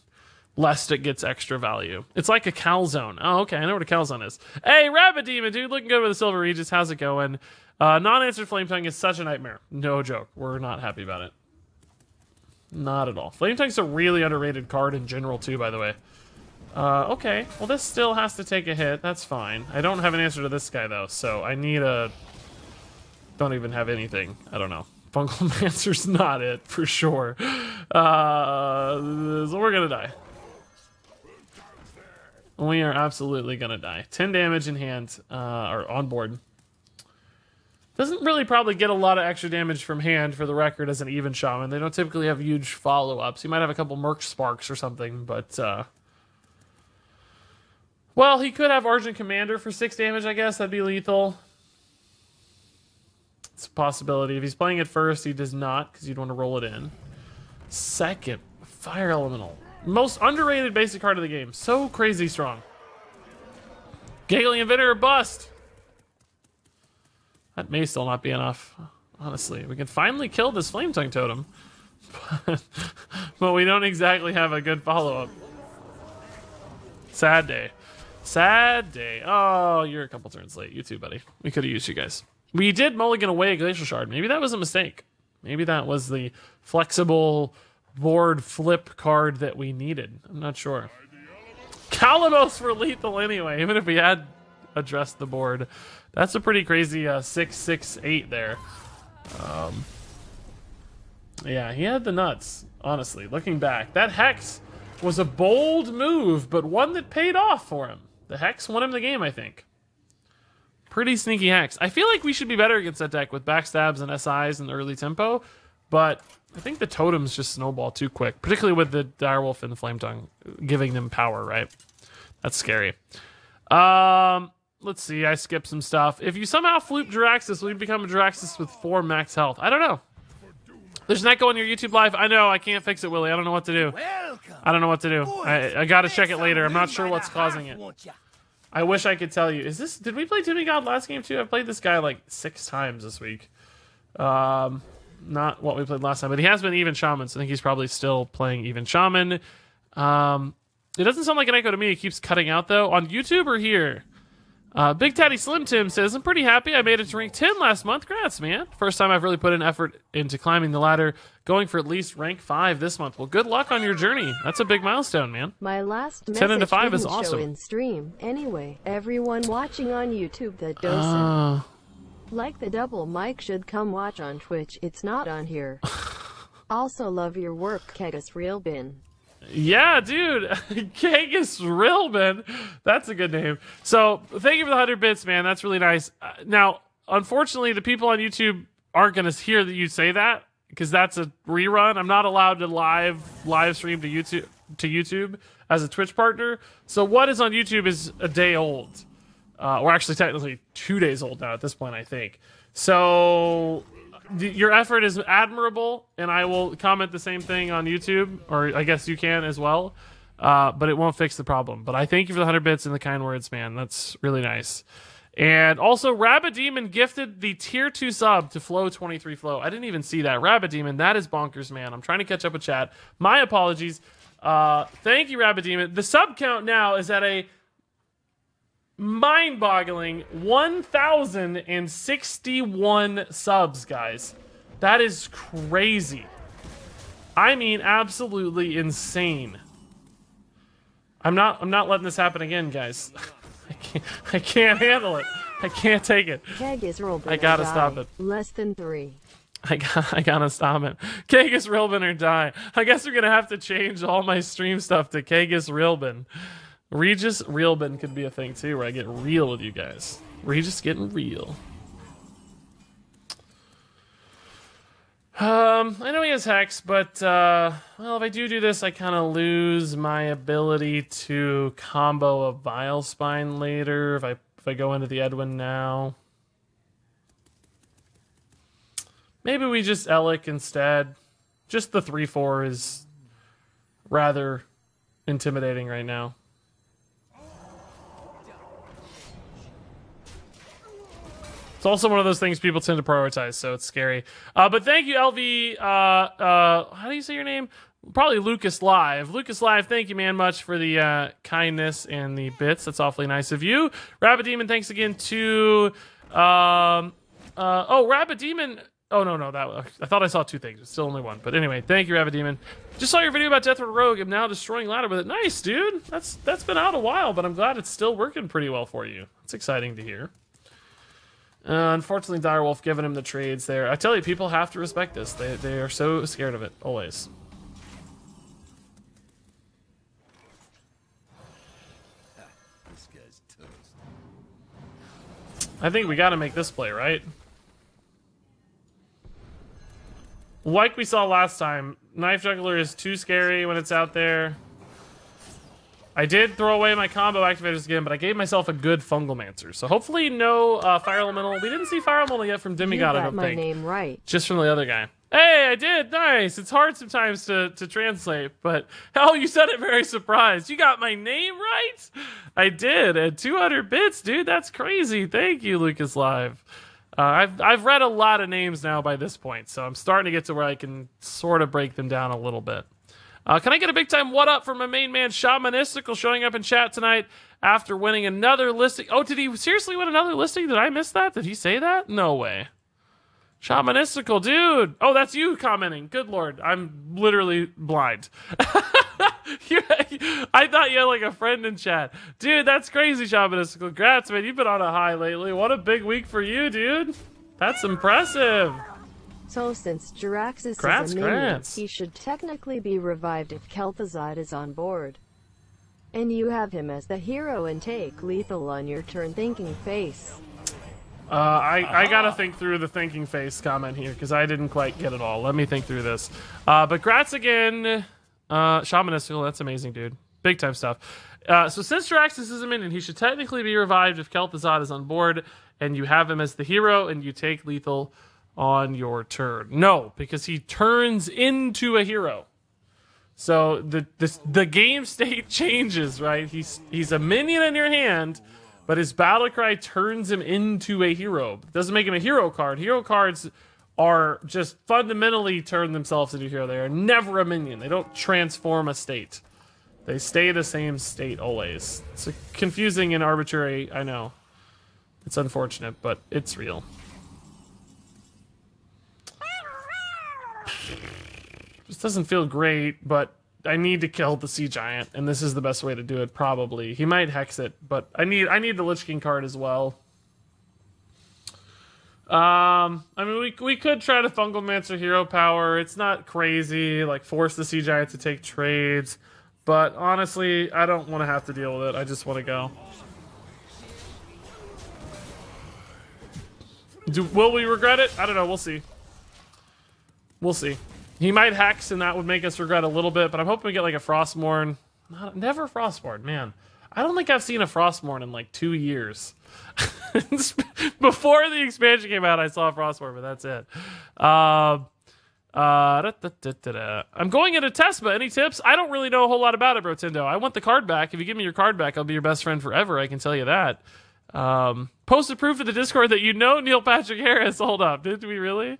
[SPEAKER 1] lest it gets extra value. It's like a calzone. Oh, okay, I know what a calzone is. Hey, Rabbit Demon, dude, looking good with the Silver Regis. How's it going? Non-answered Flame Tongue is such a nightmare. No joke. We're not happy about it. Not at all. Flame Tongue's a really underrated card in general, too, by the way. Okay. Well, this still has to take a hit. That's fine. I don't have an answer to this guy, though, so I need a... Don't even have anything. I don't know. Fungal Mancer's not it, for sure. So we're gonna die. We are absolutely gonna die. 10 damage in hand, or on board. Doesn't really probably get a lot of extra damage from hand, for the record, as an even shaman. They don't typically have huge follow-ups. You might have a couple Merc Sparks or something, but, well, he could have Argent Commander for 6 damage, I guess. That'd be lethal. It's a possibility. If he's playing it first, he does not, because you'd want to roll it in. Second, Fire Elemental. Most underrated basic card of the game. So crazy strong. Giggling Inventor, bust! That may still not be enough, honestly. We can finally kill this Flame Tongue Totem. But we don't exactly have a good follow-up. Sad day. Sad day. Oh, you're a couple turns late. You too, buddy. We could have used you guys. We did mulligan away a Glacial Shard. Maybe that was a mistake. Maybe that was the flexible board flip card that we needed. I'm not sure. Calamos for lethal anyway, even if we had addressed the board. That's a pretty crazy 6/6/8 there. Yeah, he had the nuts, honestly. Looking back, that Hex was a bold move, but one that paid off for him. The Hex won him the game, I think. Pretty sneaky Hex. I feel like we should be better against that deck with backstabs and SIs in the early tempo, but I think the totems just snowball too quick, particularly with the Direwolf and the Flame Tongue giving them power, right? That's scary. Let's see, I skipped some stuff. If you somehow floop Jiraxis, will you become a Jiraxis with 4 max health? I don't know. There's an echo on your YouTube live. I know, I can't fix it, Willie. I don't know what to do. I don't know what to do. I gotta check it later. I'm not sure what's causing it. I wish I could tell you. Is this... Did we play Demigod last game, too? I played this guy, like, 6 times this week. Not what we played last time, but he has been Even Shaman, so I think he's probably still playing Even Shaman. It doesn't sound like an echo to me. It keeps cutting out, though. On YouTube or here? Big Daddy Slim Tim says, I'm pretty happy I made it to rank 10 last month. Congrats, man. First time I've really put an effort into climbing the ladder, going for at least rank 5 this month. Well, good luck on your journey. That's a big milestone, man.
[SPEAKER 3] My last
[SPEAKER 1] 10 into 5 is
[SPEAKER 3] show
[SPEAKER 1] awesome.
[SPEAKER 3] In stream. Anyway, everyone watching on YouTube that doesn't like the double mic should come watch on Twitch. It's not on here. Also love your work, Kegus Realbin.
[SPEAKER 1] Yeah, dude. Kegus Rilbin. That's a good name. So, thank you for the 100 bits, man. That's really nice. Now, unfortunately, the people on YouTube aren't going to hear that you say that, because that's a rerun. I'm not allowed to live stream to YouTube as a Twitch partner. So, what is on YouTube is a day old. Or actually, technically, 2 days old now at this point, I think. So... your effort is admirable, and I will comment the same thing on YouTube, or I guess you can as well, but it won't fix the problem. But I thank you for the 100 bits and the kind words, man. That's really nice. And also, Rabbit Demon gifted the tier 2 sub to Flow23 Flow. I didn't even see that. Rabbit Demon, that is bonkers, man. I'm trying to catch up with chat. My apologies. Thank you, Rabbit Demon. The sub count now is at a mind-boggling 1,061 subs, guys. That is crazy. I mean, absolutely insane. I'm not letting this happen again, guys. I can't handle it. I can't take it. I gotta stop it.
[SPEAKER 3] Less than 3.
[SPEAKER 1] I gotta stop it. Kagus Rilbin or die. I guess we're gonna have to change all my stream stuff to Kagus Rilbin. Regis Rilbin could be a thing too, where I get real with you guys. Regis getting real. I know he has Hex, but, well, if I do this, I kind of lose my ability to combo a Vile Spine later, if I go into the Edwin now. Maybe we just Elic instead. Just the 3-4 is rather intimidating right now. It's also one of those things people tend to prioritize, so it's scary. But thank you, LV. How do you say your name? Probably Lucas Live. Lucas Live, thank you, man, much for the kindness and the bits. That's awfully nice of you. Rabbit Demon, thanks again to... Rabbit Demon... Oh, no, I thought I saw 2 things. It's still only 1. But anyway, thank you, Rabbit Demon. Just saw your video about Death with Rogue. I'm now destroying ladder with it. Nice, dude. That's been out a while, but I'm glad it's still working pretty well for you. It's exciting to hear. Unfortunately, Direwolf giving him the trades there. I tell you, people have to respect this. They are so scared of it, always.
[SPEAKER 2] This guy's toast.
[SPEAKER 1] I think we got to make this play, right? Like we saw last time, Knife Juggler is too scary when it's out there. I did throw away my combo activators again, but I gave myself a good Fungalmancer. So hopefully no Fire Elemental. We didn't see Fire Elemental yet from Demigod, I don't think.
[SPEAKER 3] You got my name right.
[SPEAKER 1] Just from the other guy. Hey, I did. Nice. It's hard sometimes to translate, but hell, you said it very surprised. You got my name right? I did. At 200 bits, dude. That's crazy. Thank you, Lucas Live. I've read a lot of names now by this point, so I'm starting to get to where I can sort of break them down a little bit. Can I get a big time what up from my main man Shamanistical showing up in chat tonight after winning another listing? Oh, did he seriously win another listing? Did I miss that? Did he say that? No way. Shamanistical, dude. Oh, that's you commenting. Good lord. I'm literally blind. I thought you had like a friend in chat. Dude, that's crazy, Shamanistical. Congrats, man. You've been on a high lately. What a big week for you, dude. That's impressive.
[SPEAKER 3] So since Jiraxis is a minion, he should technically be revived if Kel'Thuzad is on board. And you have him as the hero and take lethal on your turn. Thinking face.
[SPEAKER 1] I gotta think through the thinking face comment here, because I didn't quite get it all. Let me think through this. But grats again, Shamanistical. That's amazing, dude. Big time stuff. So since Jiraxis is a minion, he should technically be revived if Kel'Thuzad is on board, and you have him as the hero, and you take lethal on your turn. No, because he turns into a hero. So the game state changes, right? He's a minion in your hand, but his battle cry turns him into a hero. It doesn't make him a hero card. Hero cards are just fundamentally turn themselves into a hero. They are never a minion. They don't transform a state. They stay the same state always. It's confusing and arbitrary, I know. It's unfortunate, but it's real. Just doesn't feel great, but I need to kill the Sea Giant, and this is the best way to do it, probably. He might hex it, but I need the Lich King card as well. I mean, we could try to Fungalmancer hero power. It's not crazy, like force the Sea Giant to take trades, but honestly, I don't want to have to deal with it. I just want to go. Will we regret it? I don't know. We'll see. We'll see. He might hex, and that would make us regret a little bit, but I'm hoping we get like a Frostmourne. Never Frostmourne, man. I don't think I've seen a Frostmourne in like 2 years. Before the expansion came out, I saw a Frostmourne, but that's it. I'm going into Tespa. Any tips? I don't really know a whole lot about it, Brotindo. I want the card back. If you give me your card back, I'll be your best friend forever. I can tell you that. Posted proof in the Discord that you know Neil Patrick Harris. Hold up. Did we really?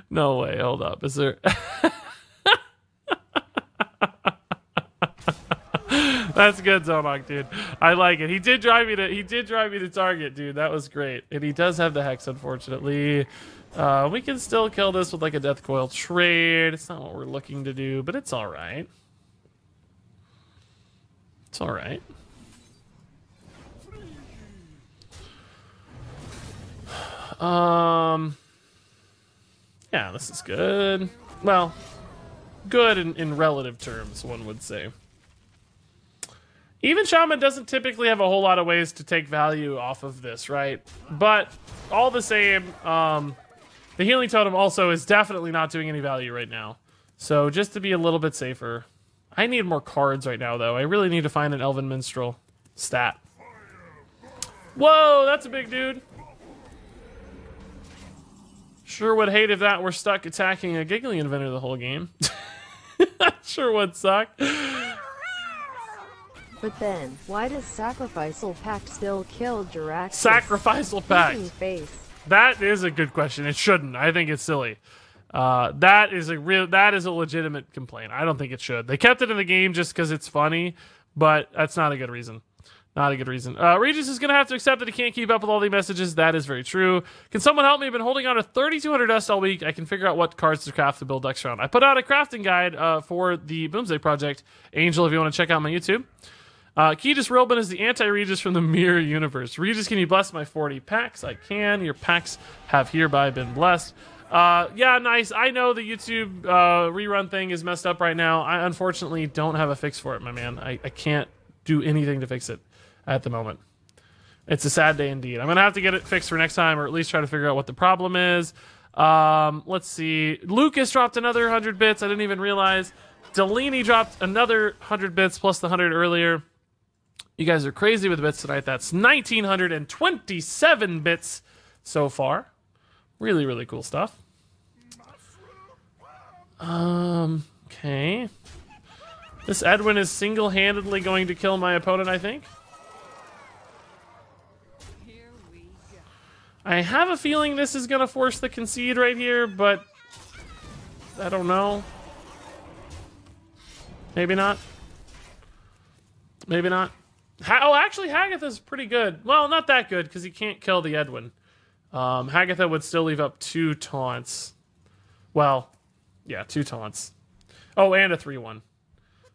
[SPEAKER 1] No way. Hold up. Is there... That's good, Zonok, dude. I like it. He did drive me to target, dude. That was great. And he does have the Hex, unfortunately. We can still kill this with like a Death Coil trade. It's not what we're looking to do, but it's alright. It's alright. Yeah, this is good. Well, good in relative terms, one would say. Even Shaman doesn't typically have a whole lot of ways to take value off of this, right? But all the same, the Healing Totem also is definitely not doing any value right now. So just to be a little bit safer. I need more cards right now, though. I really need to find an Elven Minstrel stat. Whoa, that's a big dude. Sure would hate if that were stuck attacking a Giggly Inventor the whole game. Sure would suck.
[SPEAKER 3] But then, why does Sacrificial Pact still kill Jiraxis?
[SPEAKER 1] Sacrificial Pact.
[SPEAKER 3] Face.
[SPEAKER 1] That is a good question. It shouldn't. I think it's silly. That is a legitimate complaint. I don't think it should. They kept it in the game just because it's funny, but that's not a good reason. Not a good reason. Regis is going to have to accept that he can't keep up with all the messages. That is very true. Can someone help me? I've been holding on to 3,200 dust all week. I can figure out what cards to craft to build decks around. I put out a crafting guide for the Boomsday project. Angel, if you want to check out my YouTube. Keydus Rilbin is the anti-Regis from the Mirror Universe. Regis, can you bless my 40 packs? I can. Your packs have hereby been blessed. Yeah, nice. I know the YouTube rerun thing is messed up right now. I unfortunately don't have a fix for it, my man. I can't do anything to fix it at the moment. It's a sad day indeed. I'm going to have to get it fixed for next time, or at least try to figure out what the problem is. Let's see. Lucas dropped another 100 bits. I didn't even realize. Delaney dropped another 100 bits plus the 100 earlier. You guys are crazy with bits tonight. That's 1,927 bits so far. Really, really cool stuff. Okay. This Edwin is single-handedly going to kill my opponent, I think. I have a feeling this is going to force the concede right here, but I don't know. Maybe not. Maybe not. Oh, actually, Hagatha's pretty good. Well, not that good, because he can't kill the Edwin. Hagatha would still leave up 2 taunts. Well, yeah, 2 taunts. Oh, and a 3-1.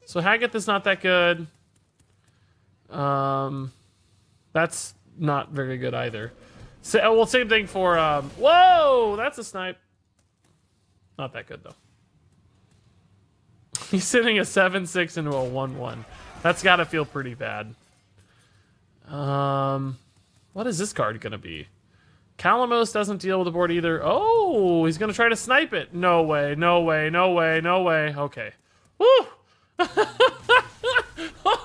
[SPEAKER 1] So Hagatha's not that good. That's not very good either. So, well, same thing for... whoa! That's a snipe. Not that good, though. He's sitting a 7-6 into a 1-1. That's got to feel pretty bad. What is this card going to be? Calamos doesn't deal with the board either. Oh, he's going to try to snipe it. No way, no way, no way, no way. Okay. Woo!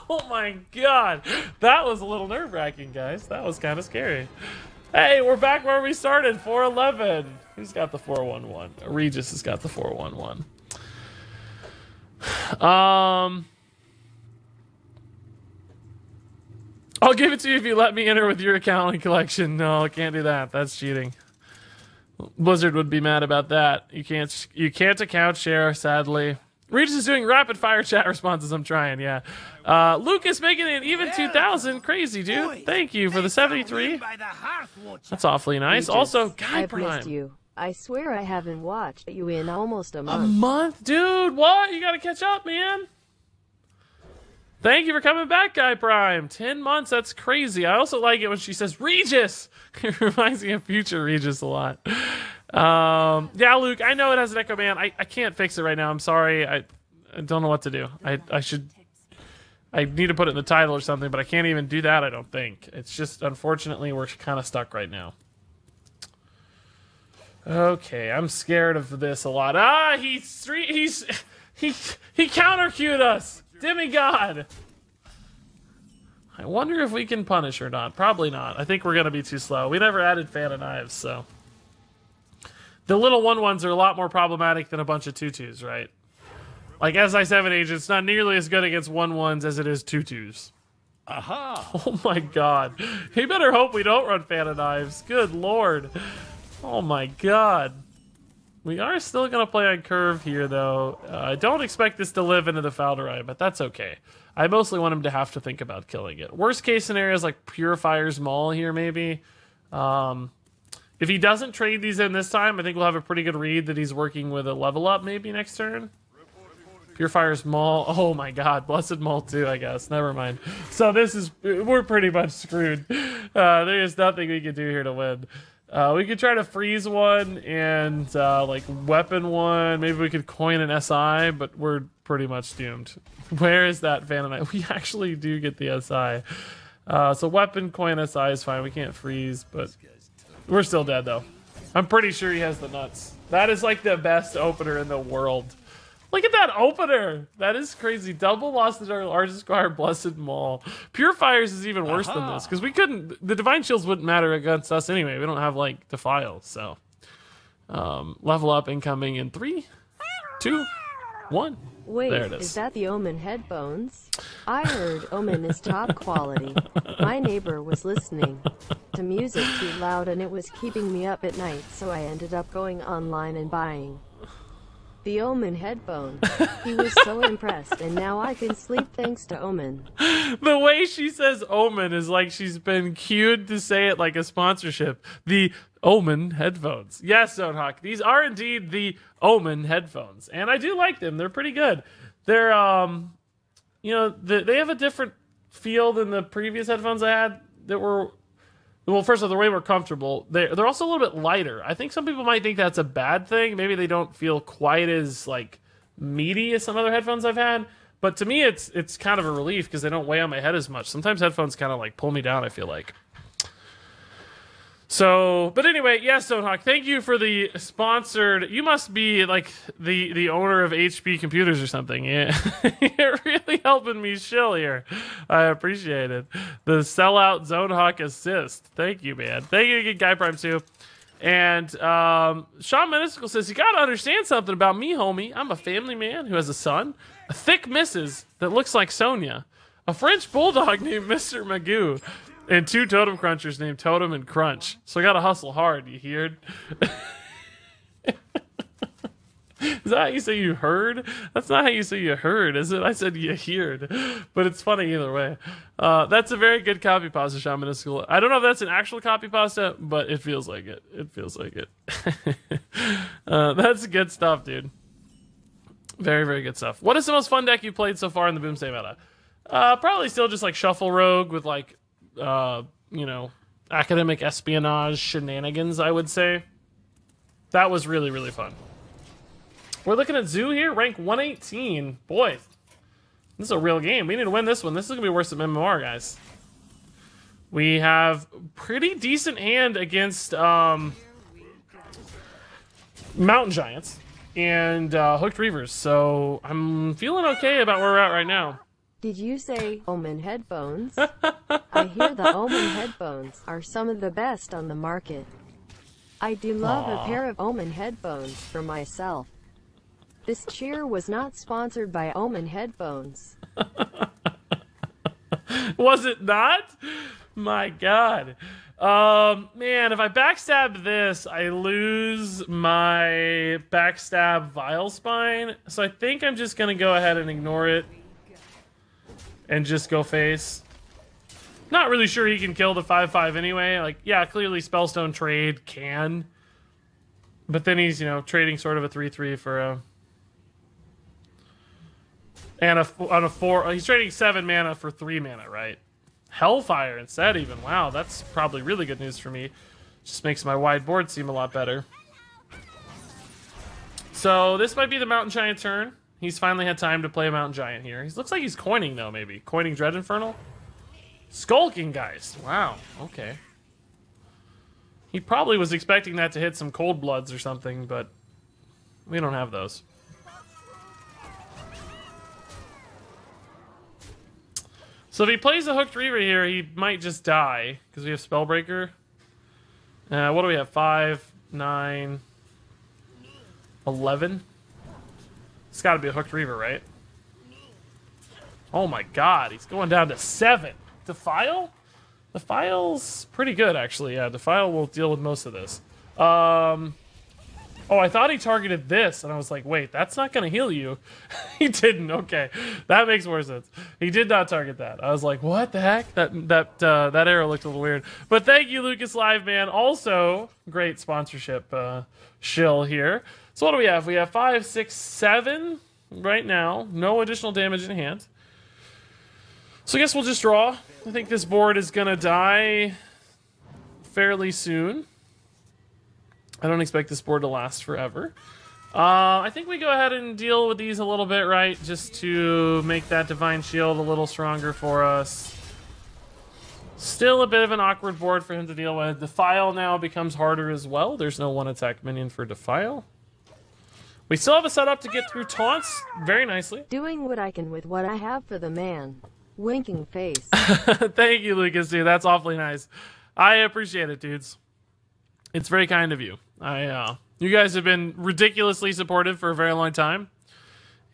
[SPEAKER 1] Oh my god. That was a little nerve-wracking, guys. That was kind of scary. Hey, we're back where we started. 4-11. Who's got the 4-1-1? Regis has got the 4-1-1. I'll give it to you if you let me enter with your account and collection. No, I can't do that. That's cheating. Blizzard would be mad about that. You can't account share, sadly. Regis is doing rapid fire chat responses. I'm trying, yeah. Lucas making it even 2,000. Crazy, dude. Thank you for the 73. That's awfully nice.
[SPEAKER 3] Regis,
[SPEAKER 1] Also, Guy
[SPEAKER 3] I've
[SPEAKER 1] Prime.
[SPEAKER 3] missed you. I swear I haven't watched you in almost a
[SPEAKER 1] A
[SPEAKER 3] month.
[SPEAKER 1] month? Dude, what? You gotta catch up, man. Thank you for coming back, Guy Prime. 10 months, that's crazy. I also like it when she says, Regis! It reminds me of future Regis a lot. Yeah, Luke, I know it has an Echo Man. I can't fix it right now. I'm sorry. I don't know what to do. I need to put it in the title or something, but I can't even do that, I don't think. It's just, unfortunately, we're kind of stuck right now. Okay, I'm scared of this a lot. Ah, he counter-cued us! Demigod! I wonder if we can punish or not. Probably not. I think we're going to be too slow. We never added Fan of Knives, so... The little 1-1s are a lot more problematic than a bunch of 2-2s, right? Like, SI7 agents, not nearly as good against 1-1s as it is 2-2s.
[SPEAKER 2] Aha!
[SPEAKER 1] Oh my god. He better hope we don't run Fan of Knives. Good lord. Oh my god. We are still going to play on curve here, though. I don't expect this to live into the Falderai, but that's okay. I mostly want him to have to think about killing it. Worst case scenario is like Purifier's Maul here, maybe. If he doesn't trade these in this time, I think we'll have a pretty good read that he's working with a level up maybe next turn. Purifier's Maul. Oh my god. Blessed Maul too, I guess. Never mind. So this is... We're pretty much screwed. There is nothing we can do here to win. We could try to freeze one and like weapon one. Maybe we could coin an SI, but we're pretty much doomed. Where is that Fan of Knife? We actually do get the SI. So weapon, coin, SI is fine. We can't freeze, but we're still dead though. I'm pretty sure he has the nuts. That is like the best opener in the world. Look at that opener. That is crazy. Double lost to our largest Squire, Blessed Maul. Purifiers is even worse than this because we couldn't. The Divine Shields wouldn't matter against us anyway. We don't have like Defiles. So level up incoming in 3, 2, 1.
[SPEAKER 3] Wait,
[SPEAKER 1] there it is.
[SPEAKER 3] Is that the Omen headphones? I heard Omen is top quality. My neighbor was listening to music too loud and it was keeping me up at night, so I ended up going online and buying the Omen headphones. He was so impressed, and now I can sleep thanks to Omen.
[SPEAKER 1] The way she says Omen is like she's been cued to say it like a sponsorship. The Omen headphones. Yes, Zonehawk. These are indeed the Omen headphones, and I do like them. They're pretty good. They're you know, they have a different feel than the previous headphones I had that were. Well, first of all, they're way more comfortable. They're also a little bit lighter. I think some people might think that's a bad thing. Maybe they don't feel quite as like meaty as some other headphones I've had. But to me, it's kind of a relief because they don't weigh on my head as much. Sometimes headphones kind of like pull me down, I feel like. So, but anyway, yes, Stonehawk, thank you for the sponsored. You must be like the owner of HP Computers or something. Yeah, you're really helping me shill here. I appreciate it. The sellout Zonehawk assist. Thank you, man. Thank you again, Guy Prime 2. And Sean Menistical says, you got to understand something about me, homie. I'm a family man who has a son, a thick missus that looks like Sonia, a French bulldog named Mr. Magoo, and 2 totem crunchers named Totem and Crunch. So I gotta hustle hard, you heard? Is that how you say you heard? That's not how you say you heard, is it? I said you heard. But it's funny either way. That's a very good copy pasta, Shaman School. I don't know if that's an actual copy pasta, but it feels like it. It feels like it. That's good stuff, dude. Very, very good stuff. What is the most fun deck you played so far in the Boomsday meta? Probably still just like Shuffle Rogue with like you know, academic espionage shenanigans, I would say. That was really, really fun. We're looking at Zoo here, rank 118. Boy, this is a real game. We need to win this one. This is going to be worse than MMR, guys. We have pretty decent hand against Mountain Giants and Hooked Reavers, so I'm feeling okay about where we're at right now.
[SPEAKER 3] Did you say Omen headphones? I hear the Omen headphones are some of the best on the market. I do love a pair of Omen headphones for myself. This cheer was not sponsored by Omen headphones.
[SPEAKER 1] Was it not? My God. Man, if I backstab this, I lose my backstab Vile Spine. So I think I'm just going to go ahead and ignore it. And just go face. Not really sure he can kill the 5/5 anyway. Like, yeah, clearly Spellstone trade can. But then he's, you know, trading sort of a 3/3 for a... And on a 4... He's trading 7 mana for 3 mana, right? Hellfire instead even. Wow, that's probably really good news for me. Just makes my wide board seem a lot better. So this might be the Mountain Giant turn. He's finally had time to play a Mountain Giant here. He looks like he's coining, though, maybe. Coining Dread Infernal? Skulking, guys. Wow, okay. He probably was expecting that to hit some Cold Bloods or something, but we don't have those. So if he plays a Hooked Reaver here, he might just die, because we have Spellbreaker. What do we have? 5, 9, 11? It's got to be a Hooked Reaver, right? Oh my God, he's going down to 7. Defile? Defile's pretty good, actually. Yeah, Defile will deal with most of this. Oh, I thought he targeted this, and I was like, wait, that's not going to heal you. He didn't. Okay, that makes more sense. He did not target that. I was like, what the heck? That arrow looked a little weird. But thank you, Lucas Live, man. Also, great sponsorship shill here. So what do we have? We have 5, 6, 7 right now. No additional damage in hand. So I guess we'll just draw. I think this board is going to die fairly soon. I don't expect this board to last forever. I think we go ahead and deal with these a little bit, right? Just to make that Divine Shield a little stronger for us. Still a bit of an awkward board for him to deal with. Defile now becomes harder as well. There's no one attack minion for Defile. We still have a setup to get through taunts very nicely.
[SPEAKER 3] Doing what I can with what I have for the man. Winking face.
[SPEAKER 1] Thank you, Lucas, dude. That's awfully nice. I appreciate it, dudes. It's very kind of you. You guys have been ridiculously supportive for a very long time,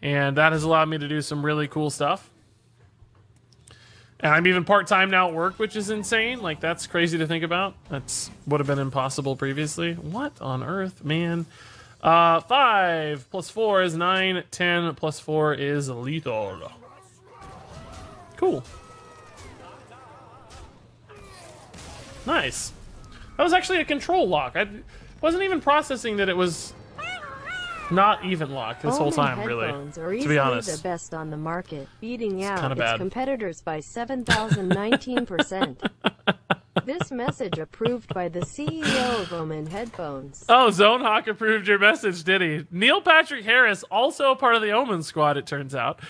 [SPEAKER 1] and that has allowed me to do some really cool stuff. And I'm even part-time now at work, which is insane. Like, that's crazy to think about. That's would have been impossible previously. What on earth, man? 5 plus 4 is 9. 10 plus 4 is lethal. Cool. Nice. That was actually a control lock. I wasn't even processing that it was not even locked this whole time, really. To be honest,
[SPEAKER 3] the best on the market, beating out its
[SPEAKER 1] bad.
[SPEAKER 3] competitors by 7,019%. This message approved by the CEO of Omen Headphones.
[SPEAKER 1] Oh, Zonehawk approved your message, did he? Neil Patrick Harris, also a part of the Omen squad, it turns out.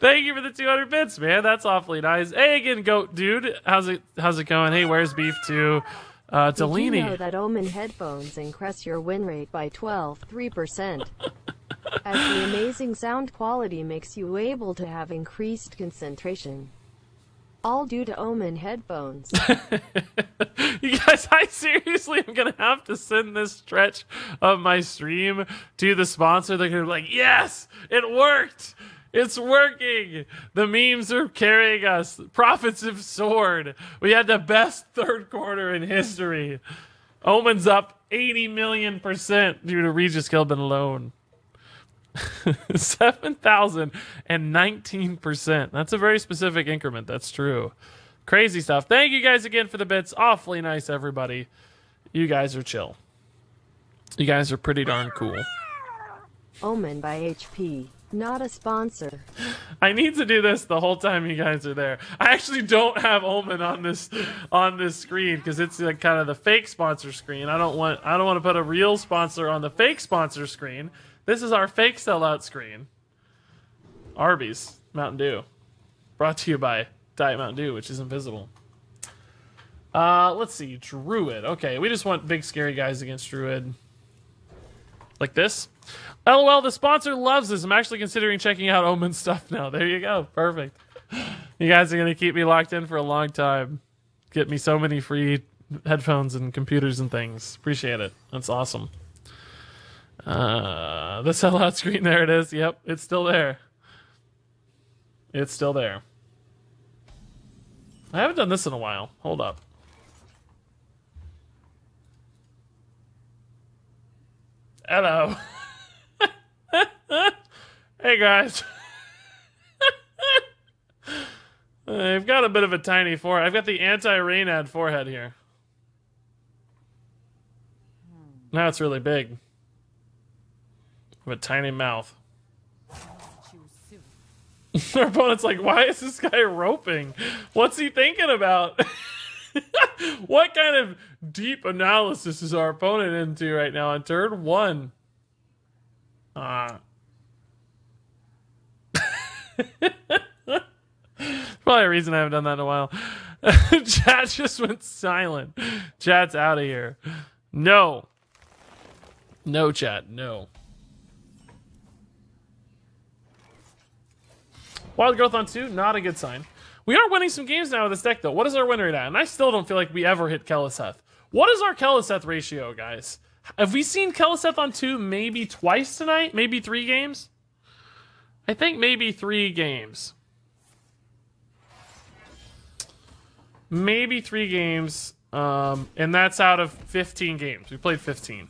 [SPEAKER 1] Thank you for the 200 bits, man. That's awfully nice. Hey again, Goat Dude. How's it going? Hey, where's beef to Delaney?
[SPEAKER 3] Did you know that Omen Headphones increase your win rate by 3%? As the amazing sound quality makes you able to have increased concentration. All due to Omen Headphones.
[SPEAKER 1] You guys, I seriously am going to have to send this stretch of my stream to the sponsor. They're going to be like, yes, it worked. It's working. The memes are carrying us. Profits have soared. We had the best third quarter in history. Omen's up 80 million % due to Regis Kilbin alone. 7,019%. That's a very specific increment. That's true. Crazy stuff. Thank you guys again for the bits. Awfully nice, everybody. You guys are chill. You guys are pretty darn cool.
[SPEAKER 3] Omen by HP. Not a sponsor.
[SPEAKER 1] I need to do this the whole time you guys are there. I actually don't have Omen on this screen because it's like kind of the fake sponsor screen. I don't want to put a real sponsor on the fake sponsor screen. This is our fake sellout screen. Arby's Mountain Dew, brought to you by Diet Mountain Dew, which is invisible. Let's see, Druid. Okay, we just want big scary guys against Druid. Like this. LOL, the sponsor loves this. I'm actually considering checking out Omen stuff now. There you go. Perfect. You guys are going to keep me locked in for a long time. Get me so many free headphones and computers and things. Appreciate it. That's awesome. The sellout screen, there it is. Yep, it's still there. It's still there. I haven't done this in a while. Hold up. Hello. Hey guys. I've got a bit of a tiny forehead. I've got the anti-rain ad forehead here. Now it's really big. I have a tiny mouth. Our opponent's like, why is this guy roping? What's he thinking about? What kind of deep analysis is our opponent into right now on turn 1? Probably a reason I haven't done that in a while. Chat just went silent. Chat's out of here. No. No, chat. No. Wild growth on 2, not a good sign. We are winning some games now with this deck, though. What is our win rate at? And I still don't feel like we ever hit Keleseth. What is our Keleseth ratio, guys? Have we seen Keleseth on 2 maybe twice tonight? Maybe 3 games? I think maybe 3 games. maybe 3 games, and that's out of 15 games. We played 15.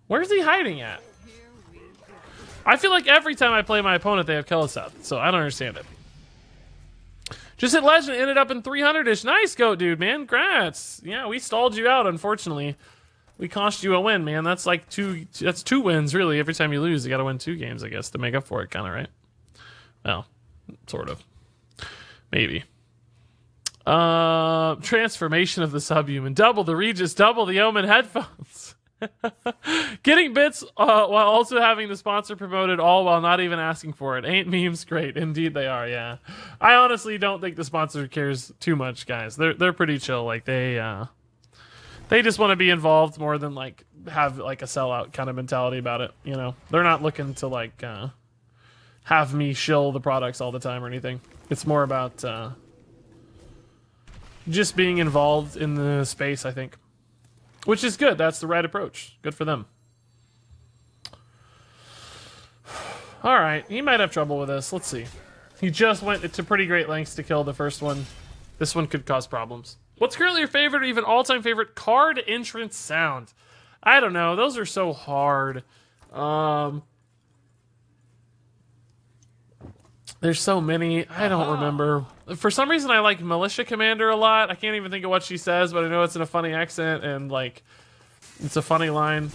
[SPEAKER 1] Where's he hiding at? I feel like every time I play my opponent, they have Keleseth, so I don't understand it. Just hit Legend, ended up in 300-ish. Nice goat, dude, man. Congrats. Yeah, we stalled you out, unfortunately. We cost you a win, man. That's like that's 2 wins, really. Every time you lose, you gotta win 2 games, I guess, to make up for it, kinda, right? Well, sort of. Maybe. Transformation of the subhuman. Double the Regis, double the Omen headphones. Getting bits while also having the sponsor promoted, all while not even asking for it. Ain't memes great? Indeed they are, yeah. I honestly don't think the sponsor cares too much, guys. They're pretty chill. Like they just want to be involved more than like have like a sellout kind of mentality about it, you know. They're not looking to like have me shill the products all the time or anything. It's more about just being involved in the space, I think. Which is good. That's the right approach. Good for them. Alright, he might have trouble with this. Let's see. He just went to pretty great lengths to kill the first one. This one could cause problems. What's currently your favorite or even all-time favorite card entrance sound? I don't know. Those are so hard. There's so many. I don't remember. For some reason, I like Militia Commander a lot. I can't even think of what she says, but I know it's in a funny accent, and, like, it's a funny line.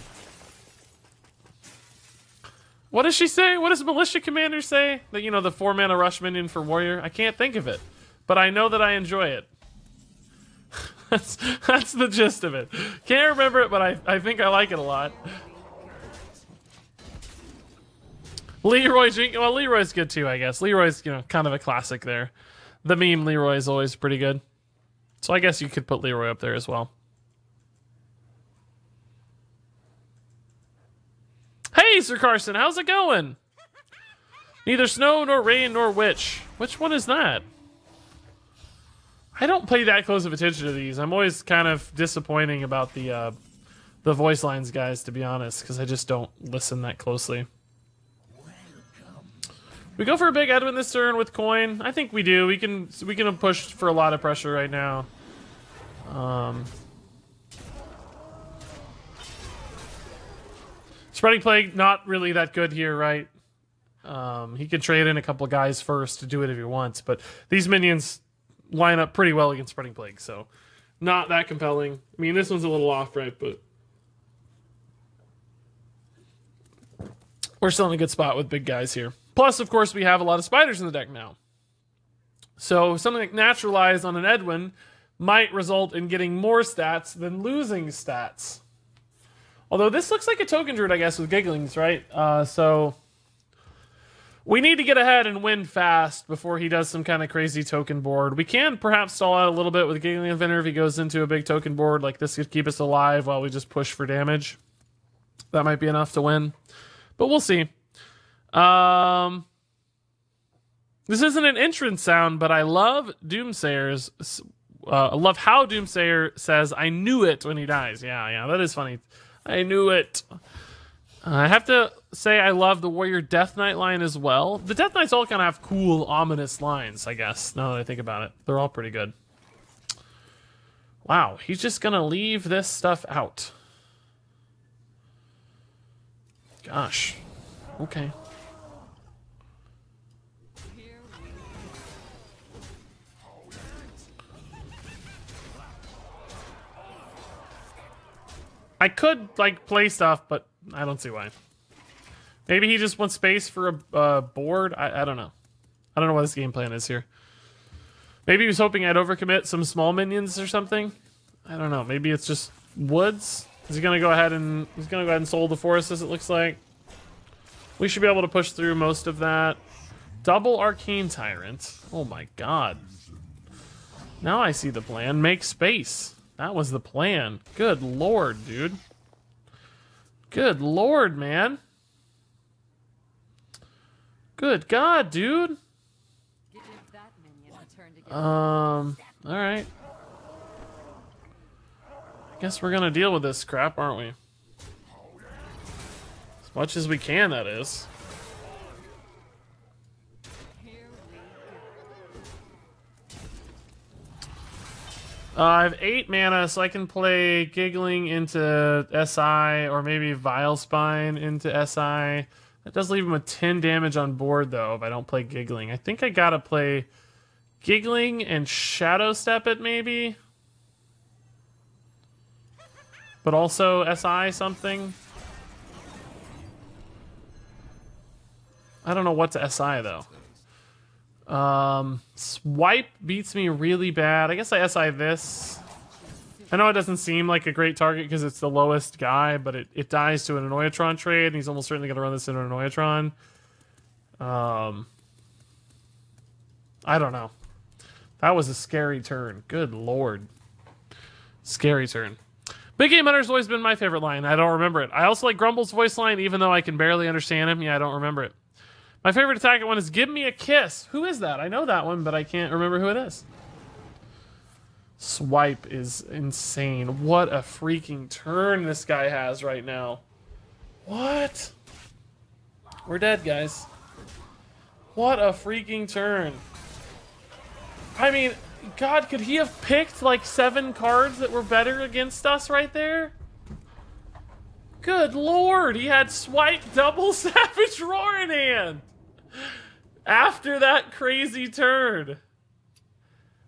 [SPEAKER 1] What does she say? What does Militia Commander say? That, you know, the 4-mana rush minion for Warrior? I can't think of it, but I know that I enjoy it. That's the gist of it. Can't remember it, but I think I like it a lot. Leroy, well, Leroy's good too, I guess. Leroy's, you know, kind of a classic there. The meme Leroy is always pretty good. So I guess you could put Leroy up there as well. Hey, Sir Carson, how's it going? Neither snow nor rain nor witch. Which one is that? I don't pay that close of attention to these. I'm always kind of disappointing about the voice lines, guys, to be honest, because I just don't listen that closely. We go for a big Edwin this turn with coin. I think we do. We can push for a lot of pressure right now. Spreading Plague, not really that good here, right? He can trade in a couple guys first to do it if he wants, but these minions line up pretty well against Spreading Plague, so not that compelling. I mean, this one's a little off, right? But we're still in a good spot with big guys here. Plus, of course, we have a lot of spiders in the deck now. So something like Naturalize on an Edwin might result in getting more stats than losing stats. Although this looks like a token druid, I guess, with Gigglings, right? So we need to get ahead and win fast before he does some kind of crazy token board. We can perhaps stall out a little bit with Giggling Inventor if he goes into a big token board. Like this could keep us alive while we just push for damage. That might be enough to win. But we'll see. This isn't an entrance sound, but I love Doomsayer's. I love how Doomsayer says, "I knew it" when he dies. Yeah, that is funny. I knew it. I have to say I love the Warrior Death Knight line as well. The Death Knights all kind of have cool, ominous lines, I guess, now that I think about it. They're all pretty good. Wow, he's just gonna leave this stuff out. Gosh. Okay. I could, like, play stuff, but I don't see why. Maybe he just wants space for a board? I don't know. I don't know what his game plan is here. Maybe he was hoping I'd overcommit some small minions or something. I don't know. Maybe it's just woods? Is he gonna go ahead and soul the forest, as it looks like? We should be able to push through most of that. Double Arcane Tyrant. Oh my god. Now I see the plan. Make space. That was the plan. Good lord, dude. Good lord, man. Good god, dude. Alright. I guess we're gonna deal with this crap, aren't we? As much as we can, that is. I have 8 mana, so I can play Giggling into SI, or maybe Vilespine into SI. That does leave him with 10 damage on board, though, if I don't play Giggling. I think I gotta play Giggling and Shadow Step it, maybe? But also SI something? I don't know what to SI, though. Swipe beats me really bad. I guess I SI this. I know it doesn't seem like a great target because it's the lowest guy, but it dies to an Annoyatron trade, and he's almost certainly going to run this into an Annoyatron. I don't know. That was a scary turn. Good lord. Scary turn. Big Game Hunter's always been my favorite line. I don't remember it. I also like Grumble's voice line, even though I can barely understand him. Yeah, I don't remember it. My favorite attack one is Give Me a Kiss. Who is that? I know that one, but I can't remember who it is. Swipe is insane. What a freaking turn this guy has right now. What? We're dead, guys. What a freaking turn. I mean, God, could he have picked like 7 cards that were better against us right there? Good lord, he had Swipe double Savage Roar in hand. After that crazy turn.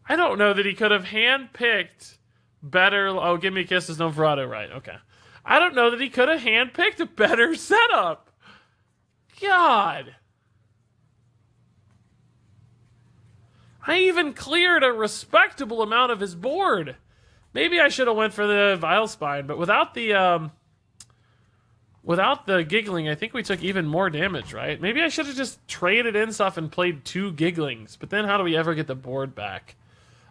[SPEAKER 1] I don't know that he could have handpicked better. Oh, Give Me a Kiss is no Verado, right? Okay. I don't know that he could have handpicked a better setup. God. I even cleared a respectable amount of his board. Maybe I should have went for the Vilespine, but without the Giggling, I think we took even more damage, right? Maybe I should have just traded in stuff and played 2 Gigglings, but then how do we ever get the board back?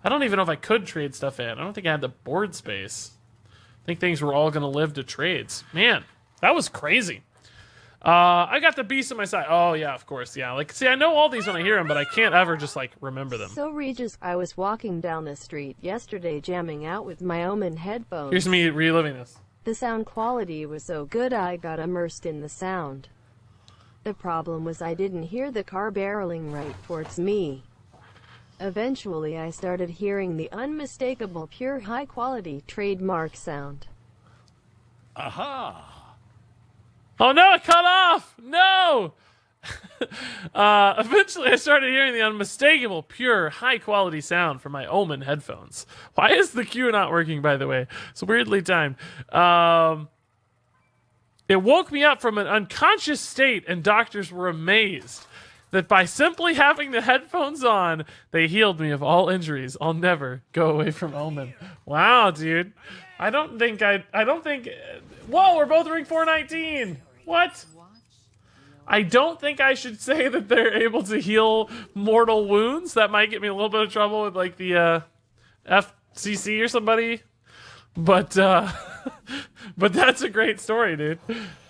[SPEAKER 1] I don't even know if I could trade stuff in. I don't think I had the board space. I think things were all going to live to trades. Man, that was crazy. I got the beast on my side. Oh, yeah, of course, yeah. Like, see, I know all these when I hear them, but I can't ever just, like, remember them.
[SPEAKER 3] So, Regis, I was walking down the street yesterday jamming out with my Omen headphones.
[SPEAKER 1] Here's me reliving this.
[SPEAKER 3] The sound quality was so good I got immersed in the sound. The problem was I didn't hear the car barreling right towards me. Eventually I started hearing the unmistakable pure high-quality trademark sound.
[SPEAKER 2] Aha!
[SPEAKER 1] Oh no, it cut off! No! Eventually I started hearing the unmistakable, pure, high-quality sound from my Omen headphones. Why is the cue not working, by the way? It's weirdly timed. It woke me up from an unconscious state, and doctors were amazed that by simply having the headphones on, they healed me of all injuries. I'll never go away from Omen. Wow, dude. I don't think... Whoa, we're both ring 419! What? I don't think I should say that they're able to heal mortal wounds. That might get me a little bit of trouble with, like, the FCC or somebody. But that's a great story, dude.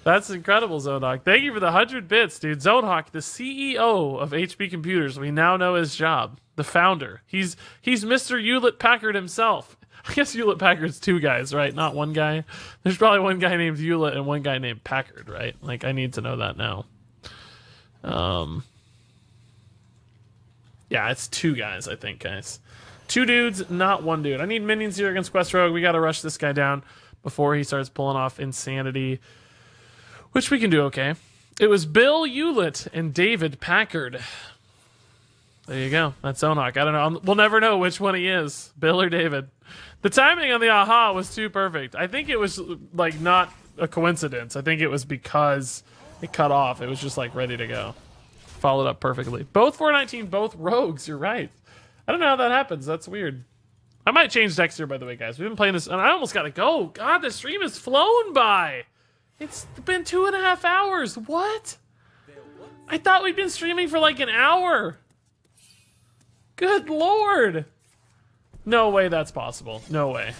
[SPEAKER 1] That's incredible, Zonehawk. Thank you for the 100 bits, dude. Zonehawk, the CEO of HP Computers. We now know his job. The founder. He's Mr. Hewlett-Packard himself. I guess Hewlett-Packard's 2 guys, right? Not 1 guy. There's probably 1 guy named Hewlett and 1 guy named Packard, right? Like, I need to know that now. Yeah, it's 2 guys, I think, guys. 2 dudes, not 1 dude. I need minions here against Quest Rogue. We gotta rush this guy down before he starts pulling off insanity, which we can do okay. It was Bill Hewlett and David Packard. There you go. That's Zonok. I don't know. We'll never know which one he is, Bill or David. The timing on the aha was too perfect. I think it was, like, not a coincidence. I think it was because it cut off. It was just, like, ready to go. Followed up perfectly. Both 419, both rogues. You're right. I don't know how that happens. That's weird. I might change decks here, by the way, guys. We've been playing this, and I almost gotta go. God, the stream is flown by. It's been 2.5 hours. What? I thought we'd been streaming for like an hour. Good lord. No way that's possible. No way.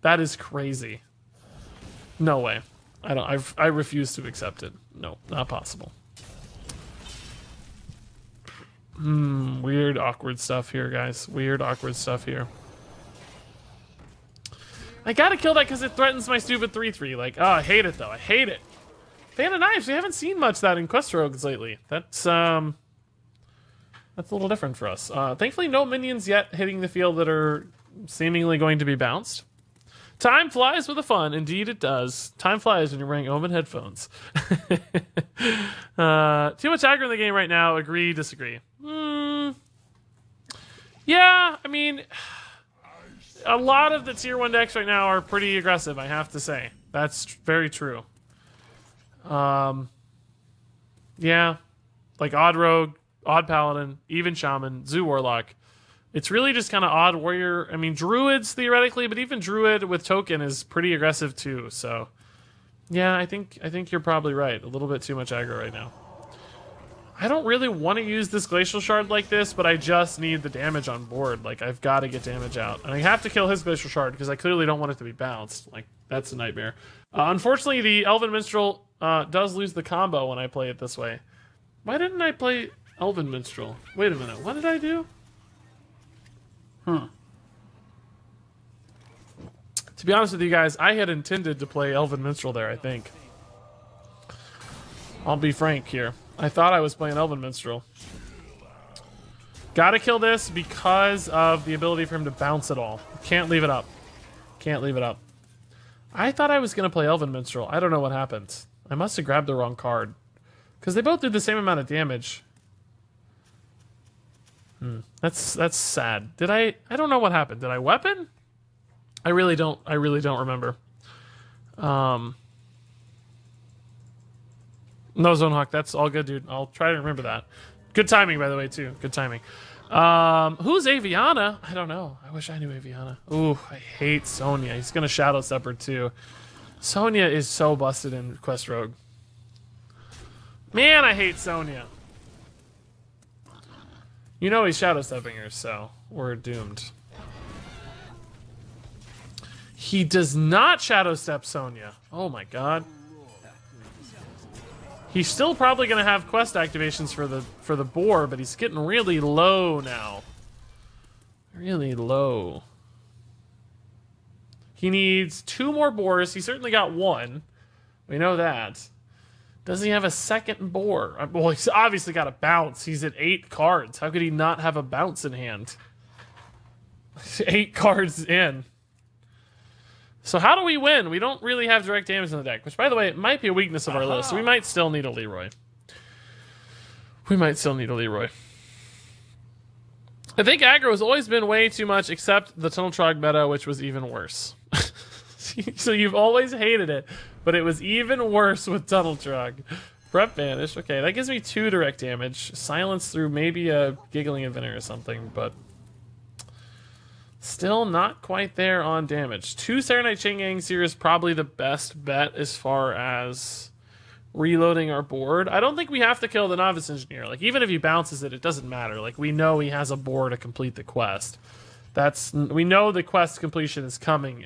[SPEAKER 1] That is crazy. No way. I refuse to accept it. No, not possible. Weird, awkward stuff here, guys. Weird, awkward stuff here. I gotta kill that because it threatens my stupid 3-3. Like, oh, I hate it, though. I hate it. Fan of Knives. We haven't seen much of that in Quest Rogues lately. That's a little different for us. Thankfully, no minions yet hitting the field that are seemingly going to be bounced. Time flies with the fun. Indeed, it does. Time flies when you're wearing Omen headphones. Too much aggro in the game right now. Agree, disagree. Yeah, I mean, a lot of the tier 1 decks right now are pretty aggressive, I have to say. That's very true. Yeah, like Odd Rogue, Odd Paladin, even Shaman, Zoo Warlock. It's really just kind of Odd Warrior. I mean, Druids theoretically, but even Druid with token is pretty aggressive too. So, yeah, I think you're probably right. A little bit too much aggro right now. I don't really want to use this Glacial Shard like this, but I just need the damage on board. Like, I've got to get damage out. And I have to kill his Glacial Shard because I clearly don't want it to be bounced. Like, that's a nightmare. Unfortunately, the Elven Minstrel does lose the combo when I play it this way. Why didn't I play Elven Minstrel? Wait a minute. What did I do? To be honest with you guys, I had intended to play Elven Minstrel there, I think. I'll be frank here. I thought I was playing Elven Minstrel. Gotta kill this because of the ability for him to bounce it all. Can't leave it up. Can't leave it up. I thought I was gonna play Elven Minstrel. I don't know what happened. I must have grabbed the wrong card. Because they both did the same amount of damage. That's sad. Did I don't know what happened. Did I weapon? I really don't remember. No, Zonehawk, that's all good, dude. I'll try to remember that. Good timing, by the way, too. Good timing. Who's Aviana? I don't know. I wish I knew Aviana. Ooh, I hate Sonya. He's gonna Shadow Stepper too. Sonya is so busted in Quest Rogue. Man, I hate Sonya. You know he's Shadow Stepping her, so we're doomed. He does not Shadow Step Sonya. Oh my god. He's still probably going to have quest activations for the boar, but he's getting really low now. Really low. He needs 2 more boars. He certainly got 1. We know that. Does he have a second boar? Well, he's obviously got a bounce. He's at 8 cards. How could he not have a bounce in hand? 8 cards in. So how do we win? We don't really have direct damage in the deck, which, by the way, it might be a weakness of our list. So we might still need a Leroy. We might still need a Leroy. I think aggro has always been way too much, except the Tunnel Trog meta, which was even worse. So you've always hated it, but it was even worse with Tunnel Trog. Prep Vanish. Okay, that gives me 2 direct damage. Silence through maybe a Giggling Inventor or something, but still not quite there on damage. 2 Serenite Chain Gangs here is probably the best bet as far as reloading our board. I don't think we have to kill the Novice Engineer. Like, even if he bounces it, it doesn't matter. Like, we know he has a board to complete the quest. We know the quest completion is coming.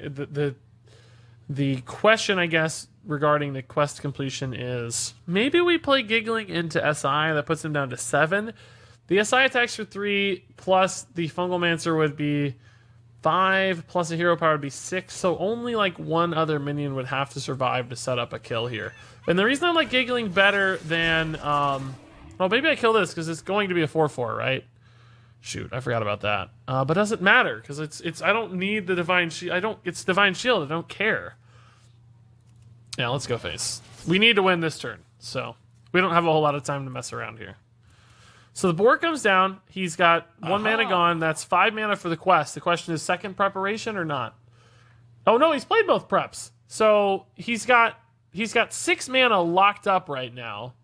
[SPEAKER 1] The question, I guess, regarding the quest completion is maybe we play Giggling into SI. That puts him down to 7. The SI attacks for 3, plus the Fungalmancer would be 5, plus a hero power would be 6. So only like 1 other minion would have to survive to set up a kill here. And the reason I like Giggling better than... well, maybe I kill this because it's going to be a 4/4, right? Shoot, I forgot about that. But it doesn't matter because it's I don't need the Divine Shield. It's Divine Shield. I don't care. Yeah, let's go face. We need to win this turn, so we don't have a whole lot of time to mess around here. So the board comes down. He's got 1 mana gone. That's 5 mana for the quest. The question is second preparation or not? Oh no, he's played both preps. So he's got 6 mana locked up right now.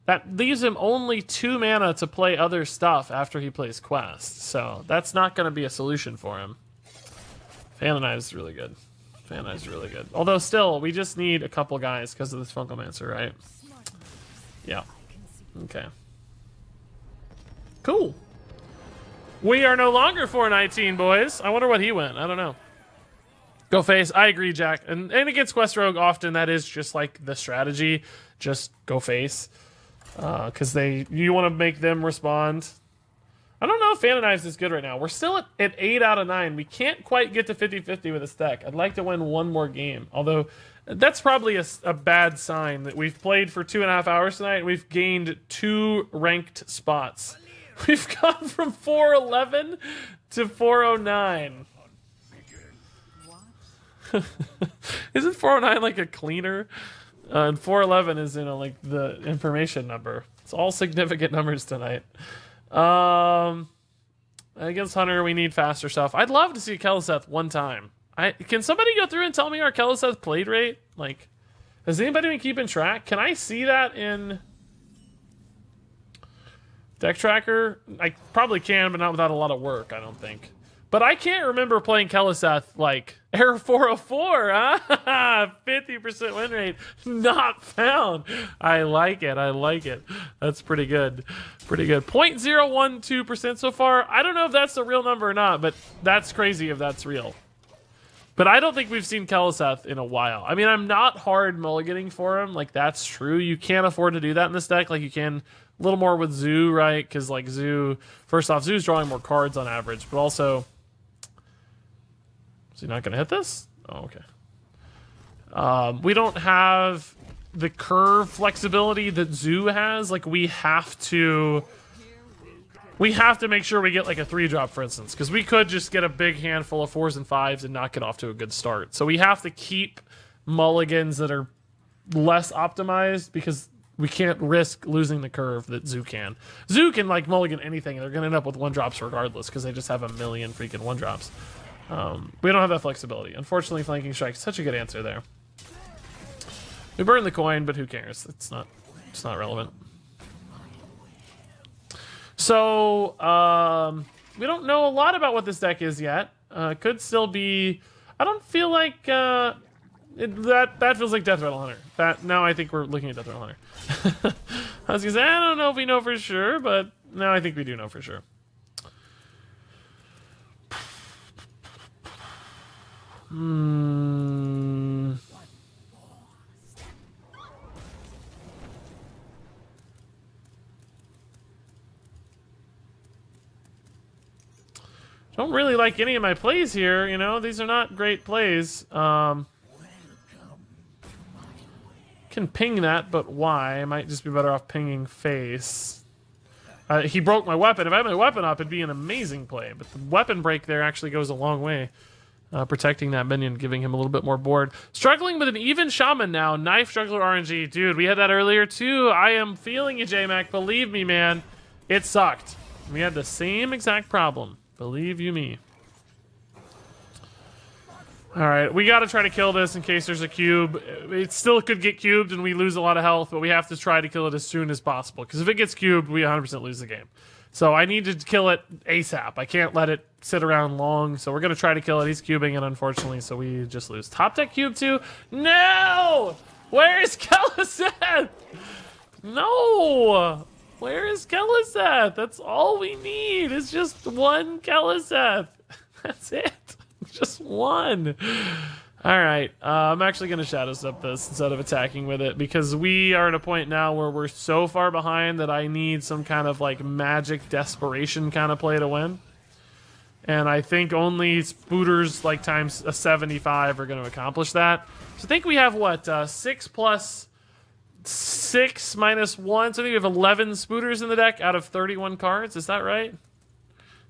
[SPEAKER 1] That leaves him only 2 mana to play other stuff after he plays quest. So that's not going to be a solution for him. Fan and I is really good. Fan Eye's really good. Although still, we just need a couple guys because of this Fungalmancer, right? Yeah. Okay. Cool. We are no longer 419, boys. I wonder what he went. I don't know. Go face. I agree, Jack. And against Quest Rogue, often that is just like the strategy. Just go face. Because you want to make them respond. I don't know if Fan and Knives is good right now. We're still at 8 out of 9. We can't quite get to 50-50 with this deck. I'd like to win 1 more game. Although, that's probably a bad sign that we've played for 2.5 hours tonight and we've gained 2 ranked spots. We've gone from 411 to 409. Isn't 409 like a cleaner? And 411 is, you know, like the information number. It's all significant numbers tonight. Against Hunter, we need faster stuff. I'd love to see Keleseth one time. Can somebody go through and tell me our Keleseth played rate? Like, has anybody been keeping track? Can I see that in Deck Tracker? I probably can, but not without a lot of work, I don't think. But I can't remember playing Keleseth like Air 404, huh? 50% win rate, not found. I like it. I like it. That's pretty good. Pretty good. 0.012% so far. I don't know if that's the real number or not, but that's crazy if that's real. But I don't think we've seen Keleseth in a while. I mean, I'm not hard mulliganing for him. Like, that's true. You can't afford to do that in this deck like you can a little more with Zoo, right? Because, like, Zoo, first off, Zoo's drawing more cards on average, but also... Is he not going to hit this? Oh, okay. We don't have the curve flexibility that Zoo has. Like, we have to make sure we get like a 3-drop, for instance, because we could just get a big handful of 4s and 5s and not get off to a good start. So we have to keep mulligans that are less optimized because we can't risk losing the curve that Zoo can. Zoo can like mulligan anything, and they're going to end up with 1-drops regardless because they just have a million freaking 1-drops. We don't have that flexibility. Unfortunately, flanking strike is such a good answer there. We burned the coin, but who cares? It's not relevant. So, we don't know a lot about what this deck is yet. Could still be... I don't feel like... that feels like Death Rattle Hunter. Now I think we're looking at Death Rattle Hunter. I was gonna say, I don't know if we know for sure, but now I think we do know for sure. Don't really like any of my plays here, you know? These are not great plays. Can ping that, but why? I might just be better off pinging face. He broke my weapon. If I had my weapon up, it'd be an amazing play. But the weapon break there actually goes a long way. Protecting that minion, giving him a little bit more board. Struggling with an even shaman now. Knife Juggler RNG. Dude, we had that earlier too. I am feeling you, J-Mac. Believe me, man. It sucked. We had the same exact problem. Believe you me. Alright, we gotta try to kill this in case there's a cube. It still could get cubed and we lose a lot of health, but we have to try to kill it as soon as possible. Because if it gets cubed, we 100% lose the game. So I need to kill it ASAP. I can't let it sit around long. So we're going to try to kill it. He's cubing it, unfortunately, so we just lose. Top deck cube too? No! Where is Keleseth? No! Where is Keleseth? That's all we need. It's just one Keleseth. That's it. Just one. All right. I'm actually going to Shadow Step this instead of attacking with it because we are at a point now where we're so far behind that I need some kind of like magic desperation kind of play to win. And I think only Spooters like times a 75 are going to accomplish that. So I think we have what? 6 plus 6 minus 1. So I think we have 11 Spooters in the deck out of 31 cards. Is that right?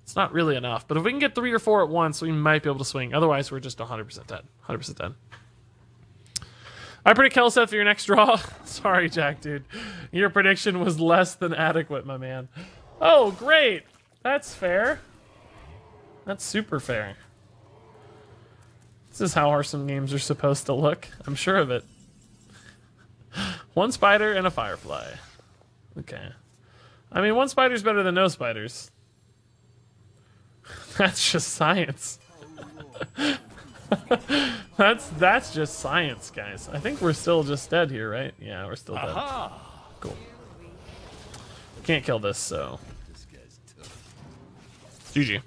[SPEAKER 1] It's not really enough, but if we can get 3 or 4 at once, we might be able to swing. Otherwise, we're just 100% dead. 100% dead. I predict Keleseth for your next draw. Sorry, Jack, dude. Your prediction was less than adequate, my man. Oh, great. That's fair. That's super fair. This is how Hearthstone games are supposed to look. I'm sure of it. 1 spider and a firefly. Okay. I mean, 1 spider's better than no spiders. That's just science. That's just science, guys. I think we're still just dead here, right? Yeah, we're still dead. Cool. Can't kill this, so. GG.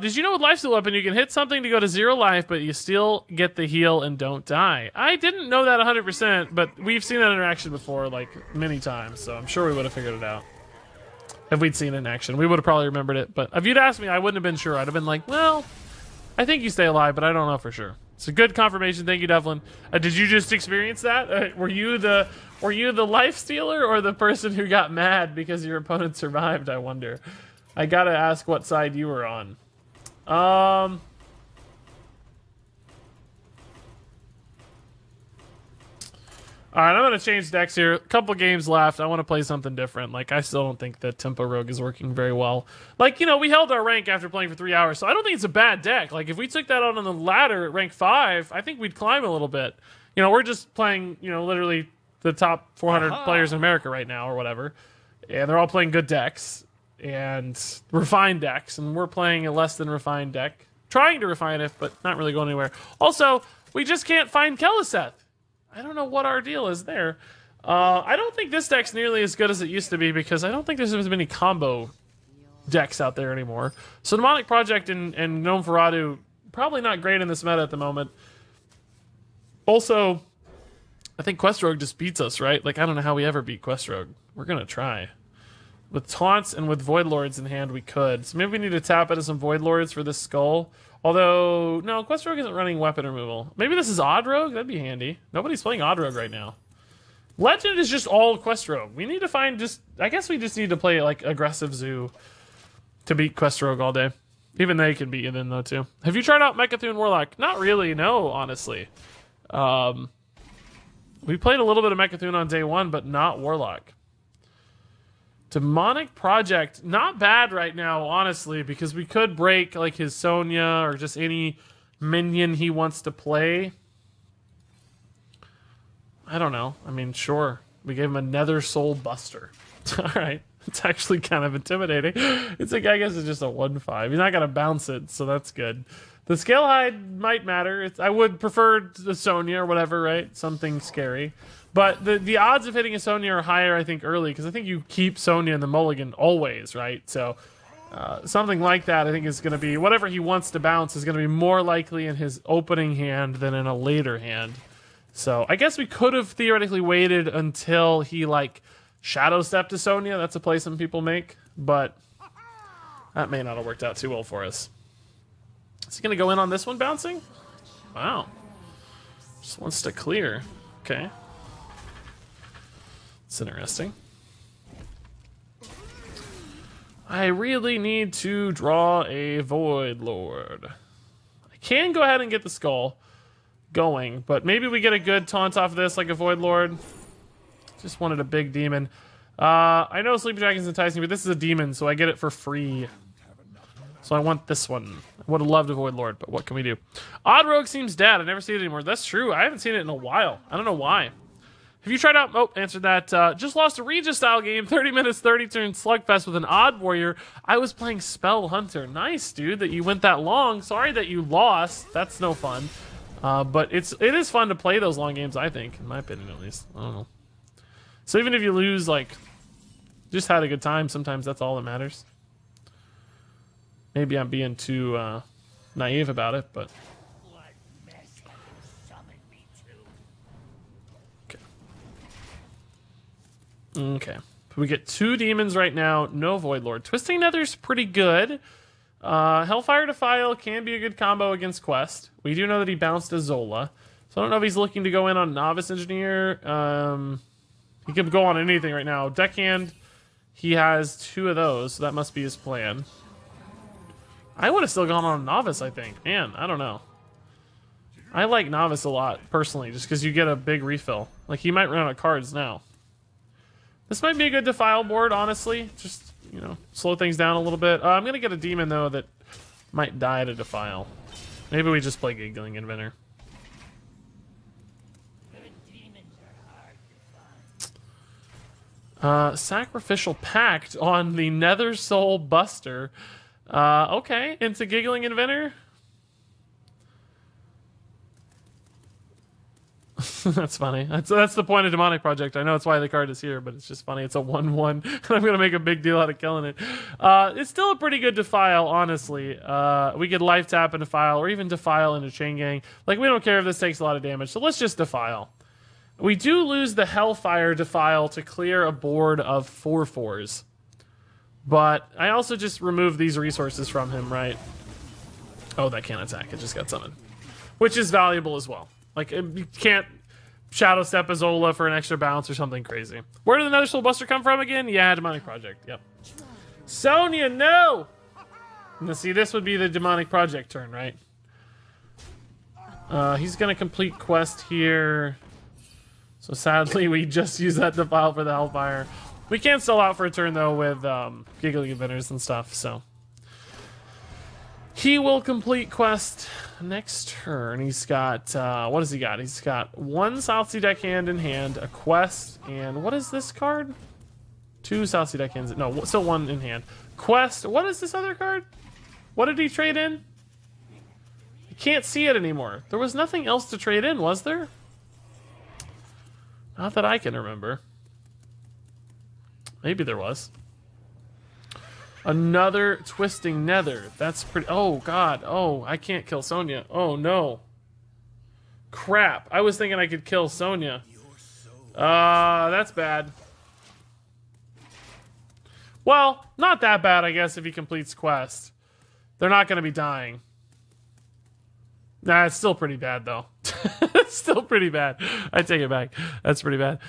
[SPEAKER 1] Did you know with Lifesteal Weapon you can hit something to go to 0 life, but you still get the heal and don't die? I didn't know that 100%, but we've seen that interaction before, like, many times, so I'm sure we would have figured it out. If we'd seen it in action, we would have probably remembered it. But if you'd asked me, I wouldn't have been sure. I'd have been like, well, I think you stay alive, but I don't know for sure. It's a good confirmation. Thank you, Devlin. Did you just experience that? Were you the life stealer or the person who got mad because your opponent survived? I wonder. I gotta ask what side you were on. All right, I'm going to change decks here. A couple games left. I want to play something different. Like, I still don't think that Tempo Rogue is working very well. Like, you know, we held our rank after playing for 3 hours, so I don't think it's a bad deck. Like, if we took that out on the ladder at rank 5, I think we'd climb a little bit. You know, we're just playing, you know, literally the top 400 players in America right now or whatever. And they're all playing good decks and refined decks. And we're playing a less than refined deck. Trying to refine it, but not really going anywhere. Also, we just can't find Keleseth. I don't know what our deal is there. I don't think this deck's nearly as good as it used to be because I don't think there's as many combo decks out there anymore. So Demonic Project and Gnome Ferradu, probably not great in this meta at the moment. Also, I think Quest Rogue just beats us, right? Like, I don't know how we ever beat Quest Rogue. We're going to try. With Taunts and with Void Lords in hand, we could. So maybe we need to tap into some Void Lords for this skull. Although, no, Quest Rogue isn't running weapon removal. Maybe this is Odd Rogue? That'd be handy. Nobody's playing Odd Rogue right now. Legend is just all Quest Rogue. We need to find just... I guess we just need to play, like, aggressive Zoo to beat Quest Rogue all day. Even they can beat you then, though, too. Have you tried out Mechathune Warlock? Not really, no, honestly. We played a little bit of Mechathune on day 1, but not Warlock. Demonic Project, not bad right now, honestly, because we could break like his Sonya or just any minion he wants to play. I don't know. I mean, sure. We gave him a Nether Soul Buster. All right. It's actually kind of intimidating. It's like, I guess it's just a 1/5. He's not going to bounce it, so that's good. The Scale Hide might matter. I would prefer the Sonya or whatever, right? Something scary. But the odds of hitting a Sonya are higher, I think, early, because I think you keep Sonya in the mulligan always, right? So something like that, I think, is going to be, whatever he wants to bounce is going to be more likely in his opening hand than in a later hand. So I guess we could have theoretically waited until he, like, Shadow Step to Sonya. That's a play some people make, but that may not have worked out too well for us. Is he going to go in on this one bouncing? Wow. Just wants to clear. Okay. It's interesting. I really need to draw a Void Lord. I can go ahead and get the skull going, but maybe we get a good taunt off of this, like a Void Lord. Just wanted a big demon. I know Sleepy Dragon's enticing, but this is a demon, so I get it for free. So I want this one. I would have loved a Void Lord, but what can we do? Odd Rogue seems dead. I never see it anymore. That's true. I haven't seen it in a while. I don't know why. Have you tried out... Oh, answered that. Just lost a Regis-style game. 30 minutes, 30 turns slugfest with an Odd Warrior. I was playing Spell Hunter. Nice, dude, that you went that long. Sorry that you lost. That's no fun. But it is fun to play those long games, I think. In my opinion, at least. I don't know. So even if you lose, like... Just had a good time. Sometimes that's all that matters. Maybe I'm being too naive about it, but... Okay. We get 2 demons right now. No Void Lord. Twisting Nether's pretty good. Hellfire Defile can be a good combo against Quest. We do know that he bounced a Zola. So I don't know if he's looking to go in on Novice Engineer. He could go on anything right now. Deckhand, he has 2 of those, so that must be his plan. I would have still gone on Novice, I think. Man, I don't know. I like Novice a lot, personally, just because you get a big refill. Like, he might run out of cards now. This might be a good Defile board, honestly. Just, you know, slow things down a little bit. I'm going to get a demon, though, that might die to Defile. Maybe we just play Giggling Inventor. Sacrificial Pact on the Nether Soul Buster. Okay, into Giggling Inventor. That's funny. That's the point of Demonic Project. I know it's why the card is here, but it's just funny. It's a 1/1, and I'm going to make a big deal out of killing it. It's still a pretty good Defile, honestly. We could Life Tap and Defile, or even Defile into Chain Gang. Like, we don't care if this takes a lot of damage, so let's just Defile. We do lose the Hellfire Defile to clear a board of 4/4s. But I also just removed these resources from him, right? Oh, that can't attack. It just got summoned. Which is valuable as well. Like, you can't Shadow Step a Zola for an extra bounce or something crazy. Where did the Nether Soul Buster come from again? Yeah, Demonic Project. Yep. Sonya, no! Now, see, this would be the Demonic Project turn, right? He's going to complete quest here. So sadly, we just use that Defile for the Hellfire. We can still out for a turn, though, with Giggling Inventors and stuff, so. He will complete quest next turn. He's got, what has he got? He's got 1 South Sea Deckhand in hand, a quest, and what is this card? 2 South Sea Deckhands, no, still 1 in hand. Quest, what is this other card? What did he trade in? I can't see it anymore. There was nothing else to trade in, was there? Not that I can remember. Maybe there was. Another Twisting Nether. That's pretty... Oh, God. Oh, I can't kill Sonya. Oh, no. Crap. I was thinking I could kill Sonya. That's bad. Well, not that bad, I guess, if he completes quest. They're not going to be dying. Nah, it's still pretty bad, though. It's still pretty bad. I take it back. That's pretty bad.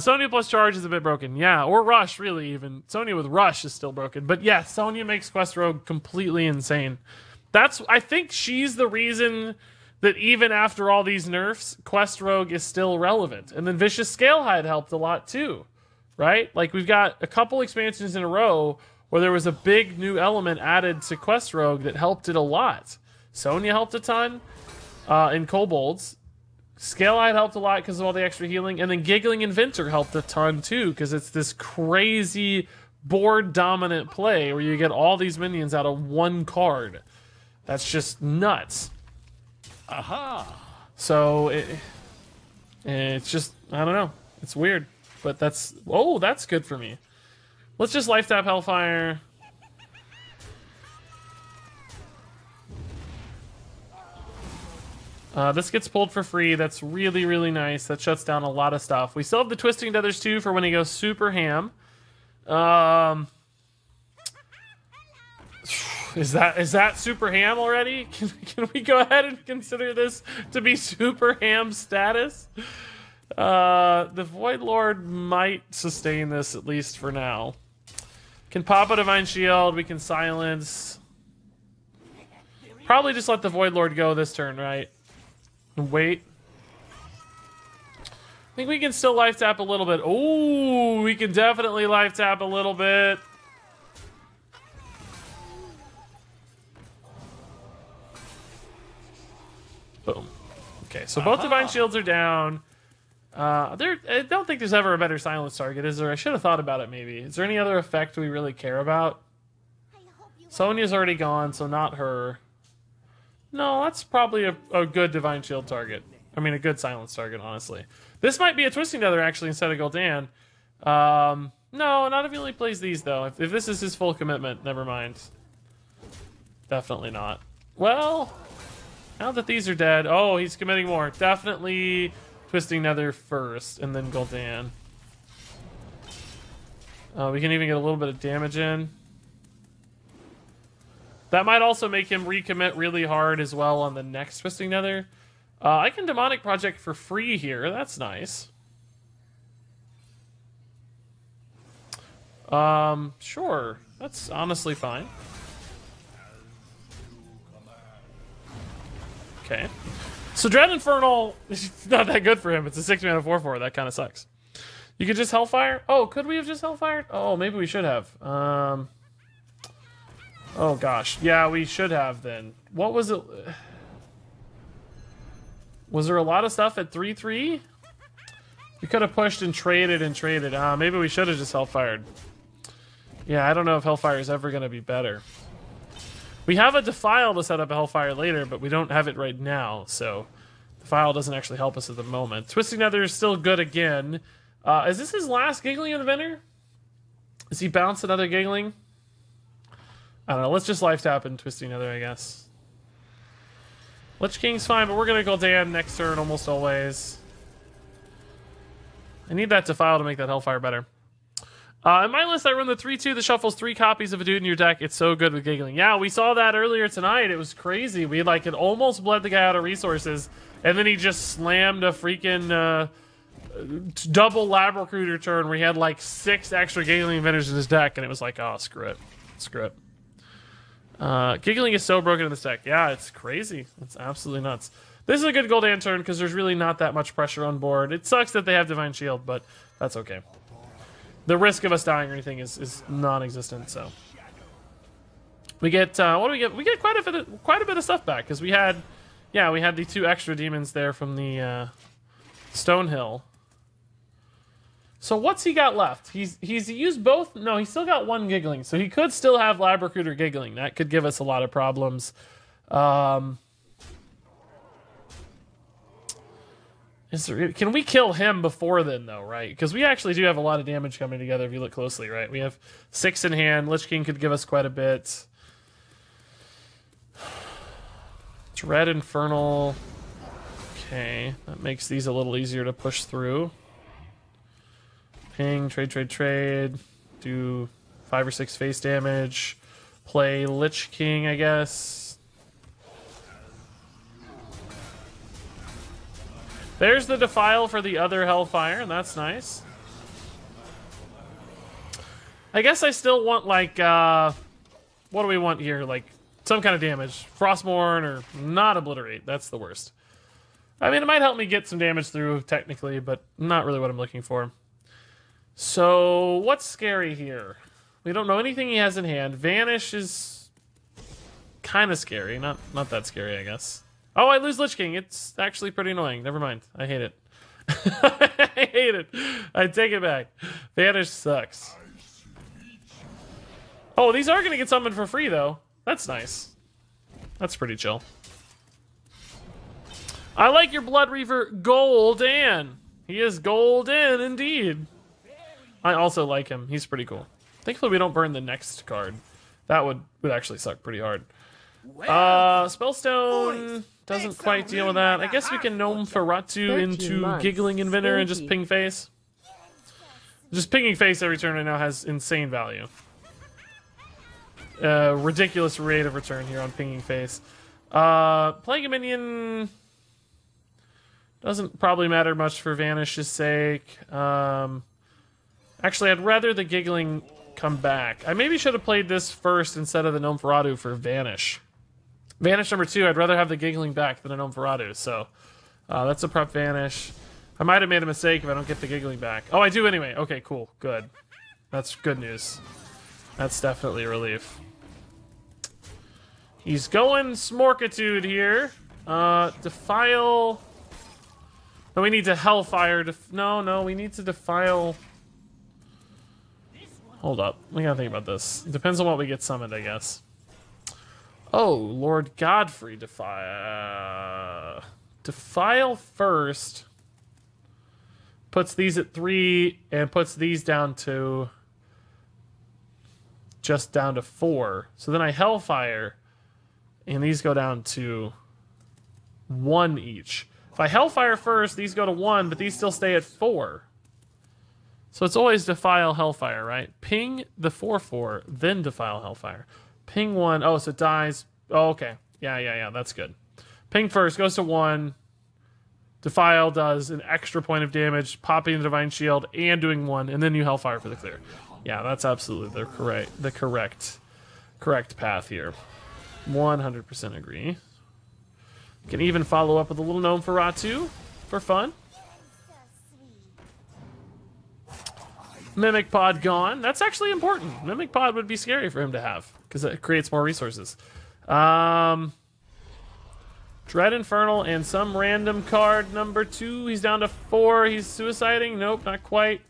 [SPEAKER 1] Sonya plus charge is a bit broken. Yeah, or rush, really, even. Sonya with rush is still broken. But yeah, Sonya makes Quest Rogue completely insane. I think she's the reason that even after all these nerfs, Quest Rogue is still relevant. And then Vicious Scalehide helped a lot, too. Right? Like, we've got a couple expansions in a row where there was a big new element added to Quest Rogue that helped it a lot. Sonya helped a ton in Kobolds. Scalehide helped a lot because of all the extra healing. And then Giggling Inventor helped a ton too because it's this crazy board-dominant play where you get all these minions out of 1 card. That's just nuts.
[SPEAKER 2] Aha!
[SPEAKER 1] So, it's just, I don't know. It's weird. But that's... Oh, that's good for me. Let's just life tap Hellfire. This gets pulled for free. That's really, really nice. That shuts down a lot of stuff. We still have the Twisting Tethers too for when he goes super ham. Is that super ham already? Can we go ahead and consider this to be super ham status? The Void Lord might sustain this at least for now. Can pop a Divine Shield. We can silence. Probably just let the Void Lord go this turn, right? Wait. I think we can still life tap a little bit. Oh, we can definitely life tap a little bit. Boom. Okay, so both Divine Shields are down. I don't think there's ever a better silence target, is there? I should have thought about it, maybe. Is there any other effect we really care about? Sonya's already gone, so not her. No, that's probably a good Divine Shield target. I mean, a good silence target, honestly. This might be a Twisting Nether, actually, instead of Gul'dan. No, not if he only plays these, though. If this is his full commitment, never mind. Definitely not. Well, now that these are dead... Oh, he's committing more. Definitely Twisting Nether first, and then Gul'dan. We can even get a little bit of damage in. That might also make him recommit really hard as well on the next Twisting Nether. I can Demonic Project for free here. That's nice. Sure. That's honestly fine. Okay. So Dread Infernal is not that good for him. It's a 6-mana 4/4. That kind of sucks. You could just Hellfire? Oh, could we have just Hellfired? Oh, maybe we should have. Oh gosh, yeah, we should have then. What was it? Was there a lot of stuff at 3/3? We could have pushed and traded and traded. Maybe we should have just Hellfired. Yeah, I don't know if Hellfire is ever going to be better. We have a Defile to set up a Hellfire later, but we don't have it right now, so Defile doesn't actually help us at the moment. Twisting Nether is still good again. Is this his last Giggling Inventor? Is he bounce another Giggling? I don't know. Let's just life tap and Twisting Nether, I guess. Lich King's fine, but we're going to go Dan next turn almost always. I need that Defile to make that Hellfire better. In my list, I run the 3/2 that shuffles 3 copies of a dude in your deck. It's so good with Giggling. Yeah, we saw that earlier tonight. It was crazy. We like it almost bled the guy out of resources, and then he just slammed a freaking double Lab Recruiter turn where he had like 6 extra Giggling Inventors in his deck, and it was like, oh, screw it. Screw it. Giggling is so broken in this deck. Yeah, it's crazy. It's absolutely nuts. This is a good Gul'dan turn because there's really not that much pressure on board. It sucks that they have Divine Shield, but that's okay. The risk of us dying or anything is non-existent, so. We get, what do we get? We get quite a bit of stuff back because we had the 2 extra demons there from the Stonehill. So what's he got left? He's used both. No, he's still got 1 Giggling, so he could still have Lab Recruiter Giggling. That could give us a lot of problems. Can we kill him before then, though, right? Because we actually do have a lot of damage coming together if you look closely, right? We have 6 in hand. Lich King could give us quite a bit. Dread Infernal. Okay, that makes these a little easier to push through. Ping, trade. Do 5 or 6 face damage. Play Lich King, I guess. There's the Defile for the other Hellfire, and that's nice. I guess I still want, like, what do we want here? Like, some kind of damage. Frostmourne or not Obliterate. That's the worst. I mean, it might help me get some damage through, technically, but not really what I'm looking for. So, what's scary here? We don't know anything he has in hand. Vanish is kind of scary. Not that scary, I guess. Oh, I lose Lich King. It's actually pretty annoying. Never mind. I hate it. I hate it. I take it back. Vanish sucks. Oh, these are going to get summoned for free, though. That's nice. That's pretty chill. I like your Blood Reaver Gul'dan. He is Gul'dan indeed. I also like him. He's pretty cool. Thankfully we don't burn the next card. That would actually suck pretty hard. Spellstone doesn't quite deal with that. I guess we can Gnome Feratu into Giggling Inventor and just ping face. Just pinging face every turn right now has insane value. Ridiculous rate of return here on pinging face. Playing a minion doesn't probably matter much for Vanish's sake. Actually, I'd rather the Giggling come back. I maybe should have played this first instead of the Gnome Feratu for Vanish. Vanish number 2, I'd rather have the Giggling back than a Gnome Feratu, so that's a prep Vanish. I might have made a mistake if I don't get the Giggling back. Oh, I do anyway. Okay, cool. Good. That's good news. That's definitely a relief. He's going Smorkitude here. Defile. No, we need to Hellfire. No, we need to Defile. Hold up. We gotta think about this. It depends on what we get summoned, I guess. Oh, Lord Godfrey Defile. Defile first. Puts these at 3 and puts these down to just down to 4. So then I Hellfire and these go down to 1 each. If I Hellfire first, these go to 1, but these still stay at 4. So it's always Defile Hellfire, right? Ping the 4/4, then Defile Hellfire. Ping 1. Oh, so it dies. Oh, okay. Yeah. That's good. Ping first, goes to 1. Defile does an extra point of damage, popping the Divine Shield and doing 1, and then you Hellfire for the clear. Yeah, that's absolutely the correct path here. 100% agree. Can even follow up with a little Gnome Feratu for fun. Mimic Pod gone. That's actually important. Mimic Pod would be scary for him to have because it creates more resources. Dread Infernal and some random card number 2. He's down to 4. He's suiciding. Nope, not quite.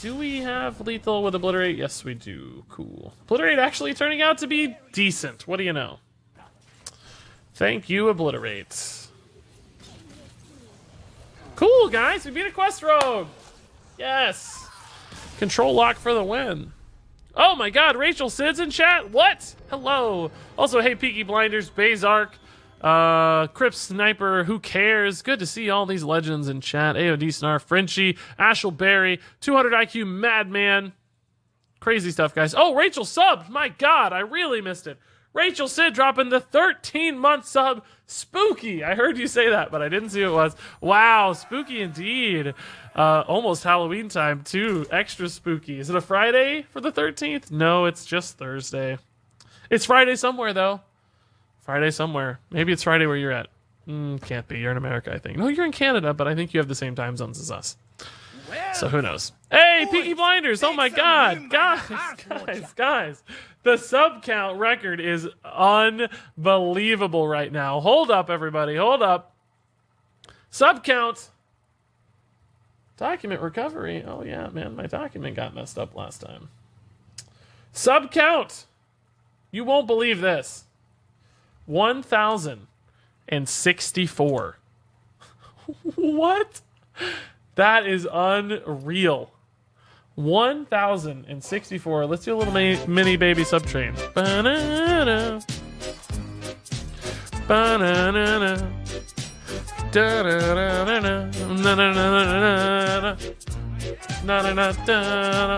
[SPEAKER 1] Do we have lethal with Obliterate? Yes, we do. Cool. Obliterate actually turning out to be decent. What do you know? Thank you, Obliterate. Cool, guys. We beat a Quest Rogue. Yes. Control lock for the win. Oh my god, Rachel Sid's in chat? What? Hello. Also, hey, Peaky Blinders, Bazark, Crip Sniper, who cares? Good to see all these legends in chat. AOD Snar, Frenchie, Ashel Berry, 200 IQ Madman. Crazy stuff, guys. Oh, Rachel subbed. My god, I really missed it. Rachel Sid dropping the 13-month sub. Spooky. I heard you say that, but I didn't see who it was. Wow, spooky indeed. Almost Halloween time, too. Extra spooky. Is it a Friday for the 13th? No, it's just Thursday. It's Friday somewhere, though. Friday somewhere. Maybe it's Friday where you're at. Can't be. You're in America, I think. No, you're in Canada, but I think you have the same time zones as us. So who knows? Hey, Peaky Blinders! Oh my God, guys! The sub count record is unbelievable right now. Hold up, everybody. Hold up. Sub count. Document recovery. Oh yeah, man, my document got messed up last time. Sub count. You won't believe this. 1,064. What? That is unreal. 1,064. Let's do a little mini baby subtrain. Banana. Banana.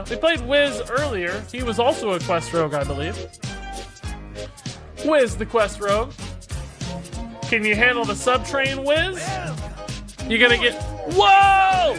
[SPEAKER 1] We played Wiz earlier. He was also a quest rogue, I believe. Wiz the quest rogue. Can you handle the subtrain, Wiz? You're gonna get... Whoa!